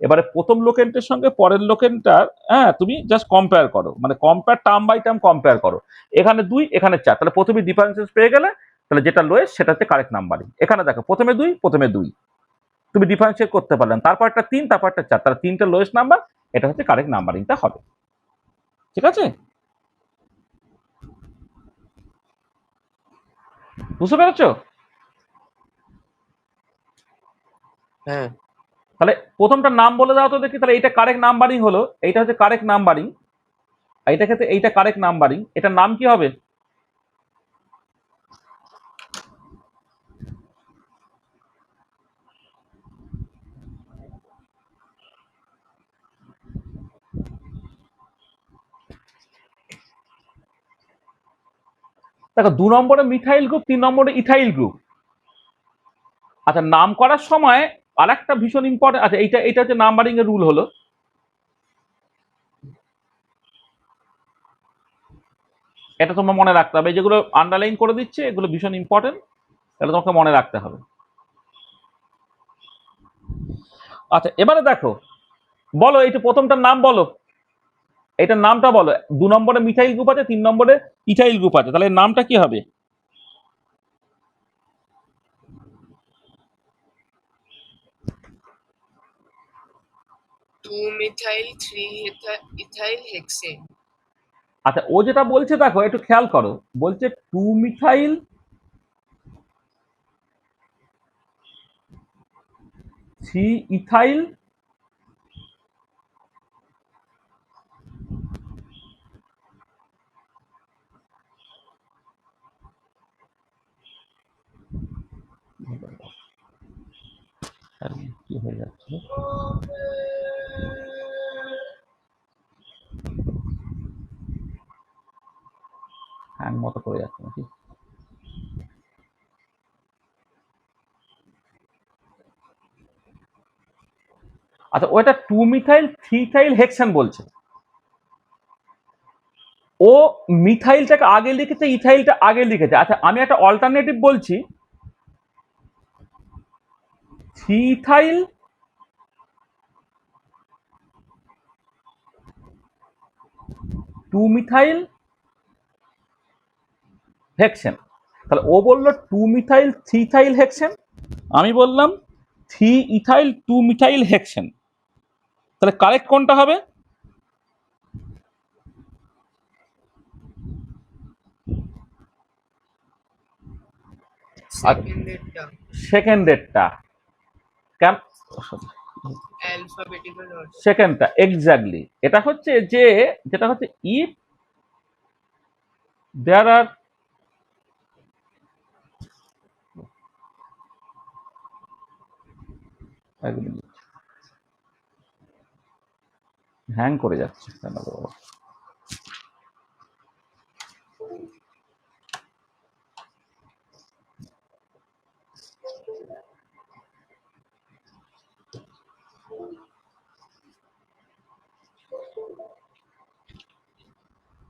[SPEAKER 1] এবারে প্রথম লোকেন্টের সঙ্গে পরের লোকেন্টার, হ্যাঁ, তুমি জাস্ট কম্পেয়ার করো, মানে compare term by term compare করো। এখানে 2, এখানে 4, তাহলে প্রথমে ডিফারেন্সেস পেয়ে গেলে, তাহলে যেটা লোয়েস্ট সেটা হচ্ছে কারেক্ট নাম্বারিং। এখানে দেখো প্রথমে 2, প্রথমে 2, তুমি ডিফারেন্সিয়েট করতে পারলেন, তারপর একটা 3, তারপর একটা 4, তাহলে 3টা লোয়েস্ট নাম্বার, এটা হচ্ছে কারেক্ট নাম্বারিংটা হবে। ঠিক আছে, বুঝতে পেরেছো?
[SPEAKER 2] হ্যাঁ।
[SPEAKER 1] তাহলে প্রথমটার নাম বলে দাও তো দেখি, তাহলে এইটা কারেক্ট নাম্বারিং হলো, এইটা হচ্ছে কারেক্ট নাম্বারিং, এইটা ক্ষেত্রে এইটা কারেক্ট নাম্বারিং, এটার নাম কি হবে? দেখো 2 নম্বরে মিথাইল গ্রুপ, 3 নম্বরে ইথাইল গ্রুপ। আচ্ছা, নাম করার সময় আরেকটা ভীষণ ইম্পর্টেন্ট, আচ্ছা এইটা এটা হচ্ছে নাম্বারিং এর রুল হলো, এটা তোমার মনে রাখতে হবে, যেগুলো আন্ডারলাইন করে দিচ্ছে এগুলো ভীষণ ইম্পর্টেন্ট, তাহলে তোমাকে মনে রাখতে হবে। আচ্ছা এবারে দেখো, বলো এইটা প্রথমটার নাম বলো, এটার নামটা বলো। 2 নম্বরে মিথাইল গ্রুপ আছে, 3 নম্বরে ইথাইল গ্রুপ আছে, তাহলে এর নামটা কি হবে?
[SPEAKER 2] 2-methyl 3-ethyl hexane।
[SPEAKER 1] আচ্ছা ও যেটা বলছে দেখো একটু খেয়াল করো, বলছে 2 মিথাইল 3 ইথাইল কি হয়ে যাচ্ছে, হ্যাং মতো করে যাচ্ছে নাকি? আচ্ছা ওটা 2 মিথাইল 3 ইথাইল হেক্সেন বলছে, ও মিথাইলটাকে আগে লিখেছে, ইথাইলটা আগে লিখেছে। আচ্ছা আমি একটা অল্টারনেটিভ বলছি, 3 ইথাইল 2 মিথাইল হেক্সেন, তাহলে ও বললো 2 মিথাইল 3 ইথাইল হেক্সেন, আমি বললাম 3 ইথাইল 2 মিথাইল হেক্সেন, তাহলে কারেক্ট কোনটা হবে?
[SPEAKER 2] সেকেন্ডেরটা
[SPEAKER 1] সেকেন্ডেরটা কেন?
[SPEAKER 2] Alphabetical order.
[SPEAKER 1] সেকেন্ডটা এক্স্যাক্টলি, এটা হচ্ছে যে, যেটা হচ্ছে ইফ দেয়ার আর, হ্যাং করে যাচ্ছে কেন গো?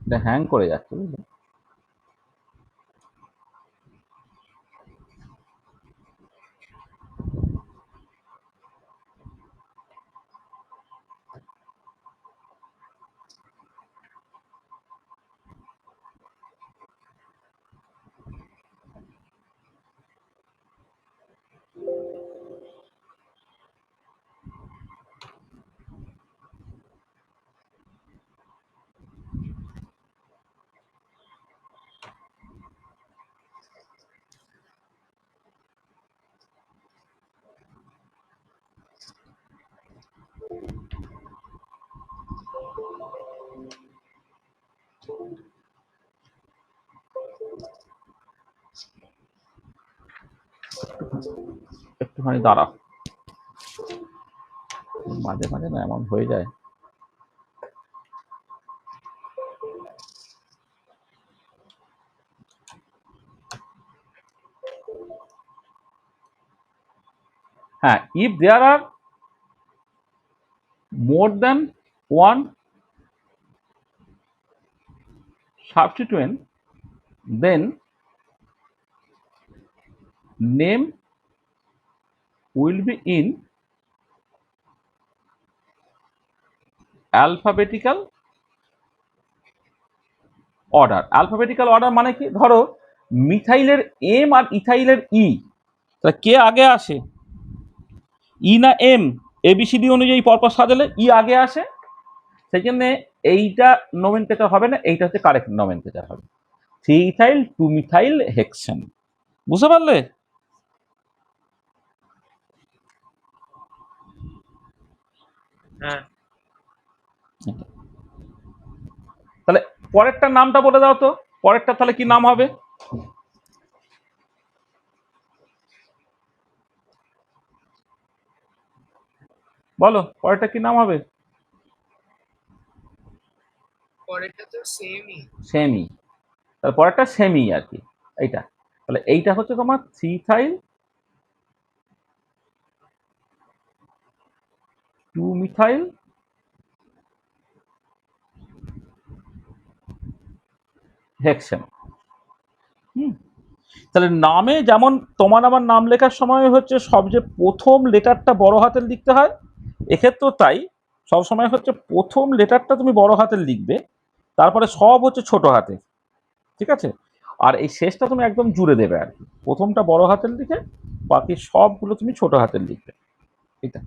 [SPEAKER 1] এটা হ্যাং করে যাচ্ছে বুঝলে। একটুখানি দাঁড়াও, মাঝে মাঝে না এমন হয়ে যায়। হ্যাঁ, if there are more than one substituent, then name will be in alphabetical order মানে কি? ধরো মিথাইলের এম আর ইথাইলের ই, তাহলে কে আগে আসে, ই না এম? এবিসিডি অনুযায়ী পরপর সাজালে ই আগে আসে, সেই জন্য এইটা নোমেনক্লেচার হবে না, এইটা হচ্ছে কারেক্ট নোমেনক্লেচার হবে, 3 ইথাইল 2 মিথাইল হেক্সেন। বুঝতে পারলে?
[SPEAKER 2] হ্যাঁ,
[SPEAKER 1] তাহলে পরেরটার নামটা বলে দাও তো, পরেরটা তাহলে কি নাম হবে? বলো পরেরটা কি নাম হবে?
[SPEAKER 2] পরেরটা তো সেমই।
[SPEAKER 1] সেমি, তাহলে পরেরটা সেমি আর কি, এইটা। তাহলে এইটা হচ্ছে তোমার 3 ইথাইল 2 মিথাইল হেক্সেন। তাহলে নামে যেমন তোমার আমার নাম লেখার সময় হচ্ছে সবচেয়ে প্রথম লেটারটা বড় হাতের লিখতে হয়, এক্ষেত্রেও তাই, সবসময় হচ্ছে প্রথম লেটারটা তুমি বড় হাতের লিখবে, তারপরে সব হচ্ছে ছোট হাতে, ঠিক আছে? আর এই শেষটা তুমি একদম জুড়ে দেবে আর কি, প্রথমটা বড় হাতের লিখে বাকি সবগুলো তুমি ছোট হাতের লিখবে, এটা।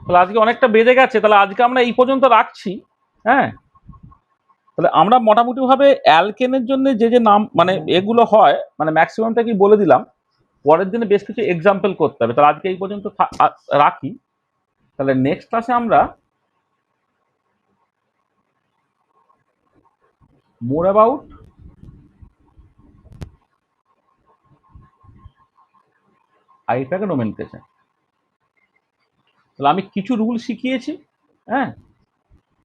[SPEAKER 1] তাহলে আজকে অনেকটা বেজে গেছে, তাহলে আজকে আমরা এই পর্যন্ত রাখছি। হ্যাঁ, তাহলে আমরা মোটামুটি ভাবে অ্যালকেনের জন্য যে যে নাম মানে এগুলো হয়, মানে ম্যাক্সিমামটা কি বলে দিলাম, পরের দিনে বেশ কিছু এক্সাম্পল করতে হবে। তাহলে আজকে এই পর্যন্ত রাখি, তাহলে নেক্সট ক্লাসে আমরা মোর অ্যাবাউট আইপ্যাক নোমেনক্লেচার। তাহলে আমি কিছু রুল শিখিয়েছি, হ্যাঁ,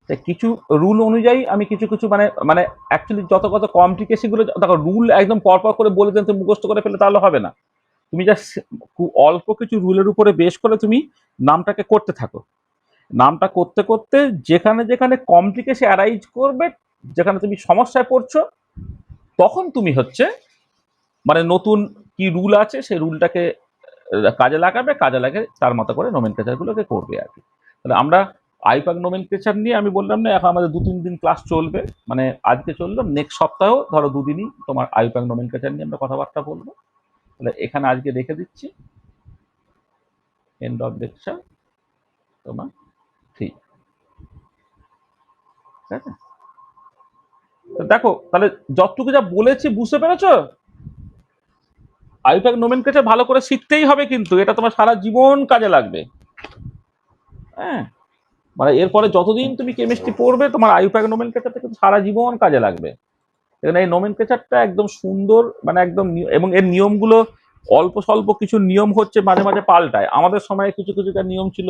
[SPEAKER 1] তাই কিছু রুল অনুযায়ী আমি কিছু কিছু মানে মানে অ্যাকচুয়ালি যত কত কমপ্লিকেশনগুলো, দেখো রুল একদম পরপর করে বলে দেন তুমি মুখস্থ করে ফেলে তাহলে হবে না, তুমি জাস্ট খুব অল্প কিছু রুলের উপরে বেশ করে তুমি নামটাকে করতে থাকো, নামটা করতে করতে যেখানে যেখানে কমপ্লিকেশন অ্যারাইজ করবে, যেখানে তুমি সমস্যায় পড়ছো, তখন তুমি হচ্ছে মানে নতুন কি রুল আছে সেই রুলটাকে কাজে লাগাবে, কাজে লাগে তার মতো করে নোমেনক্লেচারগুলোকে করবে আর কি। তাহলে আমরা আইপ্যাক নোমেনক্লেচার নিয়ে আমি বললাম না, এখন আমাদের 2-3 দিন ক্লাস চলবে, মানে আজকে চললো, নেক্সট সপ্তাহ ধরো 2 দিনই তোমার আইপ্যাক নোমেনক্লেচার নিয়ে আমরা কথাবার্তা বলবো। তাহলে এখানে আজকে রেখে দিচ্ছি, এন্ড অফ লেকচার তোমার 3, ঠিক আছে? তো দেখো তাহলে যতটুকু যা বলেছি বুঝতে পেরেছো? আইপ্যাক নোমেনক্লেচার ভালো করে শিখতেই হবে, কিন্তু এটা তোমার সারা জীবন কাজে লাগবে। হ্যাঁ, মানে এরপরে যতদিন তুমি কেমিস্ট্রি পড়বে তোমার আইপ্যাক নোমেনক্লেচারটা কিন্তু সারা জীবন কাজে লাগবে। এখানে এই নোমেনক্লেচারটা একদম সুন্দর, মানে একদম এবং এর নিয়মগুলো অল্প স্বল্প কিছু নিয়ম হচ্ছে মাঝে মাঝে পাল্টায়, আমাদের সময়ে কিছু কিছু নিয়ম ছিল,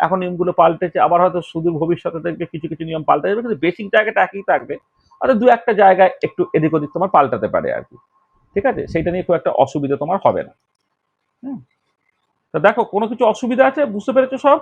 [SPEAKER 1] এখন নিয়মগুলো পাল্টেছে, আবার হয়তো সুদূর ভবিষ্যতে দেখবে কিছু কিছু নিয়ম পাল্টে যাবে, কিন্তু বেসিক জায়গাটা একই থাকবে, আর দু একটা জায়গায় একটু এদিক ওদিক তোমার পাল্টাতে পারে আর কি, ঠিক আছে? সেইটা নিয়ে খুব একটা অসুবিধা তোমার হবে না। হুম, তা দেখো কোনো কিছু অসুবিধা আছে? বুঝতে পেরেছো সব?